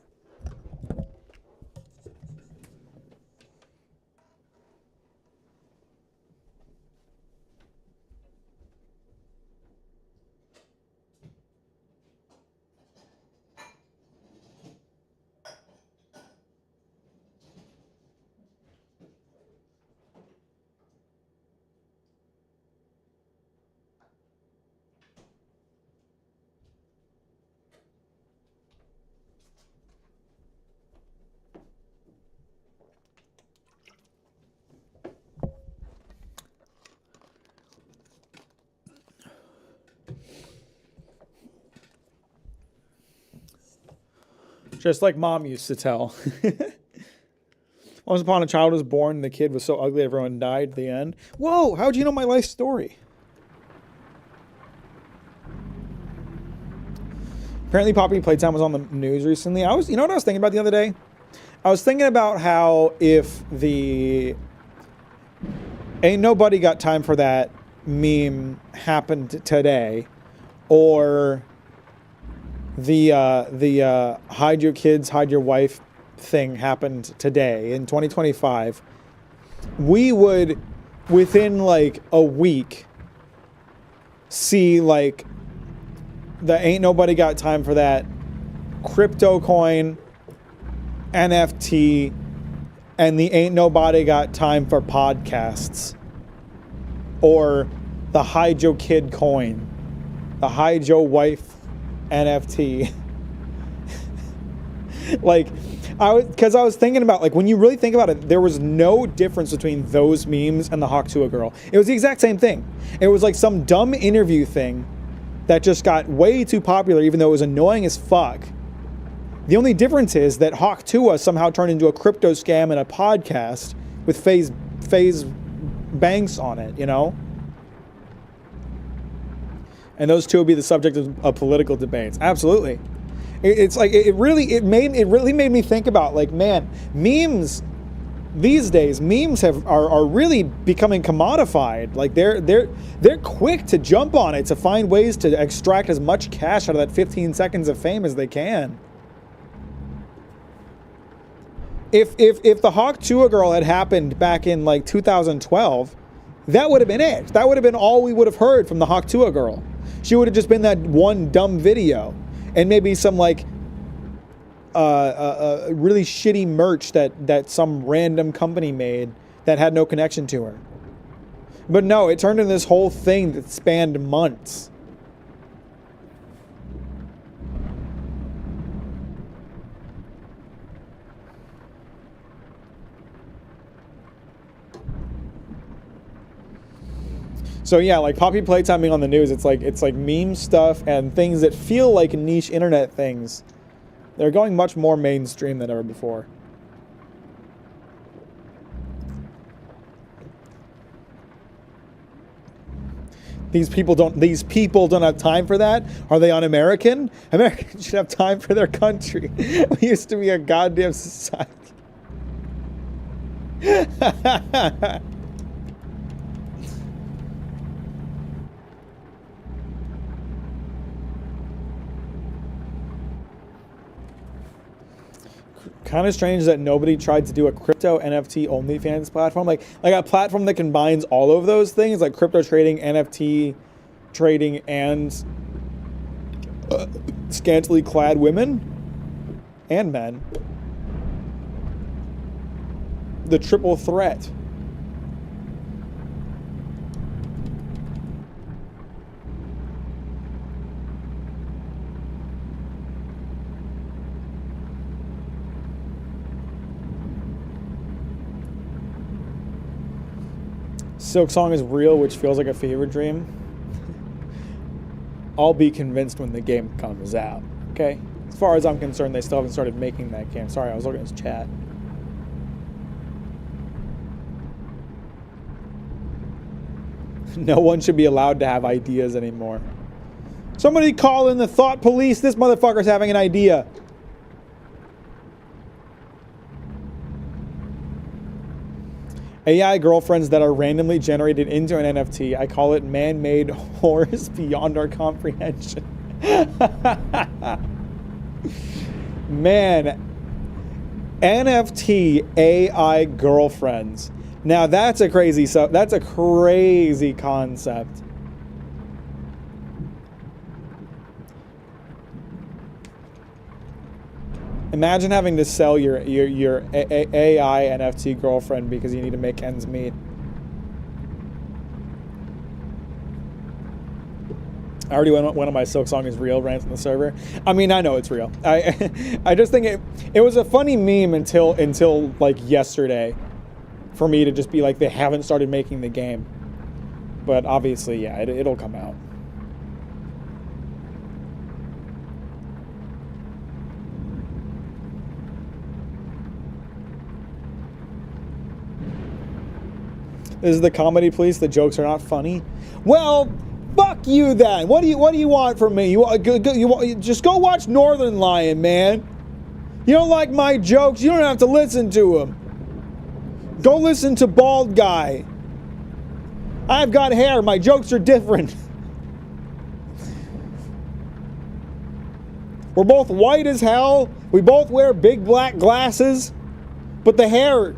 Just like mom used to tell. Once upon a child was born, the kid was so ugly everyone died at the end. Whoa, how'd you know my life story? Apparently Poppy Playtime was on the news recently. You know what I was thinking about the other day? I was thinking about how if the ain't nobody got time for that meme happened today, or the hide your kids, hide your wife thing happened today in 2025, we would within like a week see like the ain't nobody got time for that crypto coin, NFT, and the ain't nobody got time for podcasts, or the hide your kid coin, the hide your wife NFT. Like, because I was thinking about, like, when you really think about it, there was no difference between those memes and the Hawk Tuah girl. It was the exact same thing. It was like some dumb interview thing that just got way too popular, even though it was annoying as fuck. The only difference is that Hawk Tuah somehow turned into a crypto scam and a podcast with FaZe Banks on it, you know? And those two will be the subject of political debates. Absolutely. It's like it really made me think about, like, man, memes these days, are really becoming commodified. Like they're quick to jump on it to find ways to extract as much cash out of that 15 seconds of fame as they can. If the Hawk Tuah girl had happened back in like 2012, that would have been it. That would have been all we would have heard from the Hawk Tuah girl. She would have just been that one dumb video and maybe some like really shitty merch that some random company made that had no connection to her. But no, it turned into this whole thing that spanned months. So yeah, like Poppy Playtime being on the news, it's like meme stuff and things that feel like niche internet things. They're going much more mainstream than ever before. These people don't have time for that? Are they un-American? Americans should have time for their country. We used to be a goddamn society. Kind of strange that nobody tried to do a crypto NFT OnlyFans platform, like a platform that combines all of those things, like crypto trading, NFT trading, and scantily clad women and men. the triple threat. Silk Song is real, which feels like a fever dream. I'll be convinced when the game comes out. Okay? As far as I'm concerned, they still haven't started making that game. Sorry, I was looking at his chat. No one should be allowed to have ideas anymore. Somebody call in the thought police. This motherfucker's having an idea. AI girlfriends that are randomly generated into an NFT. I call it man-made horrors beyond our comprehension. Man, NFT AI girlfriends. Now that's a crazy concept. Imagine having to sell your AI NFT girlfriend because you need to make ends meet. I already went on my Silk Song is real rant on the server. I mean, I know it's real. I just think it was a funny meme until like yesterday, for me to just be like, they haven't started making the game. But obviously, yeah, it'll come out. This is the comedy police. The jokes are not funny. Well, fuck you then. What do you want from me? You just go watch Northern Lion, man. You don't like my jokes? You don't have to listen to them. Go listen to Bald Guy. I've got hair. My jokes are different. We're both white as hell. We both wear big black glasses. But the hair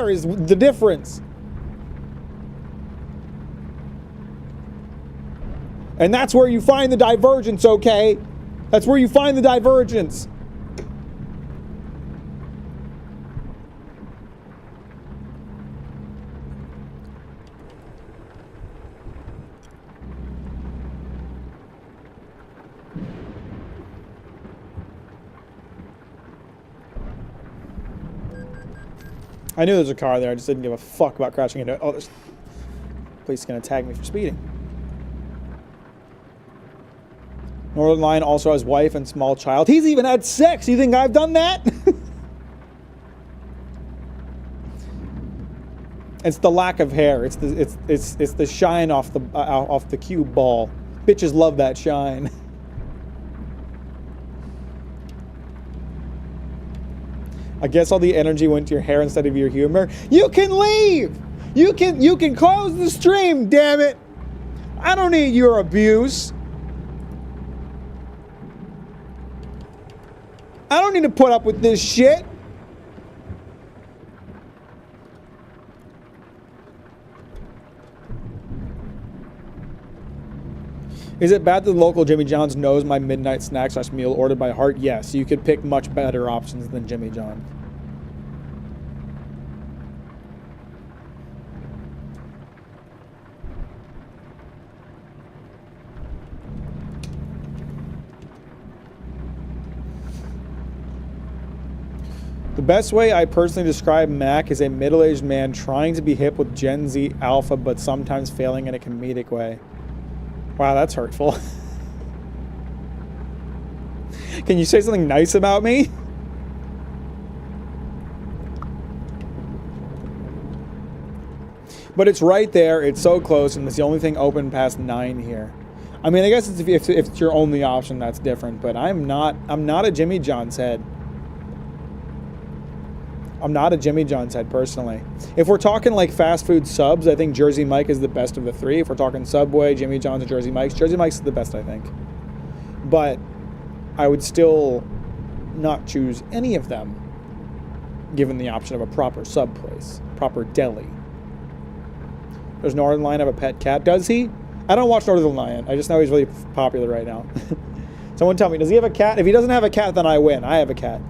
is the difference. And that's where you find the divergence, okay? That's where you find the divergence. I knew there was a car there. I just didn't give a fuck about crashing into it. Oh, there's police gonna tag me for speeding. Northern Lion also has wife and small child. He's even had sex. You think I've done that? It's the lack of hair. It's the shine off the cue ball. Bitches love that shine. I guess all the energy went to your hair instead of your humor. You can leave. You can close the stream. Damn it! I don't need your abuse. I don't need to put up with this shit. Is it bad that the local Jimmy John's knows my midnight snack/meal ordered by heart? Yes, you could pick much better options than Jimmy John. The best way I personally describe Mack is a middle-aged man trying to be hip with Gen Z alpha, but sometimes failing in a comedic way. Wow, that's hurtful. Can you say something nice about me? But it's right there. It's so close, and it's the only thing open past 9 here. I mean, I guess if it's your only option, that's different. But I'm not a Jimmy John's head. I'm not a Jimmy John's head, personally. If we're talking like fast food subs, I think Jersey Mike is the best of the three. If we're talking Subway, Jimmy John's, and Jersey Mike's is the best, I think. But I would still not choose any of them, given the option of a proper sub place, proper deli. Does Northern Lion have a pet cat? Does he? I don't watch Northern Lion. I just know he's really popular right now. Someone tell me, does he have a cat? If he doesn't have a cat, then I win. I have a cat.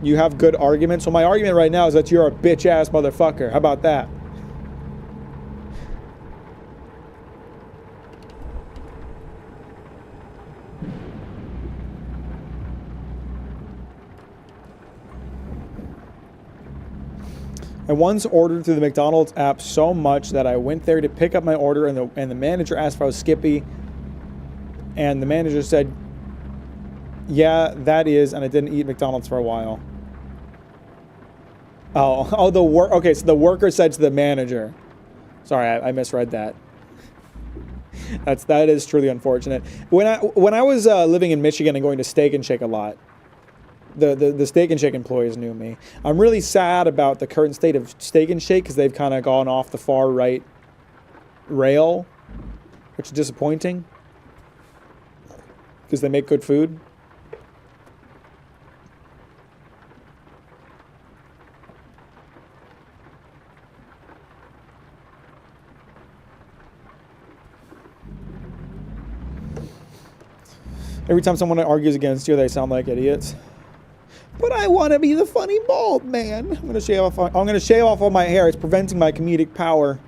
You have good arguments. So my argument right now is that you're a bitch-ass motherfucker. How about that? I once ordered through the McDonald's app so much that I went there to pick up my order, and the manager asked if I was Skippy, and the manager said, "Yeah, that is," and I didn't eat McDonald's for a while. Oh, okay, so the worker said to the manager. Sorry, I misread that. That is truly unfortunate. When I was living in Michigan and going to Steak and Shake a lot, the Steak and Shake employees knew me. I'm really sad about the current state of Steak and Shake because they've kind of gone off the far right rail, which is disappointing because they make good food. Every time someone argues against you, they sound like idiots. But I want to be the funny bald man. I'm gonna shave off all my hair. It's preventing my comedic power.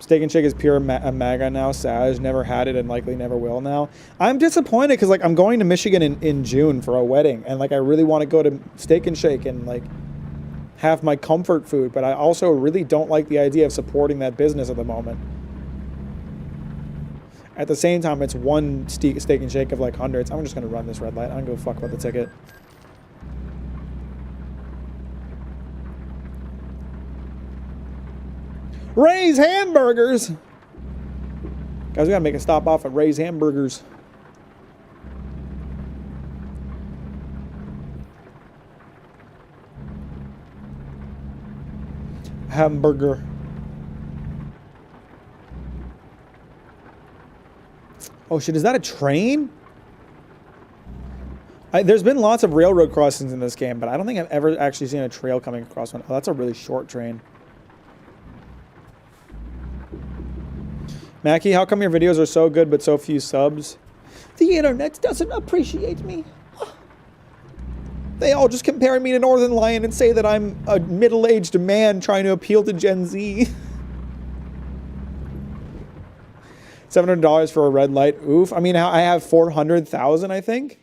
Steak and Shake is pure MAGA now. Sag never had it and likely never will now. I'm disappointed because like I'm going to Michigan in June for a wedding, and like I really want to go to Steak and Shake and like have my comfort food. But I also really don't like the idea of supporting that business at the moment. At the same time, it's one Steak and Shake of like hundreds. I'm just going to run this red light. I don't give a fuck about the ticket. Ray's Hamburgers! Guys, we got to make a stop off at Ray's Hamburgers. Hamburger. Oh shit, is that a train? There's been lots of railroad crossings in this game, but I don't think I've ever actually seen a trail coming across one. Oh, that's a really short train. Mackie, how come your videos are so good but so few subs? The internet doesn't appreciate me. They all just compare me to Northern Lion and say that I'm a middle-aged man trying to appeal to Gen Z. $700 for a red light. Oof. I mean, I have 400,000, I think.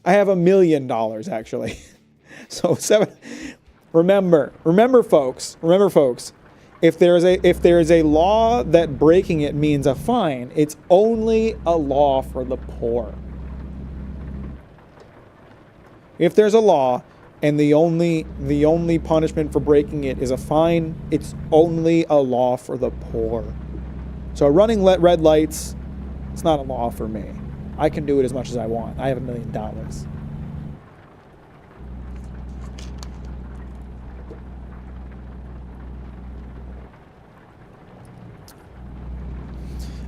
I have $1 million, actually. So remember, folks. If there is a law that breaking it means a fine, it's only a law for the poor. If there's a law and the only punishment for breaking it is a fine, it's only a law for the poor. So running red lights, it's not a law for me. I can do it as much as I want. I have $1 million.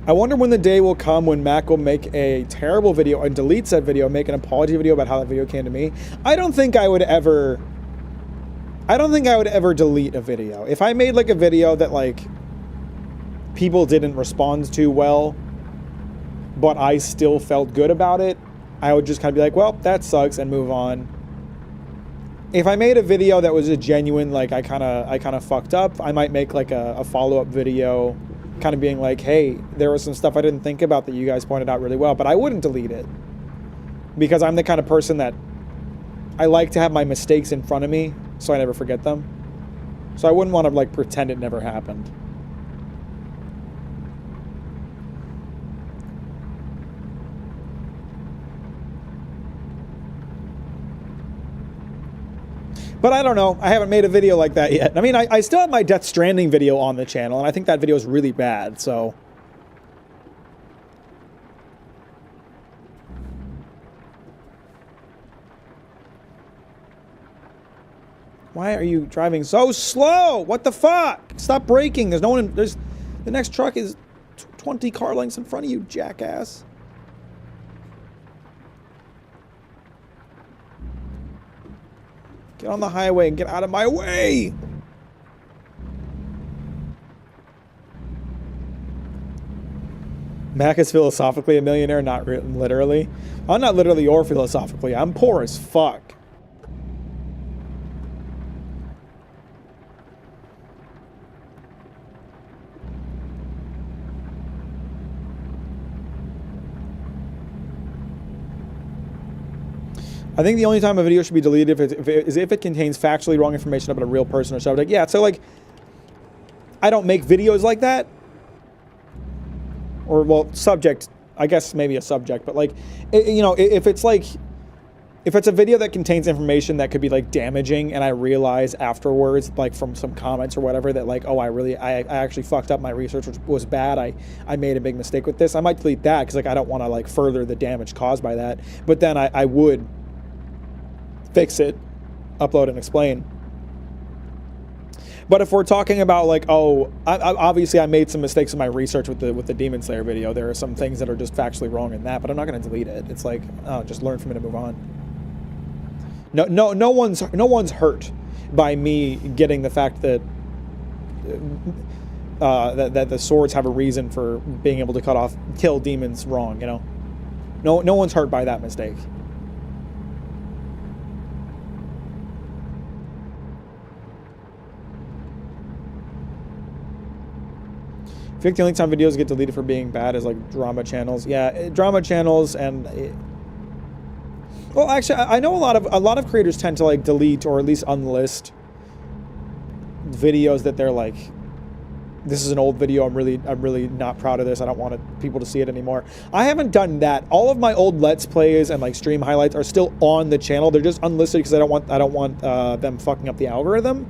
I wonder when the day will come when Mack will make a terrible video and delete said video, make an apology video about how that video came to me. I don't think I would ever delete a video. If I made like a video that like people didn't respond to well, but I still felt good about it, I would just kind of be like, well, that sucks, and move on. If I made a video that was a genuine, like I kind of fucked up, I might make like a follow-up video kind of being like, hey, there was some stuff I didn't think about that you guys pointed out really well, but I wouldn't delete it because I'm the kind of person that I like to have my mistakes in front of me so I never forget them. So I wouldn't want to like pretend it never happened. But I don't know. I haven't made a video like that yet. I mean, I still have my Death Stranding video on the channel, and I think that video is really bad, so. Why are you driving so slow? What the fuck? Stop braking. There's no one. The next truck is 20 car lengths in front of you, jackass. Get on the highway and get out of my way! Mack is philosophically a millionaire, not literally. I'm not literally or philosophically. I'm poor as fuck. I think the only time a video should be deleted is if it contains factually wrong information about a real person or subject. Yeah, so like, I don't make videos like that. Or, well, subject, I guess maybe a subject, but like, you know, if it's a video that contains information that could be like damaging and I realize afterwards, like from some comments or whatever, that like, oh, I actually fucked up, my research was bad, I made a big mistake with this, I might delete that because like I don't want to like further the damage caused by that. But then I would fix it, upload and explain. But if we're talking about like, oh, obviously I made some mistakes in my research with the Demon Slayer video. There are some things that are just factually wrong in that, but I'm not going to delete it. It's like, oh, just learn from it and move on. No one's hurt by me getting the fact that that the swords have a reason for being able to kill demons wrong. You know, no one's hurt by that mistake. I think the only time videos get deleted for being bad is like drama channels. Yeah, drama channels and well, actually, I know a lot of creators tend to like delete or at least unlist videos that they're like, this is an old video. I'm really not proud of this. I don't want people to see it anymore. I haven't done that. All of my old Let's Plays and like stream highlights are still on the channel. They're just unlisted because I don't want them fucking up the algorithm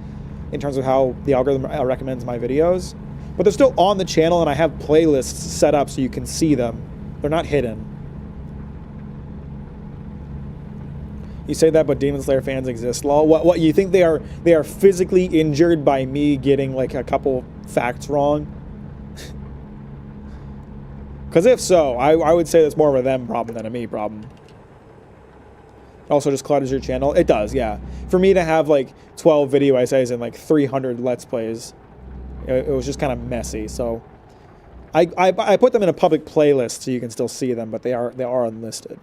in terms of how the algorithm recommends my videos. But they're still on the channel, and I have playlists set up so you can see them. They're not hidden. You say that, but Demon Slayer fans exist. Lol. What you think they are physically injured by me getting like a couple facts wrong? Because if so, I would say that's more of a them problem than a me problem. It also just clutters your channel. It does, yeah. For me to have like 12 video essays and like 300 Let's Plays, it was just kind of messy. So I put them in a public playlist so you can still see them, but they are unlisted.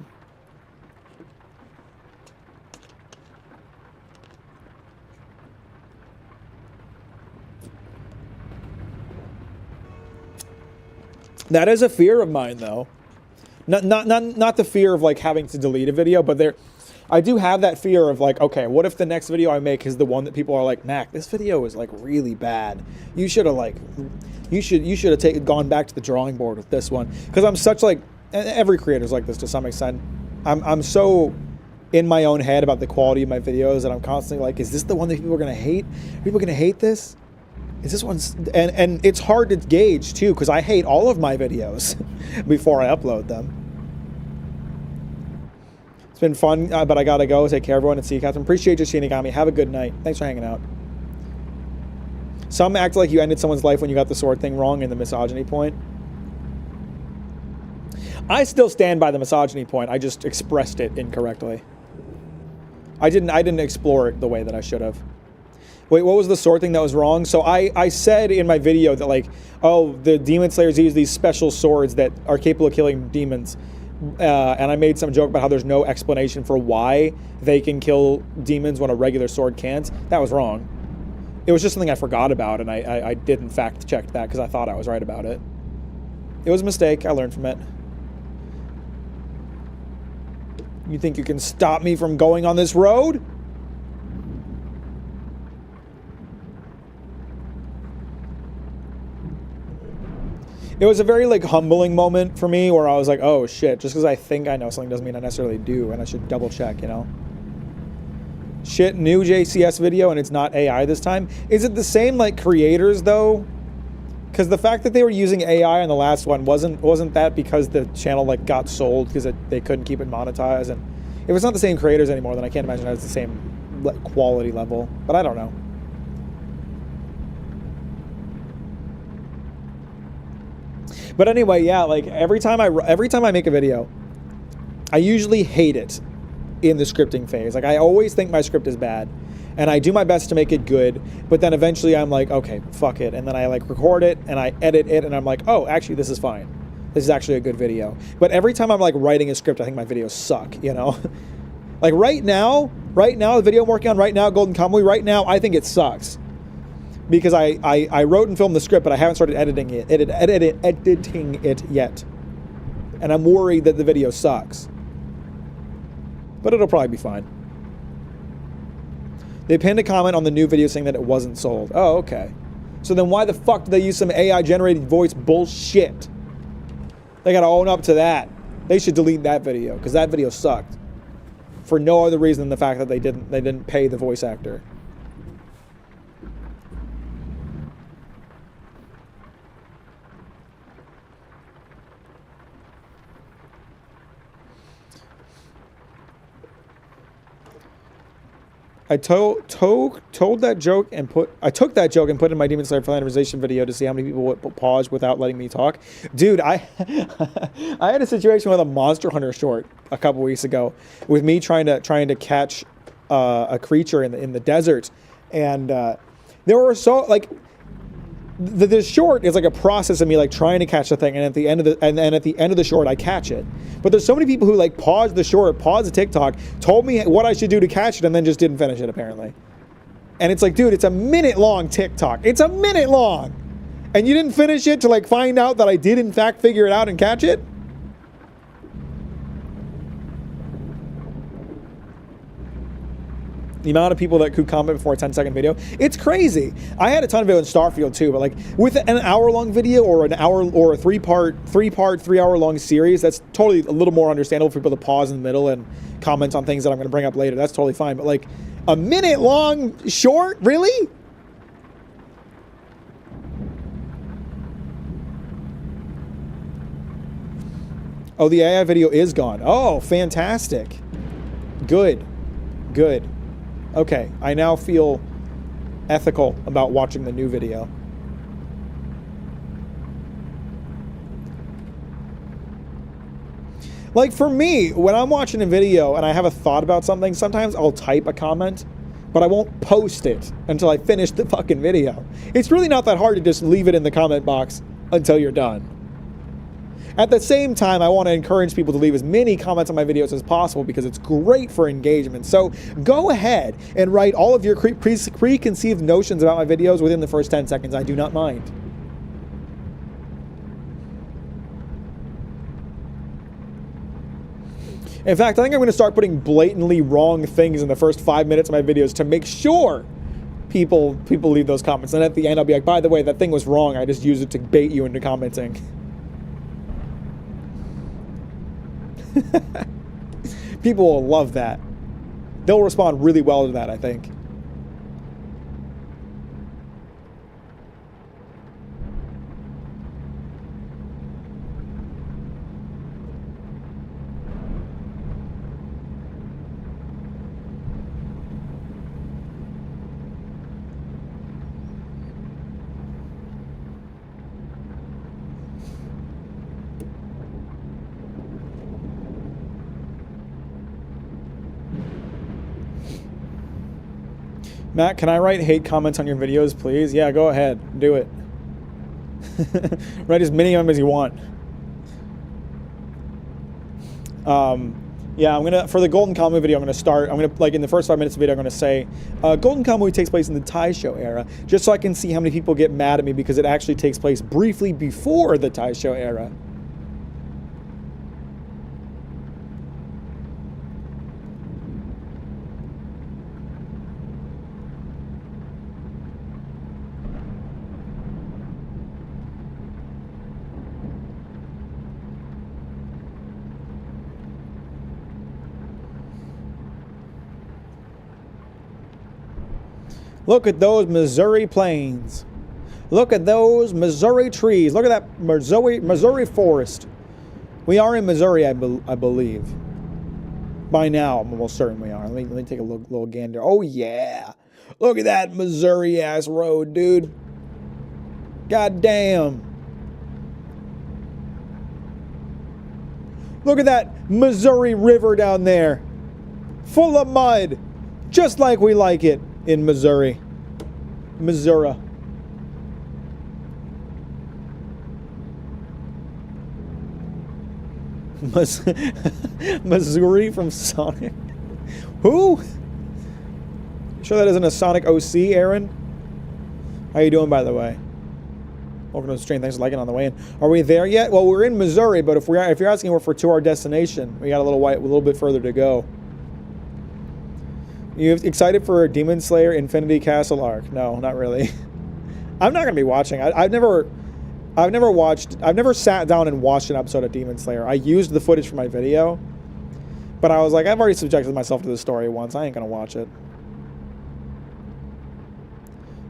That is a fear of mine, though. Not the fear of like having to delete a video, but I do have that fear of like, okay, what if the next video I make is the one that people are like, Mac, this video is like really bad. You should have gone back to the drawing board with this one. Because I'm such like, every creator's like this to some extent. I'm so in my own head about the quality of my videos that I'm constantly like, is this the one that people are gonna hate? Are people gonna hate this? Is this one? And it's hard to gauge too, because I hate all of my videos before I upload them. It's been fun, but I gotta go. Take care, everyone, and see you, Captain. Appreciate you, Shinigami. Have a good night. Thanks for hanging out. Some act like you ended someone's life when you got the sword thing wrong in the misogyny point. I still stand by the misogyny point. I just expressed it incorrectly. I didn't explore it the way that I should have. Wait, what was the sword thing that was wrong? So I said in my video that like, oh, the Demon Slayers use these special swords that are capable of killing demons. And I made some joke about how there's no explanation for why they can kill demons when a regular sword can't. That was wrong. It was just something I forgot about, and I didn't fact check that because I thought I was right about it. It was a mistake. I learned from it. You think you can stop me from going on this road? It was a very like humbling moment for me where I was like, oh shit, just because I think I know something doesn't mean I necessarily do, and I should double check, you know? Shit, new JCS video and it's not AI this time. Is it the same like creators though? Because the fact that they were using AI on the last one wasn't that because the channel like got sold because they couldn't keep it monetized, and if it's not the same creators anymore, then I can't imagine it's the same like, quality level. But I don't know. But anyway, yeah, like every time I make a video, I usually hate it in the scripting phase. Like I always think my script is bad, and I do my best to make it good, but then eventually I'm like, okay, fuck it, and then I like record it and I edit it and I'm like, oh, actually this is fine. this is actually a good video. But every time I'm like writing a script, I think my videos suck, you know? Like right now, the video I'm working on right now, Golden Kamuy, right now, I think it sucks. Because I wrote and filmed the script, but I haven't started editing it yet. And I'm worried that the video sucks. But it'll probably be fine. They pinned a comment on the new video saying that it wasn't sold. Oh, okay. So then why the fuck did they use some AI-generated voice bullshit? They gotta own up to that. They should delete that video, because that video sucked. For no other reason than the fact that they didn't pay the voice actor. I took that joke and put it in my Demon Slayer Finalization video to see how many people would pause without letting me talk. Dude, I I had a situation with a Monster Hunter short a couple weeks ago with me trying to catch a creature in the desert, and there were so like the short is like a process of me like trying to catch the thing, and at the end of the short I catch it. But there's so many people who like paused the short, paused the TikTok, told me what I should do to catch it, and then just didn't finish it apparently. And it's like, dude, it's a minute long TikTok. It's a minute long, and you didn't finish it to like find out that I did in fact figure it out and catch it. The amount of people that could comment before a 10-second video, it's crazy. I had a ton of it in Starfield too, but like with an hour-long video or an hour or a three-part, 3-hour-long series, that's totally a little more understandable for people to pause in the middle and comment on things that I'm going to bring up later. That's totally fine. But like a minute-long short, really? Oh, the AI video is gone. Oh, fantastic. Good. Good. Okay, I now feel ethical about watching the new video. Like for me, when I'm watching a video and I have a thought about something, sometimes I'll type a comment, but I won't post it until I finish the fucking video. It's really not that hard to just leave it in the comment box until you're done. At the same time, I want to encourage people to leave as many comments on my videos as possible because it's great for engagement. So go ahead and write all of your preconceived notions about my videos within the first 10 seconds. I do not mind. In fact, I think I'm going to start putting blatantly wrong things in the first 5 minutes of my videos to make sure people leave those comments. And at the end, I'll be like, by the way, that thing was wrong. I just used it to bait you into commenting. People will love that. They'll respond really well to that, I think. Matt, can I write hate comments on your videos, please? Yeah, go ahead. Do it. Write as many of them as you want. Yeah, I'm gonna, for the Golden Kamuy video, I'm gonna, like in the first 5 minutes of the video, I'm gonna say, Golden Kamuy takes place in the Taisho era, just so I can see how many people get mad at me because it actually takes place briefly before the Taisho era. Look at those Missouri plains. Look at those Missouri trees. Look at that Missouri forest. We are in Missouri, I believe. By now, I'm almost certain we are. Let me take a little gander. Oh, yeah. Look at that Missouri-ass road, dude. God damn. Look at that Missouri River down there. Full of mud. Just like we like it in Missouri. Missouri from Sonic. Who? Sure that isn't a Sonic OC, Aaron? How you doing, by the way? Welcome to the stream. Thanks for liking on the way in. Are we there yet? Well, we're in Missouri, but if you're asking if we're to our destination, we got a little bit further to go. You excited for Demon Slayer Infinity Castle arc? No, not really. I'm not gonna be watching. I've never sat down and watched an episode of Demon Slayer. I used the footage for my video, but I was like, I've already subjected myself to the story once. I ain't gonna watch it.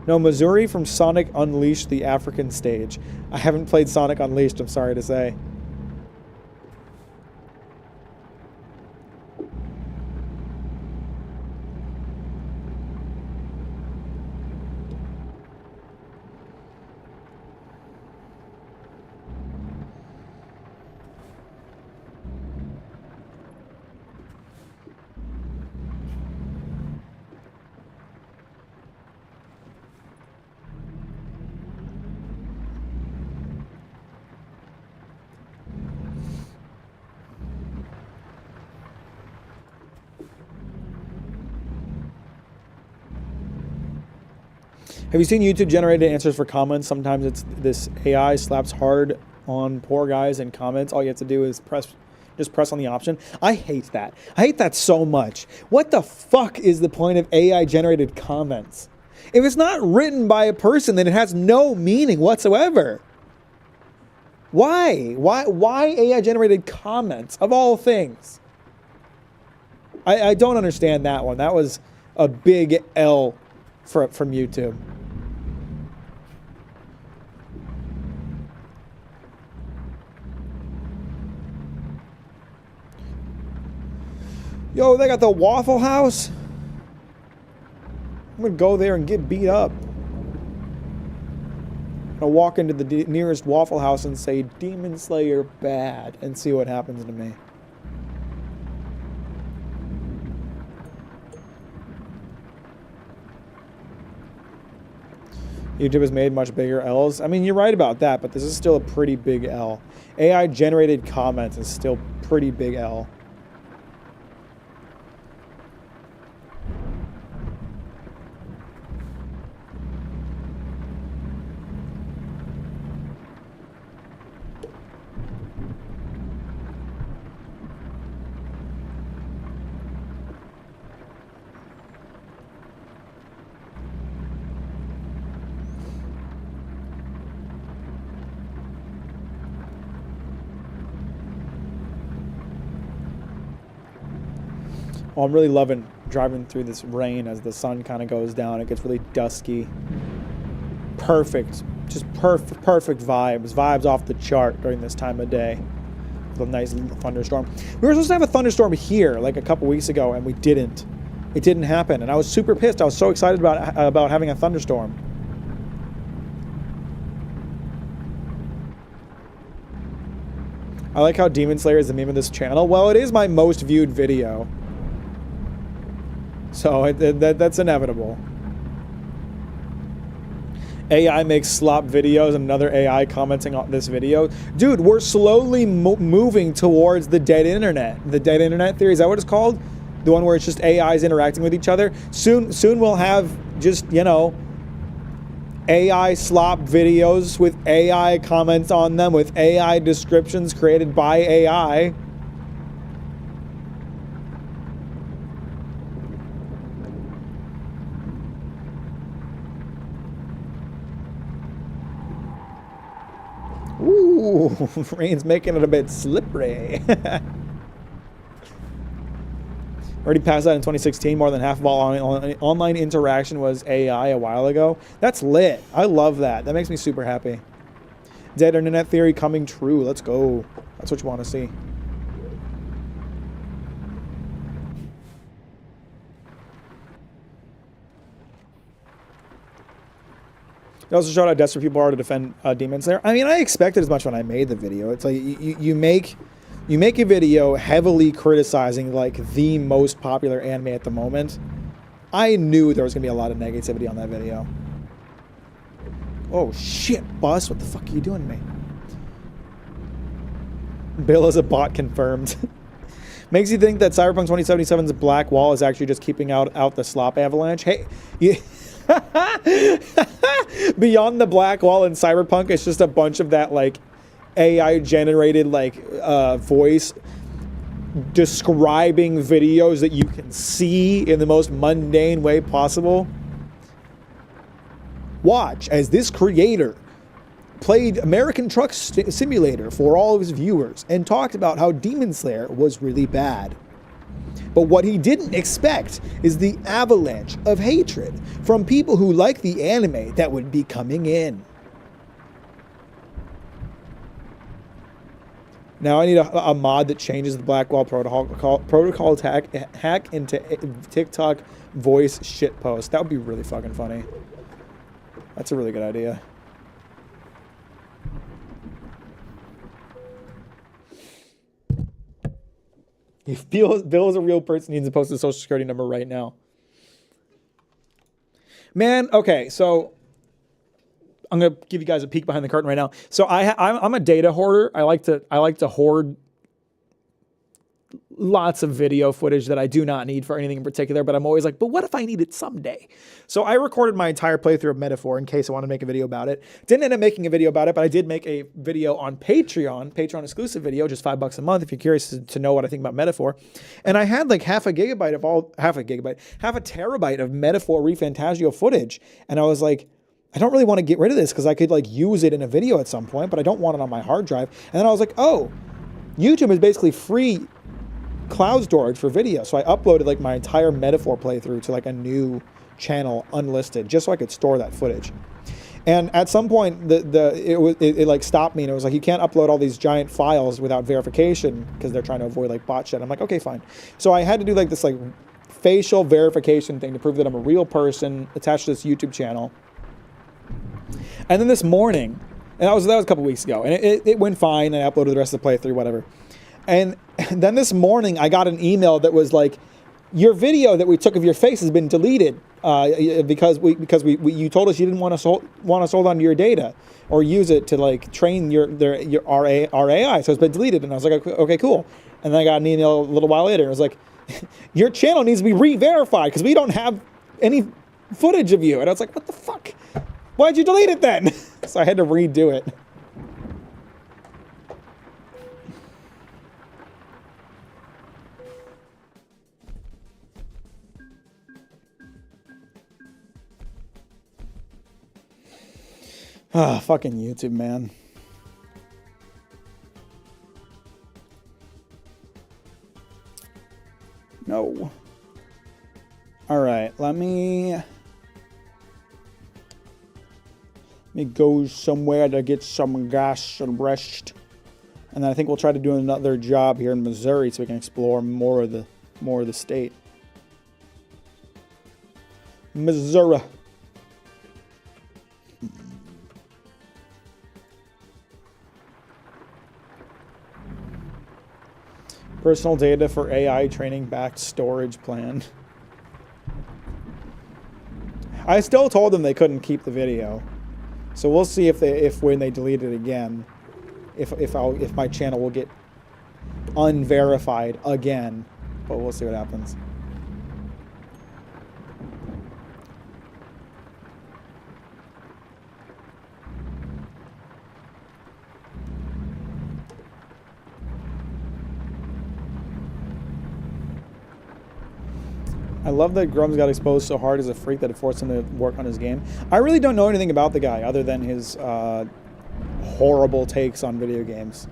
No, Missouri from Sonic Unleashed, the African stage. I haven't played Sonic Unleashed, I'm sorry to say. Have you seen YouTube generated answers for comments? Sometimes it's this AI slaps hard on poor guys in comments. All you have to do is just press on the option. I hate that. I hate that so much. What the fuck is the point of AI generated comments? If it's not written by a person, then it has no meaning whatsoever. Why? Why AI generated comments of all things? I don't understand that one. That was a big L from YouTube. Yo, they got the Waffle House? I'm gonna go there and get beat up. I'll walk into the nearest Waffle House and say, Demon Slayer bad, and see what happens to me. YouTube has made much bigger L's. I mean, you're right about that, but this is still a pretty big L. AI generated comments is still pretty big L. Oh, I'm really loving driving through this rain as the sun kind of goes down. It gets really dusky. Perfect. Just perfect vibes. Vibes off the chart during this time of day. With a nice thunderstorm. We were supposed to have a thunderstorm here like a couple weeks ago, and we didn't. It didn't happen, and I was super pissed. I was so excited about having a thunderstorm. I like how Demon Slayer is the meme of this channel. Well, it is my most viewed video. So that's inevitable. AI makes slop videos and another AI commenting on this video. Dude, we're slowly moving towards the dead internet. The dead internet theory, is that what it's called? The one where it's just AIs interacting with each other? Soon we'll have just, you know, AI slop videos with AI comments on them, with AI descriptions created by AI. Ooh, rain's making it a bit slippery. Already passed out in 2016. More than half of all online interaction was AI a while ago. That's lit. I love that. That makes me super happy. Dead internet theory coming true. Let's go. That's what you want to see. It also showed how desperate people are to defend Demon Slayer. I mean, I expected as much when I made the video. It's like you make a video heavily criticizing like the most popular anime at the moment. I knew there was gonna be a lot of negativity on that video. Oh shit, Bus! What the fuck are you doing to me? Bill is a bot confirmed. Makes you think that Cyberpunk 2077's black wall is actually just keeping out the slop avalanche. Hey, yeah. Beyond the black wall in Cyberpunk, it's just a bunch of that like AI generated like voice describing videos that you can see in the most mundane way possible. Watch as this creator played American Truck Simulator for all of his viewers and talked about how Demon Slayer was really bad. But what he didn't expect is the avalanche of hatred from people who like the anime that would be coming in. Now I need a mod that changes the Blackwall protocol hack into TikTok voice shitpost. That would be really fucking funny. That's a really good idea. If Bill is a real person, he needs to post his social security number right now. Man, okay, so I'm gonna give you guys a peek behind the curtain right now. So I'm a data hoarder. I like to hoard lots of video footage that I do not need for anything in particular, but I'm always like, but what if I need it someday? So I recorded my entire playthrough of Metaphor in case I want to make a video about it. Didn't end up making a video about it, but I did make a video on Patreon exclusive video, just $5 a month if you're curious to know what I think about Metaphor. And I had like half a terabyte of Metaphor ReFantagio footage. And I was like, I don't really want to get rid of this because I could like use it in a video at some point, but I don't want it on my hard drive. And then I was like, oh, YouTube is basically free cloud storage for video. So I uploaded like my entire Metaphor playthrough to like a new channel unlisted just so I could store that footage. And at some point it like stopped me and it was like, you can't upload all these giant files without verification because they're trying to avoid like bot shit. I'm like, okay, fine. So I had to do like this like facial verification thing to prove that I'm a real person attached to this YouTube channel. And then this morning, and that was a couple weeks ago, and it went fine, and I uploaded the rest of the playthrough, whatever. And then this morning, I got an email that was like, your video that we took of your face has been deleted because you told us you didn't want us hold on to your data or use it to like train our AI, so it's been deleted. And I was like, okay, cool. And then I got an email a little while later, and it was like, your channel needs to be re-verified because we don't have any footage of you. And I was like, what the fuck? Why'd you delete it then? So I had to redo it. Ah, fucking YouTube, man. No. All right, let me go somewhere to get some gas and rest. And then I think we'll try to do another job here in Missouri so we can explore more of the state. Missouri. Personal data for AI training backed storage plan. I still told them they couldn't keep the video. So we'll see if when they delete it again, if my channel will get unverified again. But we'll see what happens. I love that Grum's got exposed so hard as a freak that it forced him to work on his game. I really don't know anything about the guy other than his horrible takes on video games.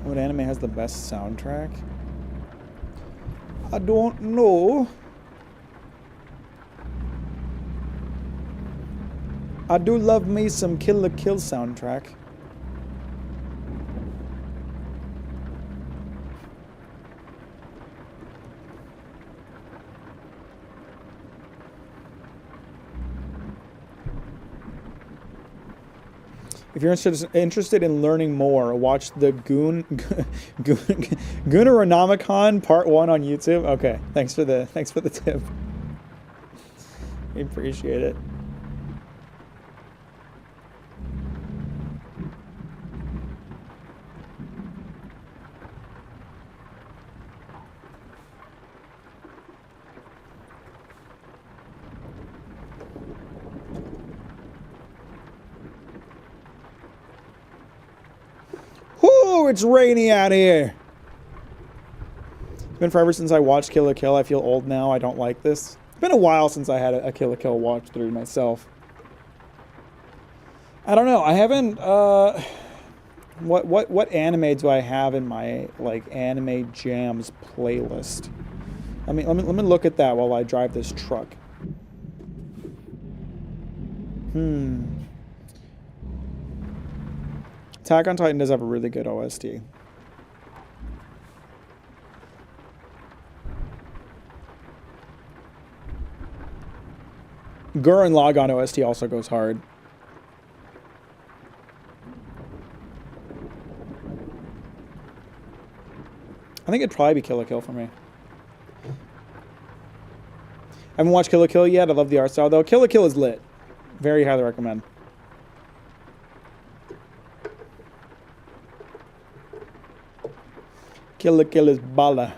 What anime has the best soundtrack? I don't know. I do love me some Kill la Kill soundtrack. If you're interested in learning more, watch the Gooneronomicon Part 1 on YouTube. Okay, thanks for the tip. I appreciate it. Whoo, it's rainy out here. It's been forever since I watched Kill la Kill. I feel old now. I don't like this. It's been a while since I had a Kill la Kill watch through myself. I don't know. I haven't. What anime do I have in my like anime jams playlist? Let me look at that while I drive this truck. Attack on Titan does have a really good OST. Gurren Lagann OST also goes hard. I think it'd probably be Kill la Kill for me. I haven't watched Kill la Kill yet. I love the art style though. Kill la Kill is lit. Very highly recommend. Kill la Kill is bala.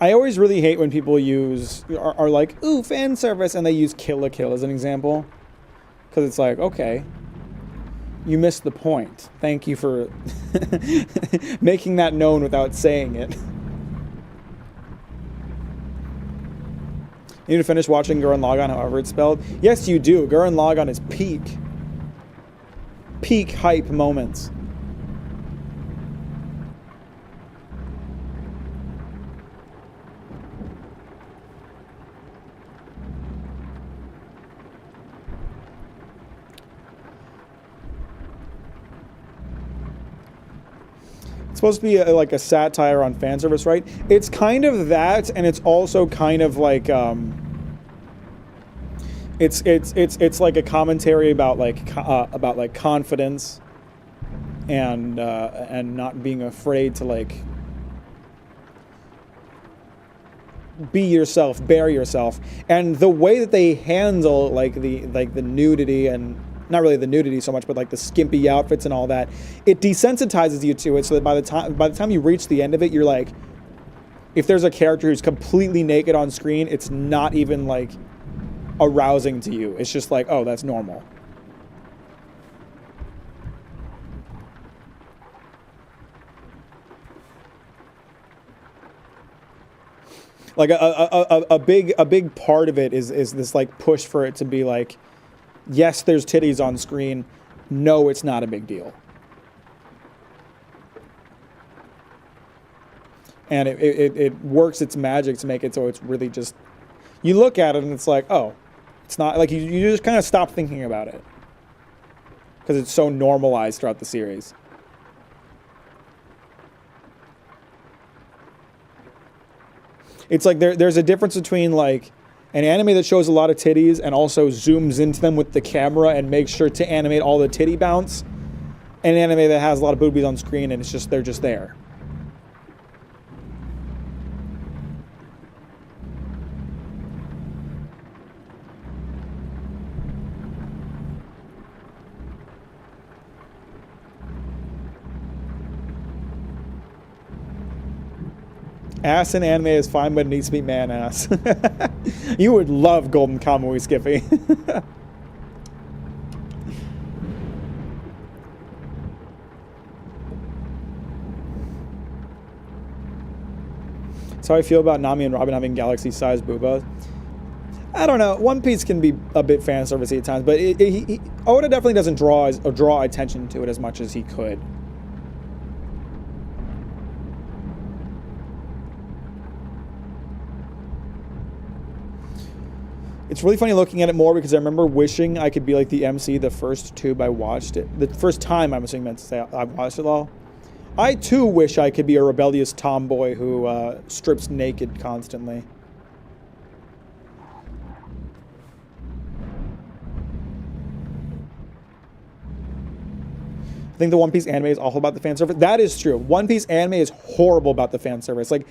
I always really hate when people are like, ooh, fan service, and they use Kill la Kill as an example. Because it's like, okay, you missed the point. Thank you for making that known without saying it. You need to finish watching Gurren Lagann, however it's spelled. Yes, you do. Gurren Lagann is peak hype moments. It's supposed to be like a satire on fan service, right? It's kind of that, and it's also kind of like it's like a commentary about like confidence and not being afraid to like be yourself, bear yourself, and the way that they handle like the nudity, and not really the nudity so much, but like the skimpy outfits and all that, it desensitizes you to it, so that by the time you reach the end of it, you're like, if there's a character who's completely naked on screen, it's not even like arousing to you. It's just like, oh, that's normal. Like a big part of it is this like push for it to be like, yes, there's titties on screen. No, it's not a big deal. And it works its magic to make it so it's really just, you look at it and it's like, oh, it's not like you just kind of stop thinking about it because it's so normalized throughout the series. It's like there's a difference between like an anime that shows a lot of titties and also zooms into them with the camera and makes sure to animate all the titty bounce, and an anime that has a lot of boobies on screen and they're just there. Ass in anime is fine, but it needs to be man ass. You would love Golden Kamui, Skippy. That's how I feel about Nami and Robin having galaxy-sized boobas. I don't know. One Piece can be a bit fan servicey at times, but Oda definitely doesn't draw attention to it as much as he could. It's really funny looking at it more because I remember wishing I could be like the MC the first tube I watched it. The first time, I'm assuming meant to say I watched it all. I too wish I could be a rebellious tomboy who strips naked constantly. I think the One Piece anime is awful about the fan service. That is true. One Piece anime is horrible about the fan service. Like,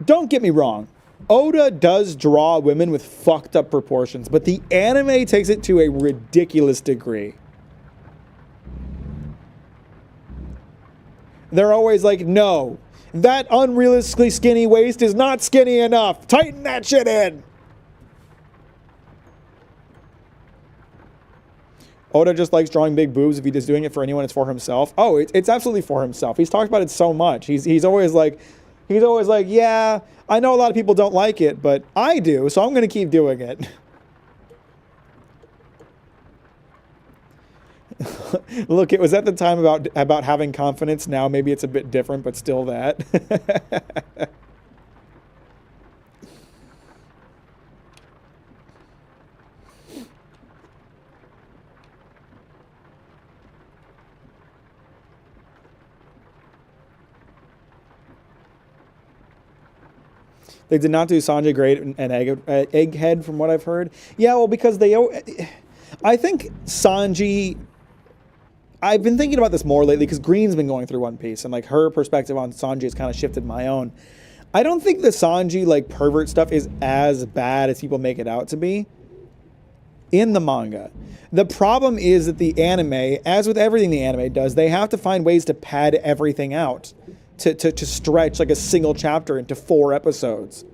don't get me wrong. Oda does draw women with fucked up proportions, but the anime takes it to a ridiculous degree. They're always like, no, that unrealistically skinny waist is not skinny enough. Tighten that shit in. Oda just likes drawing big boobs. If he's doing it for anyone, it's for himself. Oh, it's absolutely for himself. He's talked about it so much. He's always like, yeah, I know a lot of people don't like it, but I do, so I'm going to keep doing it. Look, it was at the time about having confidence. Now maybe it's a bit different, but still that. They did not do Sanjay great and Egghead, from what I've heard. Yeah, well, because I think Sanji. I've been thinking about this more lately because Green's been going through One Piece, and like her perspective on Sanji has kind of shifted my own. I don't think the Sanji like pervert stuff is as bad as people make it out to be in the manga. The problem is that the anime, as with everything the anime does, they have to find ways to pad everything out. To stretch like a single chapter into 4 episodes.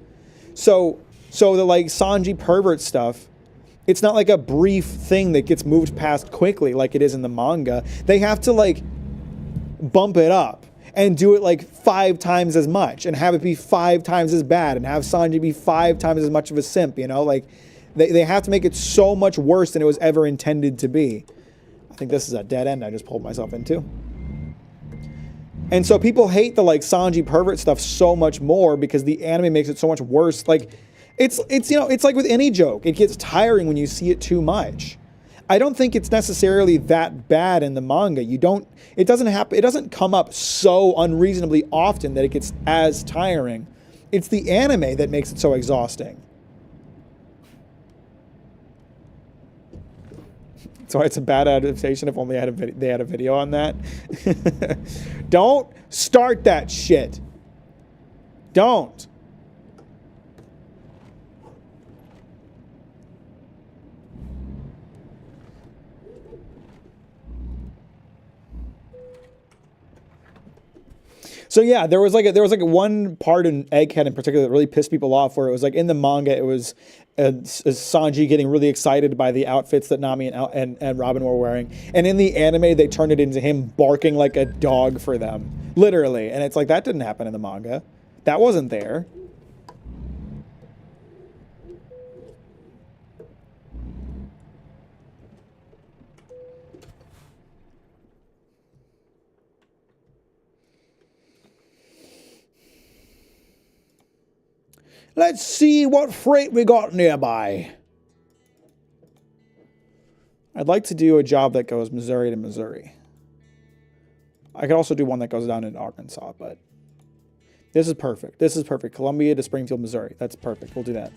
So the like Sanji pervert stuff, it's not like a brief thing that gets moved past quickly like it is in the manga. They have to like bump it up and do it like 5 times as much and have it be 5 times as bad and have Sanji be 5 times as much of a simp, you know? Like they have to make it so much worse than it was ever intended to be. I think this is a dead end I just pulled myself into. And so people hate the like Sanji pervert stuff so much more because the anime makes it so much worse. Like it's you know, it's like with any joke. It gets tiring when you see it too much. I don't think it's necessarily that bad in the manga. It doesn't come up so unreasonably often that it gets as tiring. It's the anime that makes it so exhausting. So it's a bad adaptation if only they had a video on that. Don't start that shit. Don't. So yeah, there was like one part in Egghead in particular that really pissed people off, where it was like in the manga it was Sanji getting really excited by the outfits that Nami and Robin were wearing, and in the anime they turned it into him barking like a dog for them, literally, and it's like that didn't happen in the manga. That wasn't there. Let's see what freight we got nearby. I'd like to do a job that goes Missouri to Missouri. I could also do one that goes down in Arkansas, but this is perfect. This is perfect. Columbia to Springfield, Missouri. That's perfect. We'll do that.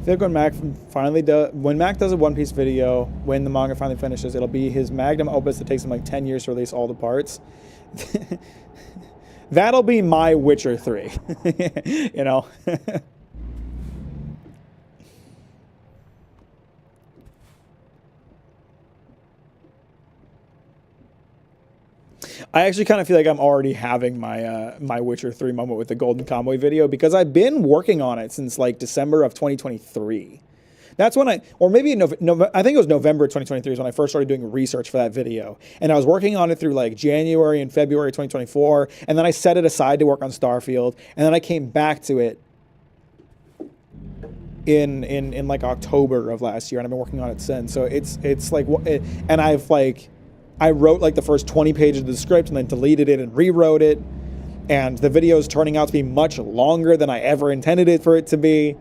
I feel like when Mack does a One Piece video, when the manga finally finishes, it'll be his magnum opus that takes him like 10 years to release all the parts. That'll be my Witcher 3, you know? I actually kind of feel like I'm already having my my Witcher 3 moment with the Golden Convoy video, because I've been working on it since like December of 2023. That's when or maybe I think it was November 2023 is when I first started doing research for that video. And I was working on it through like January and February 2024. And then I set it aside to work on Starfield. And then I came back to it in like October of last year. And I've been working on it since. So it's like, and I wrote like the first 20 pages of the script and then deleted it and rewrote it. And the video is turning out to be much longer than I ever intended it for it to be.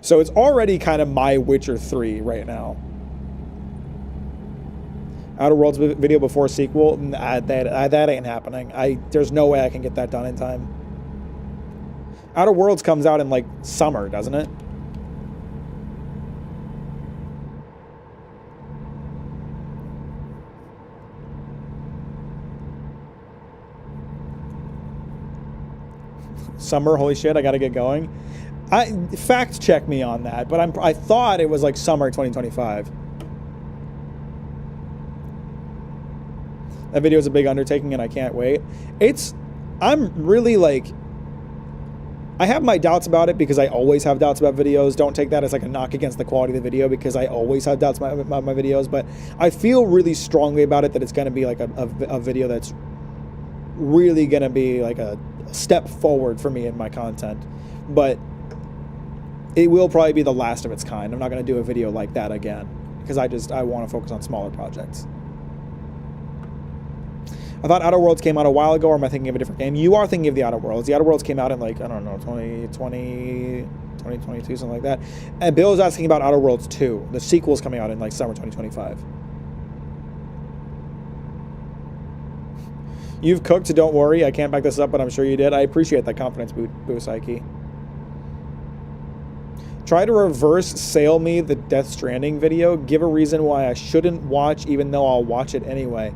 So it's already kind of my Witcher 3 right now. Outer Worlds video before sequel, that ain't happening. There's no way I can get that done in time. Outer Worlds comes out in like summer, doesn't it? Summer, holy shit, I gotta get going. Fact check me on that, but I thought it was like summer 2025. That video is a big undertaking and I can't wait. I'm really like, I have my doubts about it because I always have doubts about videos. Don't take that as like a knock against the quality of the video because I always have doubts about my videos, but I feel really strongly about it that it's going to be like a video that's really going to be like a step forward for me in my content. But it will probably be the last of its kind. I'm not going to do a video like that again because I want to focus on smaller projects. I thought Outer Worlds came out a while ago, or am I thinking of a different game? You are thinking of the Outer Worlds. The Outer Worlds came out in like, I don't know, 2022, something like that. And Bill is asking about Outer Worlds 2. The sequel is coming out in like summer 2025. You've cooked, so don't worry. I can't back this up, but I'm sure you did. I appreciate that confidence, Boo Psyche. Try to reverse sale me the Death Stranding video. Give a reason why I shouldn't watch, even though I'll watch it anyway.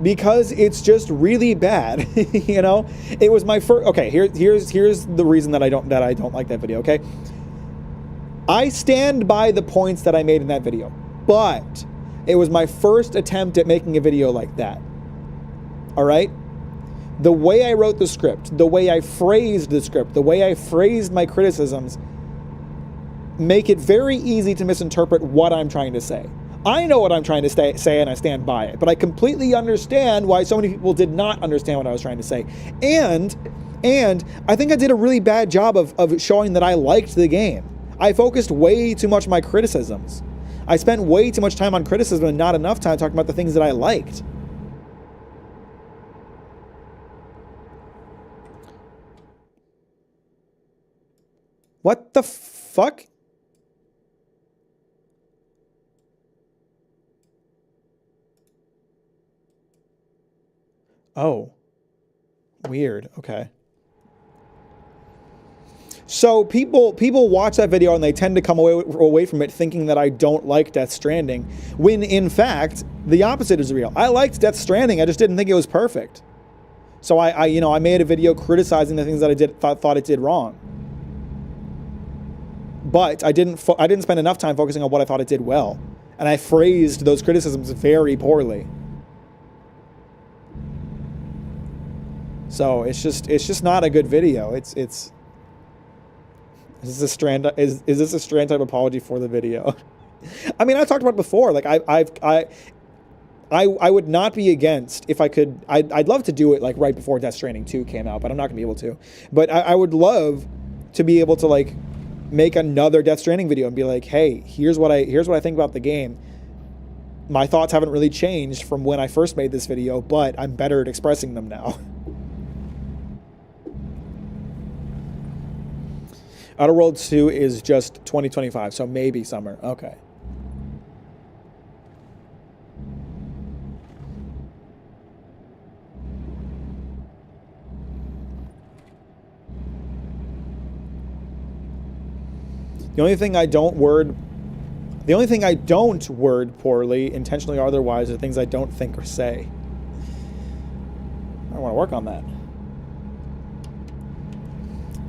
Because it's just really bad. You know, it was my first. Okay, here's the reason that I don't like that video. Okay, I stand by the points that I made in that video, but it was my first attempt at making a video like that. All right. The way I wrote the script, the way I phrased the script, the way I phrased my criticisms make it very easy to misinterpret what I'm trying to say. I know what I'm trying to say and I stand by it, but I completely understand why so many people did not understand what I was trying to say. And I think I did a really bad job of showing that I liked the game. I focused way too much on my criticisms. I spent way too much time on criticism and not enough time talking about the things that I liked. What the fuck? Oh. Weird. Okay. So people watch that video and they tend to come away from it thinking that I don't like Death Stranding, when in fact the opposite is real. I liked Death Stranding. I just didn't think it was perfect. So I made a video criticizing the things that I thought it did wrong. But I didn't spend enough time focusing on what I thought it did well, and I phrased those criticisms very poorly. So it's just not a good video. Is this a Strand type apology for the video? I mean, I talked about it before. Like I would not be against, if I could. I'd love to do it like right before Death Stranding 2 came out, but I'm not gonna be able to. But I would love to be able to like make another Death Stranding video and be like, hey, here's what I think about the game. My thoughts haven't really changed from when I first made this video, but I'm better at expressing them now. Outer Worlds 2 is just 2025, so maybe summer. Okay. The only thing I don't word poorly, intentionally or otherwise, are things I don't think or say. I want to work on that.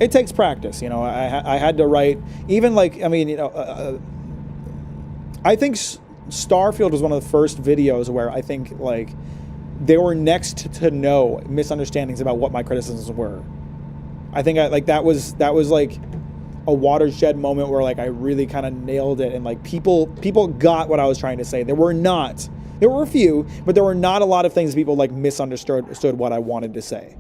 It takes practice, you know. I had to write, even like, I mean, you know, I think Starfield was one of the first videos where I think like there were next to no misunderstandings about what my criticisms were. I think that was like a watershed moment where like I really kind of nailed it, and like people got what I was trying to say. There were a few, but there were not a lot of things people like misunderstood what I wanted to say.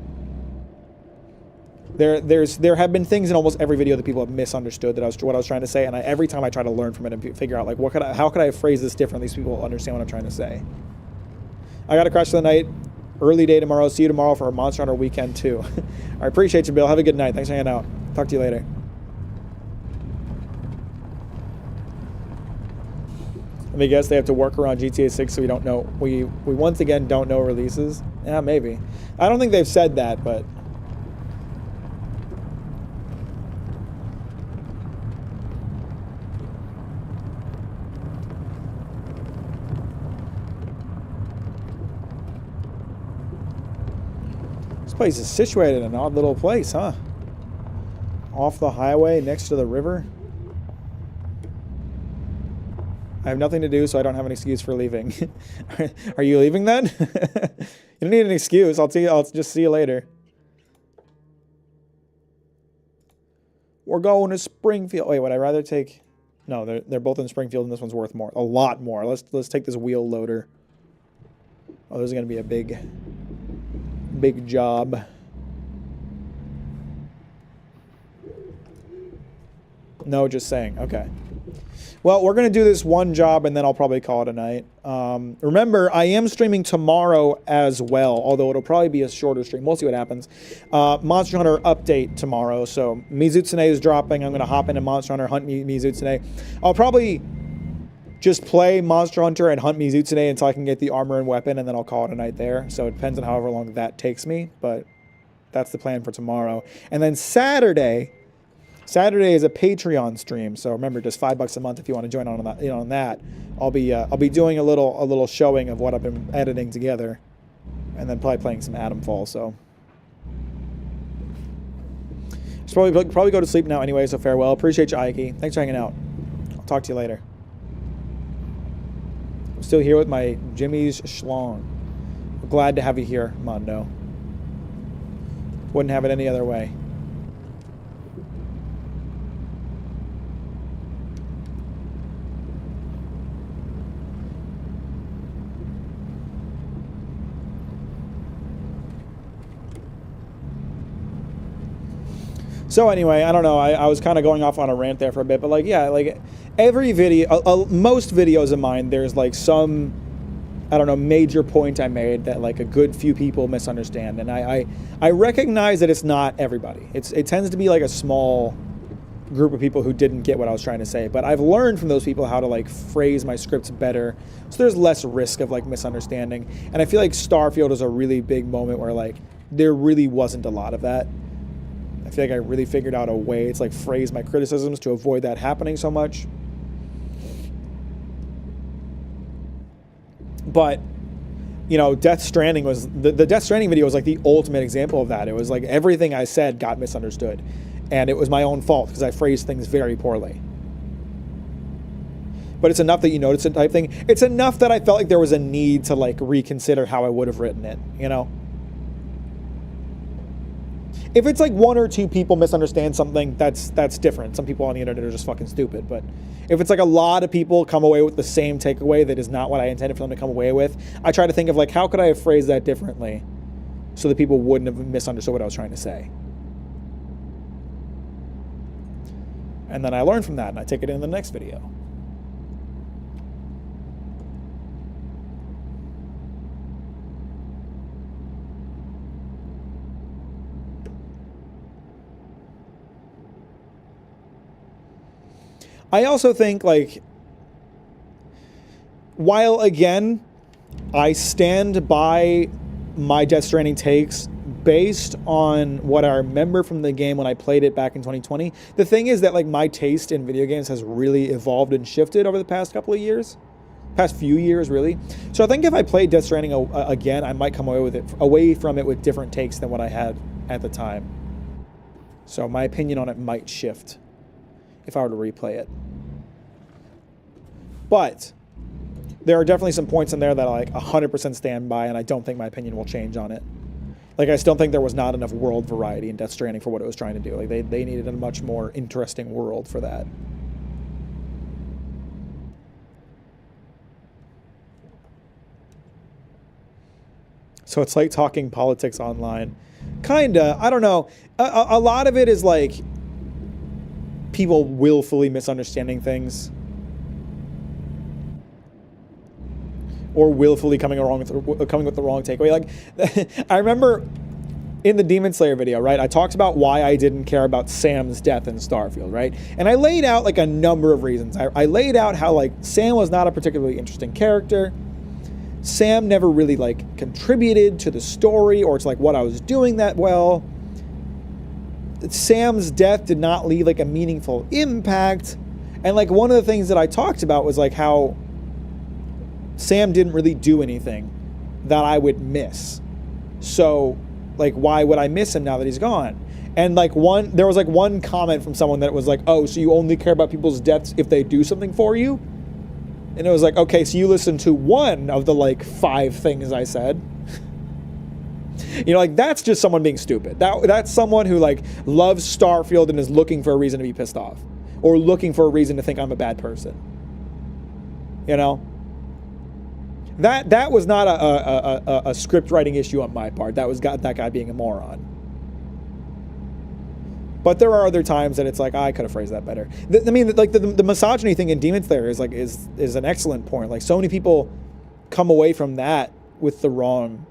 There have been things in almost every video that people have misunderstood what I was trying to say, and every time I try to learn from it and figure out like how could I phrase this differently so people understand what I'm trying to say. I got to crash for the night. Early day tomorrow. See you tomorrow for a Monster Hunter weekend too. I appreciate you, Bill. Have a good night. Thanks for hanging out. Talk to you later. Let me guess, they have to work around GTA 6 so we don't know. We once again don't know releases. Yeah, maybe. I don't think they've said that, but this place is situated in an odd little place, huh? Off the highway next to the river. I have nothing to do, so I don't have an excuse for leaving. Are you leaving then? You don't need an excuse. I'll just see you later. We're going to Springfield. Wait, would I rather take? No, they're both in Springfield, and this one's worth more, a lot more. Let's take this wheel loader. Oh, this is gonna be a big job. No, just saying. Okay. Well, we're going to do this one job, and then I'll probably call it a night. Remember, I am streaming tomorrow as well, although it'll probably be a shorter stream. We'll see what happens. Monster Hunter update tomorrow. So Mizutsune is dropping. I'm going to hop into Monster Hunter, hunt Mizutsune. I'll probably just play Monster Hunter and hunt Mizutsune until I can get the armor and weapon, and then I'll call it a night there. So it depends on however long that takes me, but that's the plan for tomorrow. And then Saturday is a Patreon stream, so remember, just $5 a month if you want to join on that. On that, I'll be doing a little showing of what I've been editing together, and then probably playing some Atom Fall. So, just probably go to sleep now anyway. So farewell. Appreciate you, Ike. Thanks for hanging out. I'll talk to you later. I'm still here with my Jimmy's Schlong. Glad to have you here, Mondo. Wouldn't have it any other way. So anyway, I don't know. I was kind of going off on a rant there for a bit, but like, yeah, like every video, most videos of mine, there's like some, I don't know, major point I made that like a good few people misunderstand, and I recognize that it's not everybody. It tends to be like a small group of people who didn't get what I was trying to say, but I've learned from those people how to like phrase my scripts better, so there's less risk of like misunderstanding. And I feel like Starfield is a really big moment where like there really wasn't a lot of that. I feel like I really figured out a way to like phrase my criticisms to avoid that happening so much. But, you know, Death Stranding was, the Death Stranding video was like the ultimate example of that. It was like everything I said got misunderstood. And it was my own fault because I phrased things very poorly. But it's enough that you notice it type thing. It's enough that I felt like there was a need to like reconsider how I would have written it, you know? If it's like one or two people misunderstand something, that's different. Some people on the internet are just fucking stupid. But if it's like a lot of people come away with the same takeaway that is not what I intended for them to come away with, I try to think of like, how could I have phrased that differently so that people wouldn't have misunderstood what I was trying to say? And then I learn from that and I take it in the next video. I also think, like, while, again, I stand by my Death Stranding takes based on what I remember from the game when I played it back in 2020, the thing is that, like, my taste in video games has really evolved and shifted over the past couple of years. Past few years, really. So I think if I played Death Stranding again, I might come away from it with different takes than what I had at the time. So my opinion on it might shift if I were to replay it. But there are definitely some points in there that I like 100% stand by, and I don't think my opinion will change on it. Like, I still think there was not enough world variety in Death Stranding for what it was trying to do. Like, they needed a much more interesting world for that. So it's like talking politics online. Kinda. I don't know. A lot of it is like people willfully misunderstanding things. Or willfully coming with the wrong takeaway. Like, I remember in the Demon Slayer video, right, I talked about why I didn't care about Sam's death in Starfield, right? And I laid out like a number of reasons. I laid out how like Sam was not a particularly interesting character. Sam never really like contributed to the story or to like what I was doing that well. Sam's death did not leave like a meaningful impact. And like one of the things that I talked about was like how Sam didn't really do anything that I would miss. So, like, why would I miss him now that he's gone? And like there was like one comment from someone that was like, oh, so you only care about people's deaths if they do something for you? And it was like, okay, so you listened to one of the like 5 things I said. You know, like that's just someone being stupid. That's someone who like loves Starfield and is looking for a reason to be pissed off. Or looking for a reason to think I'm a bad person. You know? That was not a script writing issue on my part. That was that guy being a moron. But there are other times that it's like, I could have phrased that better. I mean, like the misogyny thing in Demon Slayer is like is an excellent point. Like so many people come away from that with the wrong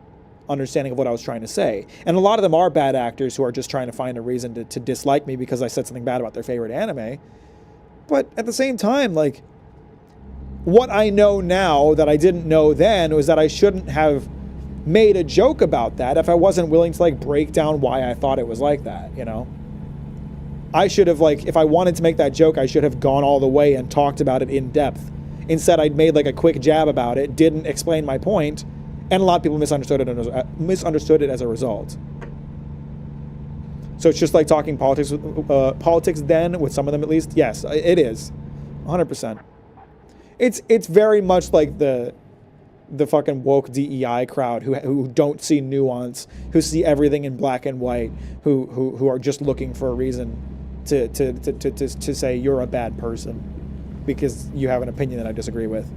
understanding of what I was trying to say. And a lot of them are bad actors who are just trying to find a reason to dislike me because I said something bad about their favorite anime. But at the same time, like, what I know now that I didn't know then was that I shouldn't have made a joke about that if I wasn't willing to like break down why I thought it was like that, you know? I should have like, if I wanted to make that joke, I should have gone all the way and talked about it in depth. Instead, I'd made like a quick jab about it, didn't explain my point, and a lot of people misunderstood it as a result. So it's just like talking politics then, with some of them at least. Yes, it is, 100%. It's very much like the fucking woke DEI crowd who don't see nuance, who see everything in black and white, who are just looking for a reason to say you're a bad person because you have an opinion that I disagree with.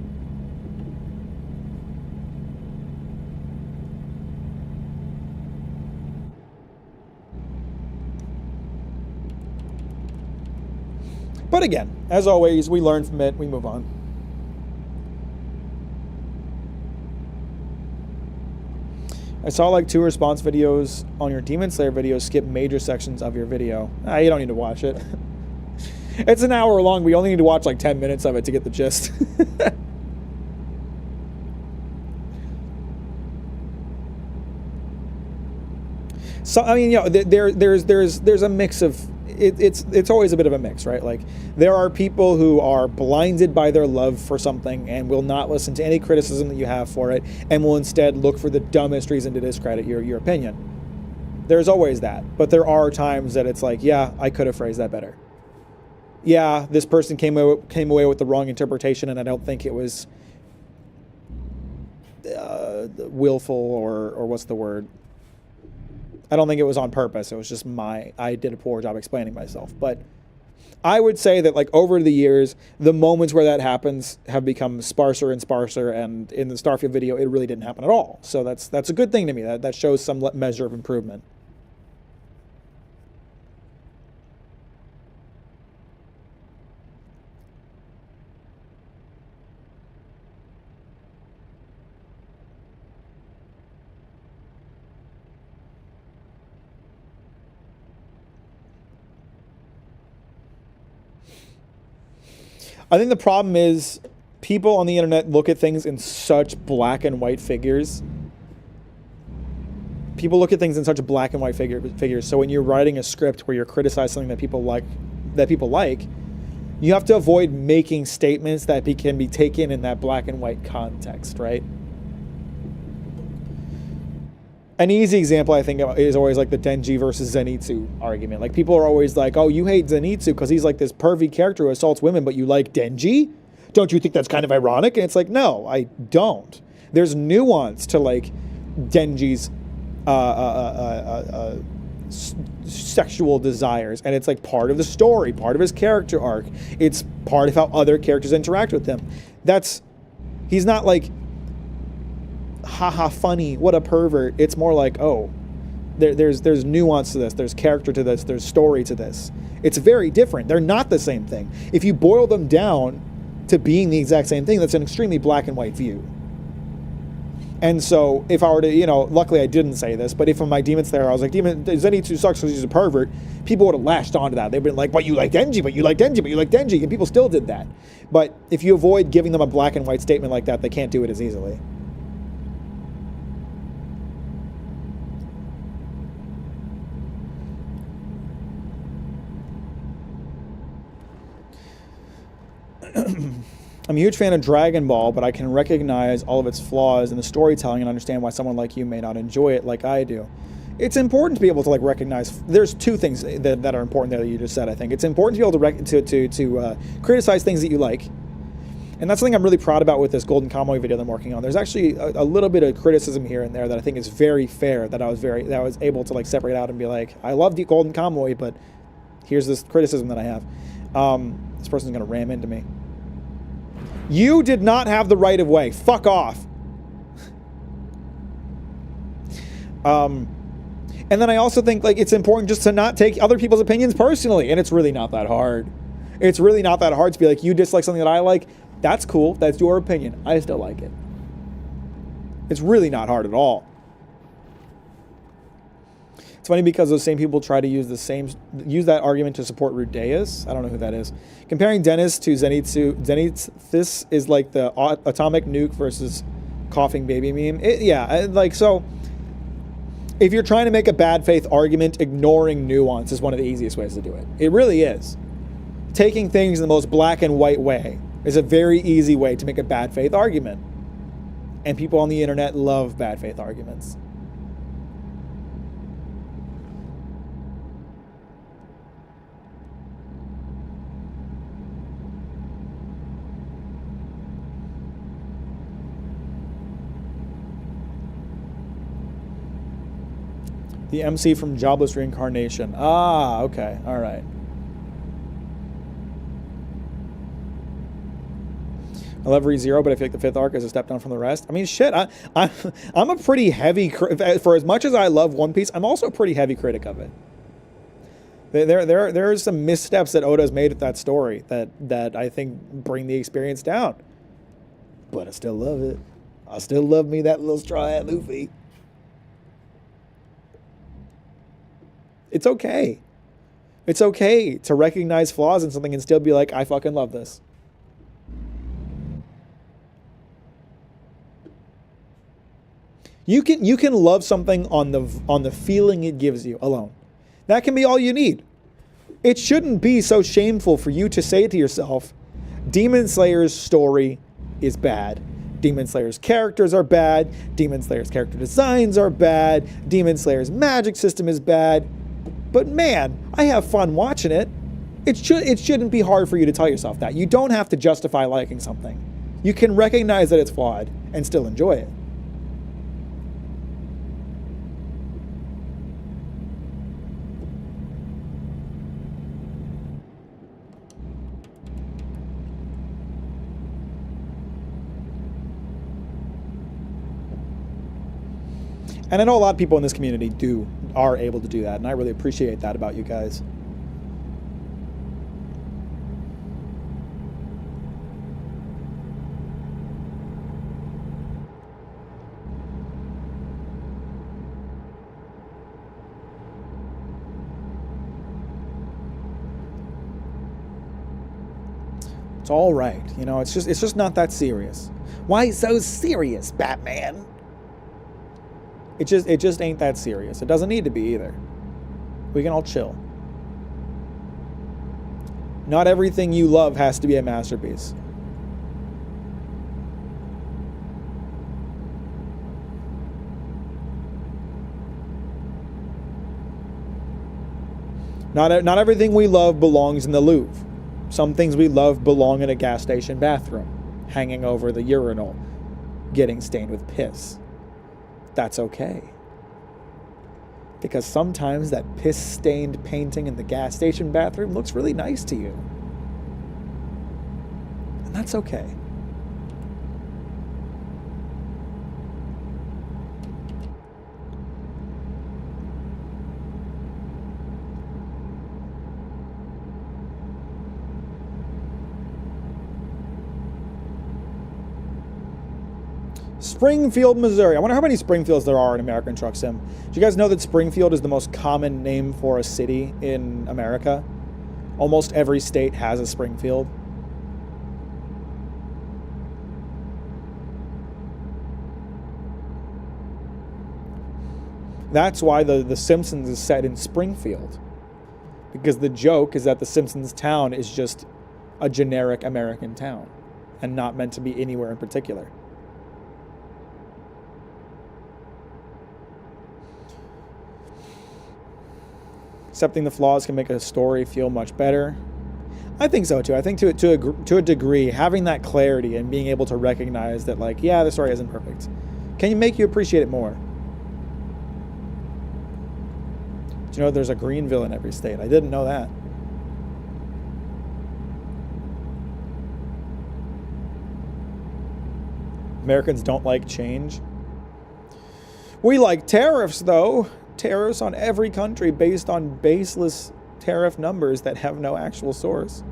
But again, as always, we learn from it, we move on. I saw like 2 response videos on your Demon Slayer video skip major sections of your video. You don't need to watch it. It's an hour long. We only need to watch like 10 minutes of it to get the gist. So I mean, you know, there's a mix of it's always a bit of a mix, right? Like there are people who are blinded by their love for something and will not listen to any criticism that you have for it and will instead look for the dumbest reason to discredit your opinion. There's always that, but there are times that it's like, yeah, I could have phrased that better. Yeah, this person came away with the wrong interpretation, and I don't think it was willful or what's the word? I don't think it was on purpose. It was just I did a poor job explaining myself. But I would say that like over the years, the moments where that happens have become sparser and sparser. And in the Starfield video, it really didn't happen at all. So that's a good thing to me. That shows some measure of improvement. I think the problem is people on the internet look at things in such black and white figures. People look at things in such black and white figures. So when you're writing a script where you're criticizing something that people like, you have to avoid making statements that can be taken in that black and white context, right? An easy example, I think, is always like the Denji versus Zenitsu argument. Like, people are always like, oh, you hate Zenitsu because he's like this pervy character who assaults women, but you like Denji? Don't you think that's kind of ironic? And it's like, no, I don't. There's nuance to, like, Denji's sexual desires, and it's like part of the story, part of his character arc. It's part of how other characters interact with him. He's not like, haha, funny, what a pervert. It's more like, oh, there's nuance to this, there's character to this, there's story to this. It's very different. They're not the same thing. If you boil them down to being the exact same thing, that's an extremely black and white view. And so if I were to, luckily I didn't say this, but if in my Demon Slayer I was like, Zenitsu sucks because he's a pervert, people would have lashed onto that. They've been like, but you like Denji, but you like Denji, but you like Denji, and people still did that. But if you avoid giving them a black and white statement like that, they can't do it as easily. I'm a huge fan of Dragon Ball, but I can recognize all of its flaws in the storytelling and understand why someone like you may not enjoy it like I do. It's important to be able to recognize. There's two things that are important there that you just said. I think it's important to be able to criticize things that you like, and that's something I'm really proud about with this Golden Kamuy video that I'm working on. There's actually a little bit of criticism here and there that I think is very fair. That I was able to separate out and be like, I love the Golden Kamuy, but here's this criticism that I have. This person's gonna ram into me. You did not have the right of way. Fuck off. And then I also think it's important just to not take other people's opinions personally. And it's really not that hard. It's really not that hard to be like, you dislike something that I like. That's cool. That's your opinion. I still like it. It's really not hard at all. It's funny because those same people try to use that argument to support Rudeus. I don't know who that is. Comparing Dennis to Zenitsu, this is like the atomic nuke versus coughing baby meme. So if you're trying to make a bad faith argument, ignoring nuance is one of the easiest ways to do it. It really is. Taking things in the most black and white way is a very easy way to make a bad faith argument. And people on the internet love bad faith arguments. The MC from Jobless Reincarnation. Ah, okay. All right. I love ReZero, but I feel like the fifth arc is a step down from the rest. I mean, shit, I'm a pretty heavy... For as much as I love One Piece, I'm also a pretty heavy critic of it. There are some missteps that Oda's made with that story that I think bring the experience down. But I still love it. I still love me that little Straw Hat Luffy. It's okay. It's okay to recognize flaws in something and still be like, I fucking love this. You can love something on the feeling it gives you alone. That can be all you need. It shouldn't be so shameful for you to say to yourself, Demon Slayer's story is bad. Demon Slayer's characters are bad. Demon Slayer's character designs are bad. Demon Slayer's magic system is bad. But man, I have fun watching it. It shouldn't be hard for you to tell yourself that. You don't have to justify liking something. You can recognize that it's flawed and still enjoy it. And I know a lot of people in this community are able to do that, and I really appreciate that about you guys. It's all right, it's just not that serious. Why so serious, Batman? It just ain't that serious. It doesn't need to be either. We can all chill. Not everything you love has to be a masterpiece. Not everything we love belongs in the Louvre. Some things we love belong in a gas station bathroom, hanging over the urinal, getting stained with piss. That's okay. Because sometimes that piss-stained painting in the gas station bathroom looks really nice to you. And that's okay. Springfield, Missouri. I wonder how many Springfields there are in American Truck Sim. Do you guys know that Springfield is the most common name for a city in America? Almost every state has a Springfield. That's why the Simpsons is set in Springfield. Because the joke is that the Simpsons town is just a generic American town and not meant to be anywhere in particular. Accepting the flaws can make a story feel much better. I think so too. I think to a degree, having that clarity and being able to recognize that, like, yeah, the story isn't perfect, can make you appreciate it more. Do you know there's a Greenville in every state? I didn't know that. Americans don't like change. We like tariffs, though. Tariffs on every country based on baseless tariff numbers that have no actual source.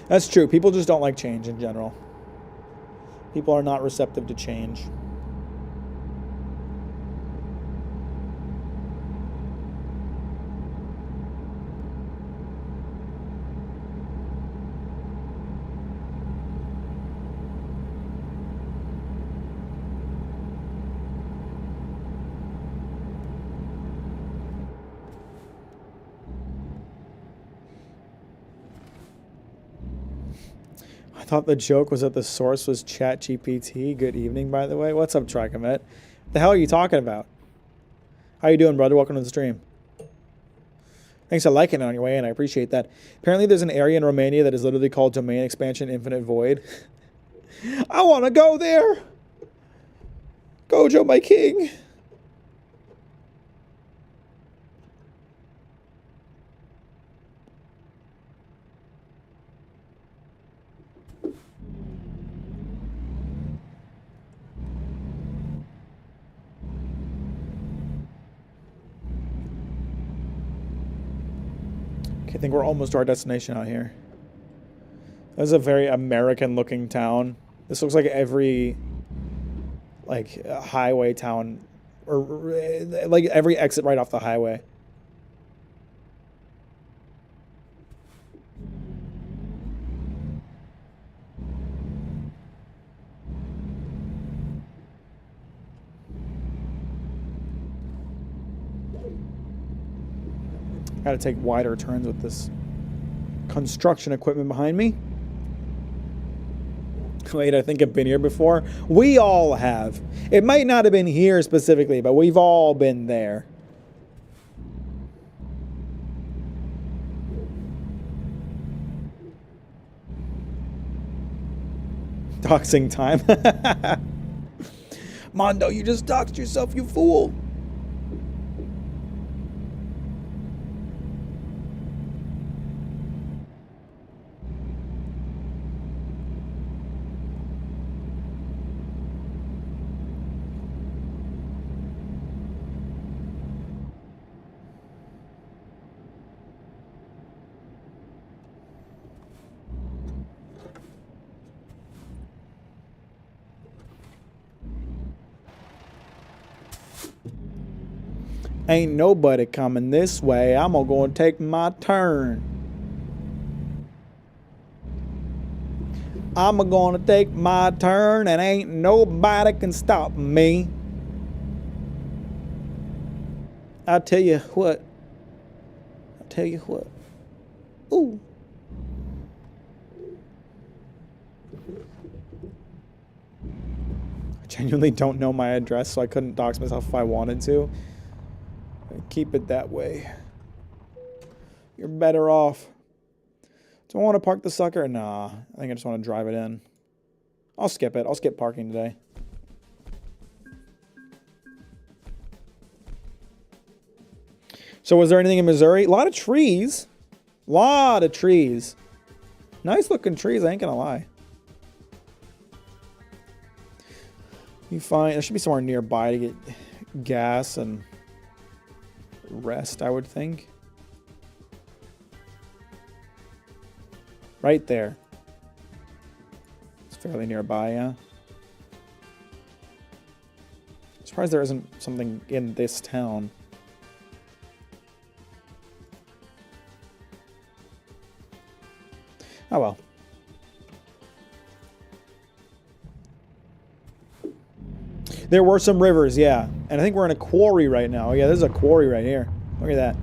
That's true. People just don't like change in general. People are not receptive to change. I thought the joke was that the source was ChatGPT. Good evening, by the way. What's up, Tricomet? What the hell are you talking about? How you doing, brother? Welcome to the stream. Thanks for liking it on your way in. I appreciate that. Apparently, there's an area in Romania that is literally called Domain Expansion Infinite Void. I want to go there. Gojo, my king. I think we're almost to our destination out here. This is a very American-looking town. This looks like every, like, highway town, or like every exit right off the highway. Got to take wider turns with this construction equipment behind me. Wait, I think I've been here before. We all have. It might not have been here specifically, but we've all been there. Doxing time. Mondo, you just doxed yourself, you fool. Ain't nobody coming this way. I'm gonna go and take my turn. I'm gonna take my turn and ain't nobody can stop me. I tell you what. Ooh. genuinely don't know my address, so I couldn't dox myself if I wanted to. Keep it that way. You're better off. Do I want to park the sucker? Nah, I think I just want to drive it in. I'll skip it. I'll skip parking today. So was there anything in Missouri? A lot of trees. Lot of trees. Nice looking trees, I ain't gonna lie. You find there should be somewhere nearby to get gas and rest, I would think. Right there. It's fairly nearby, yeah. I'm surprised there isn't something in this town. Oh well. There were some rivers, yeah. And I think we're in a quarry right now. Yeah, there's a quarry right here. Look at that.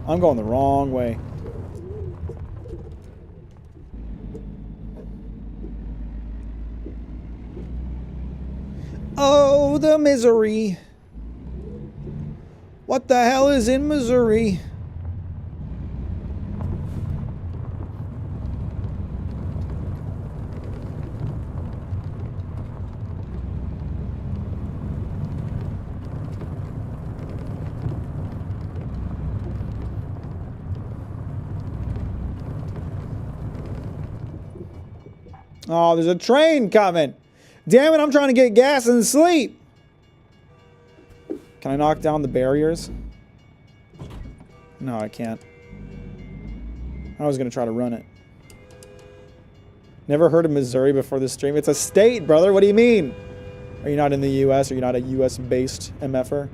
I'm going the wrong way. Oh, the misery. What the hell is in Missouri? Oh, there's a train coming. Damn it, I'm trying to get gas and sleep. Can I knock down the barriers? No, I can't. I was going to try to run it. Never heard of Missouri before this stream. It's a state, brother. What do you mean? Are you not in the U.S.? Are you not a U.S.-based MFer?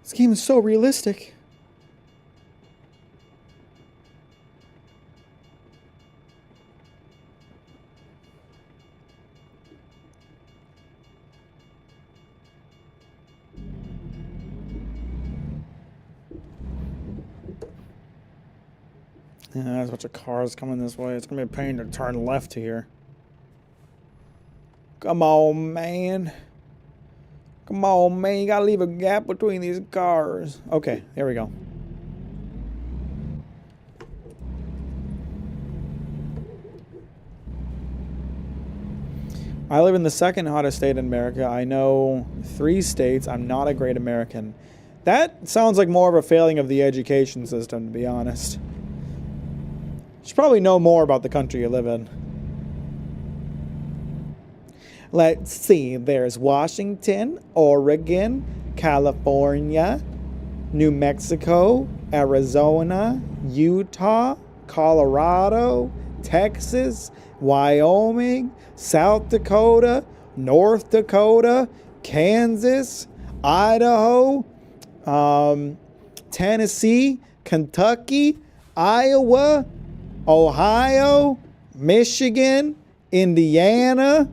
This game is so realistic. Yeah, there's a bunch of cars coming this way. It's going to be a pain to turn left here. Come on, man. Come on, man. You got to leave a gap between these cars. Okay, there we go. I live in the second hottest state in America. I know 3 states. I'm not a great American. That sounds like more of a failing of the education system, to be honest. You should probably know more about the country you live in. Let's see. There's Washington, Oregon, California, New Mexico, Arizona, Utah, Colorado, Texas, Wyoming, South Dakota, North Dakota, Kansas, Idaho, Tennessee, Kentucky, Iowa, Ohio, Michigan, Indiana,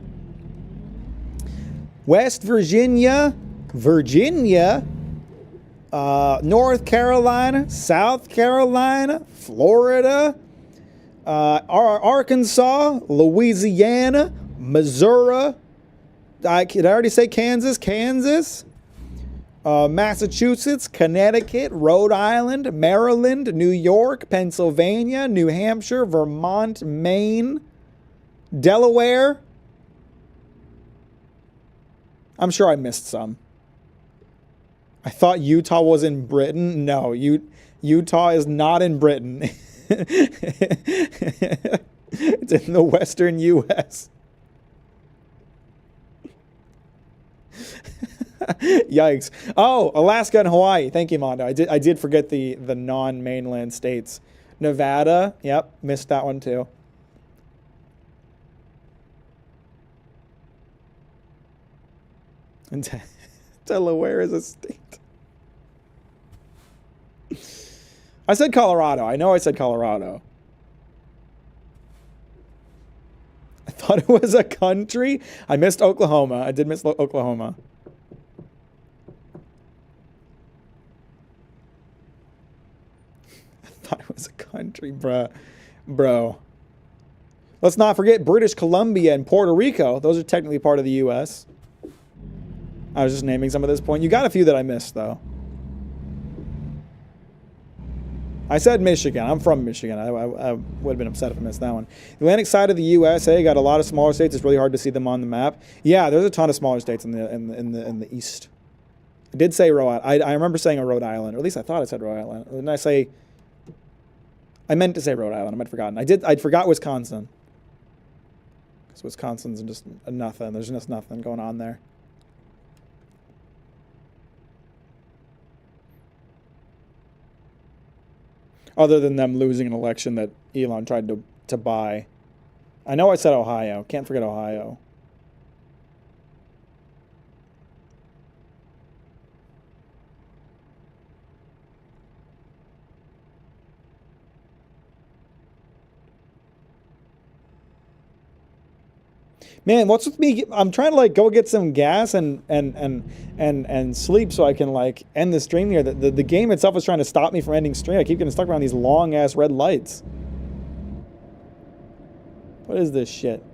West Virginia, North Carolina, South Carolina, Florida, Arkansas, Louisiana, Missouri. Did I already say Kansas? Massachusetts, Connecticut, Rhode Island, Maryland, New York, Pennsylvania, New Hampshire, Vermont, Maine, Delaware. I'm sure I missed some. I thought Utah was in Britain. No, Utah is not in Britain. It's in the western U.S. Yikes. Oh, Alaska and Hawaii. Thank you, Mondo. I did forget the non-mainland states. Nevada. Yep, missed that one too. And Delaware is a state. I said Colorado. I know I said Colorado. thought it was a country. I missed Oklahoma. I did miss Oklahoma. I thought it was a country, bruh. Bro. Let's not forget British Columbia and Puerto Rico. Those are technically part of the U.S. I was just naming some at this point. You got a few that I missed, though. I said Michigan. I'm from Michigan. I would have been upset if I missed that one. The Atlantic side of the USA got a lot of smaller states. It's really hard to see them on the map. Yeah, there's a ton of smaller states in the east. I did say Rhode Island. I remember saying a Rhode Island, or at least I thought I said Rhode Island. Didn't I say? I meant to say Rhode Island. I might have forgotten. I forgot Wisconsin. Because Wisconsin's just nothing. There's just nothing going on there. Other than them losing an election that Elon tried to buy. I know I said Ohio. Can't forget Ohio. Man, what's with me? I'm trying to like go get some gas and sleep so I can like end the stream here. The game itself is trying to stop me from ending stream. I keep getting stuck around these long ass red lights. What is this shit?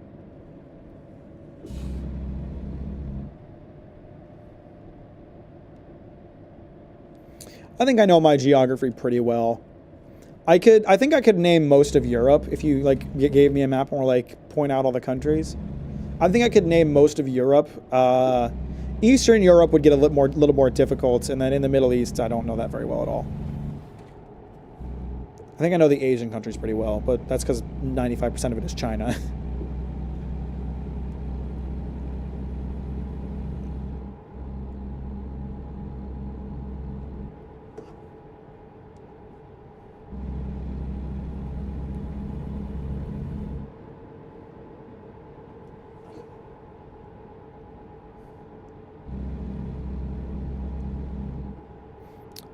I think I know my geography pretty well. I think I could name most of Europe if you like gave me a map and were like point out all the countries. I think I could name most of Europe. Eastern Europe would get a little more difficult, and then in the Middle East, I don't know that very well at all. I think I know the Asian countries pretty well, but that's because 95% of it is China.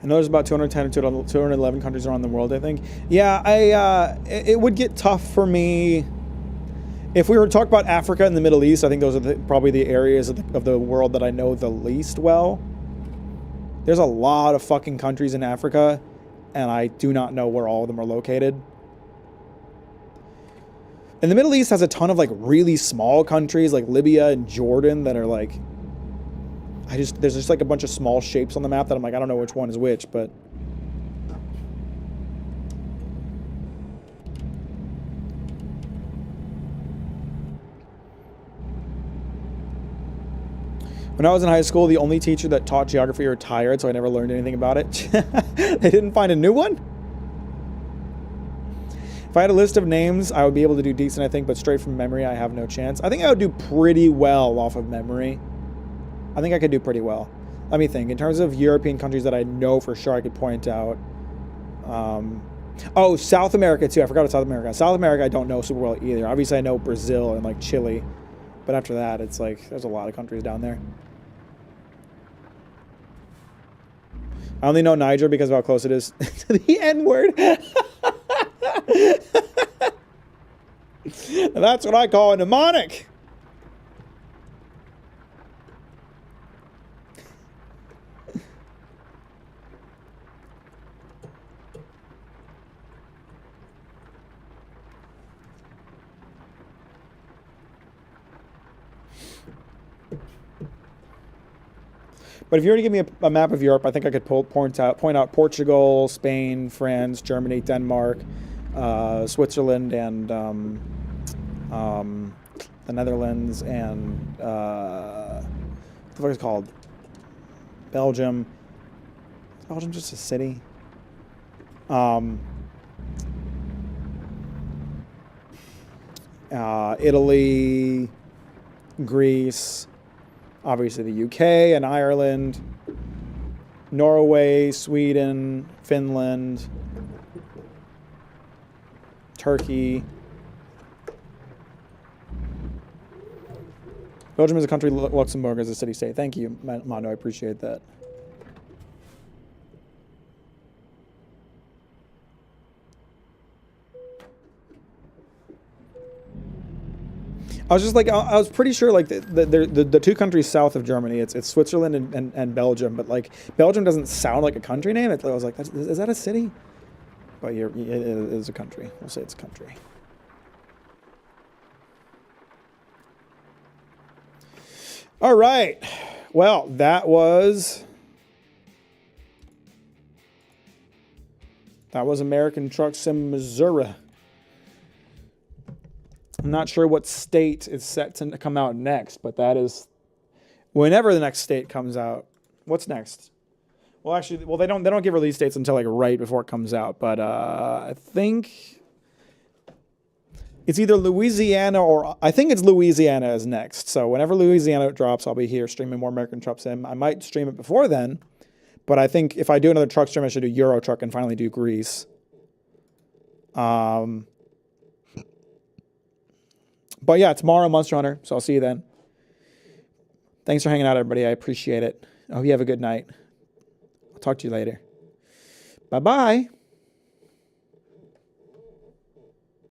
I know there's about 210 or 211 countries around the world, I think. Yeah, it would get tough for me. If we were to talk about Africa and the Middle East, I think those are probably the areas of the world that I know the least well. There's a lot of fucking countries in Africa, and I do not know where all of them are located. And the Middle East has a ton of like really small countries like Libya and Jordan that are like... there's just like a bunch of small shapes on the map that I'm like, I don't know which one is which, but... When I was in high school, the only teacher that taught geography retired, so I never learned anything about it. They didn't find a new one? If I had a list of names, I would be able to do decent, I think, but straight from memory, I have no chance. I think I would do pretty well off of memory. I think I could do pretty well. Let me think. In terms of European countries that I know for sure I could point out. Oh, South America too. I forgot about South America. South America I don't know super well either. Obviously I know Brazil and like Chile. But after that, it's like there's a lot of countries down there. I only know Niger because of how close it is to the N-word. That's what I call a mnemonic. But if you were to give me a map of Europe, I think I could point out Portugal, Spain, France, Germany, Denmark, Switzerland, and the Netherlands, and what the fuck is it called? Belgium. Is Belgium just a city? Italy, Greece. Obviously the UK and Ireland, Norway, Sweden, Finland, Turkey. Belgium is a country, Luxembourg is a city-state. Thank you, Mondo, I appreciate that. I was just like, I was pretty sure like the two countries south of Germany, it's Switzerland and Belgium, but like Belgium doesn't sound like a country name. I was like, is that a city? But it is a country. We'll say it's a country. All right. Well, that was American Truck Sim Missouri. I'm not sure what state is set to come out next, but that is whenever the next state comes out. What's next? Well, actually, they don't give release dates until like right before it comes out, but I think it's either Louisiana or I think it's Louisiana is next. So whenever Louisiana drops, I'll be here streaming more American Truck Sim. I might stream it before then, but I think if I do another truck stream, I should do Euro Truck and finally do Greece. But yeah, tomorrow Monster Hunter, so I'll see you then. Thanks for hanging out, everybody. I appreciate it. I hope you have a good night. I'll talk to you later. Bye-bye.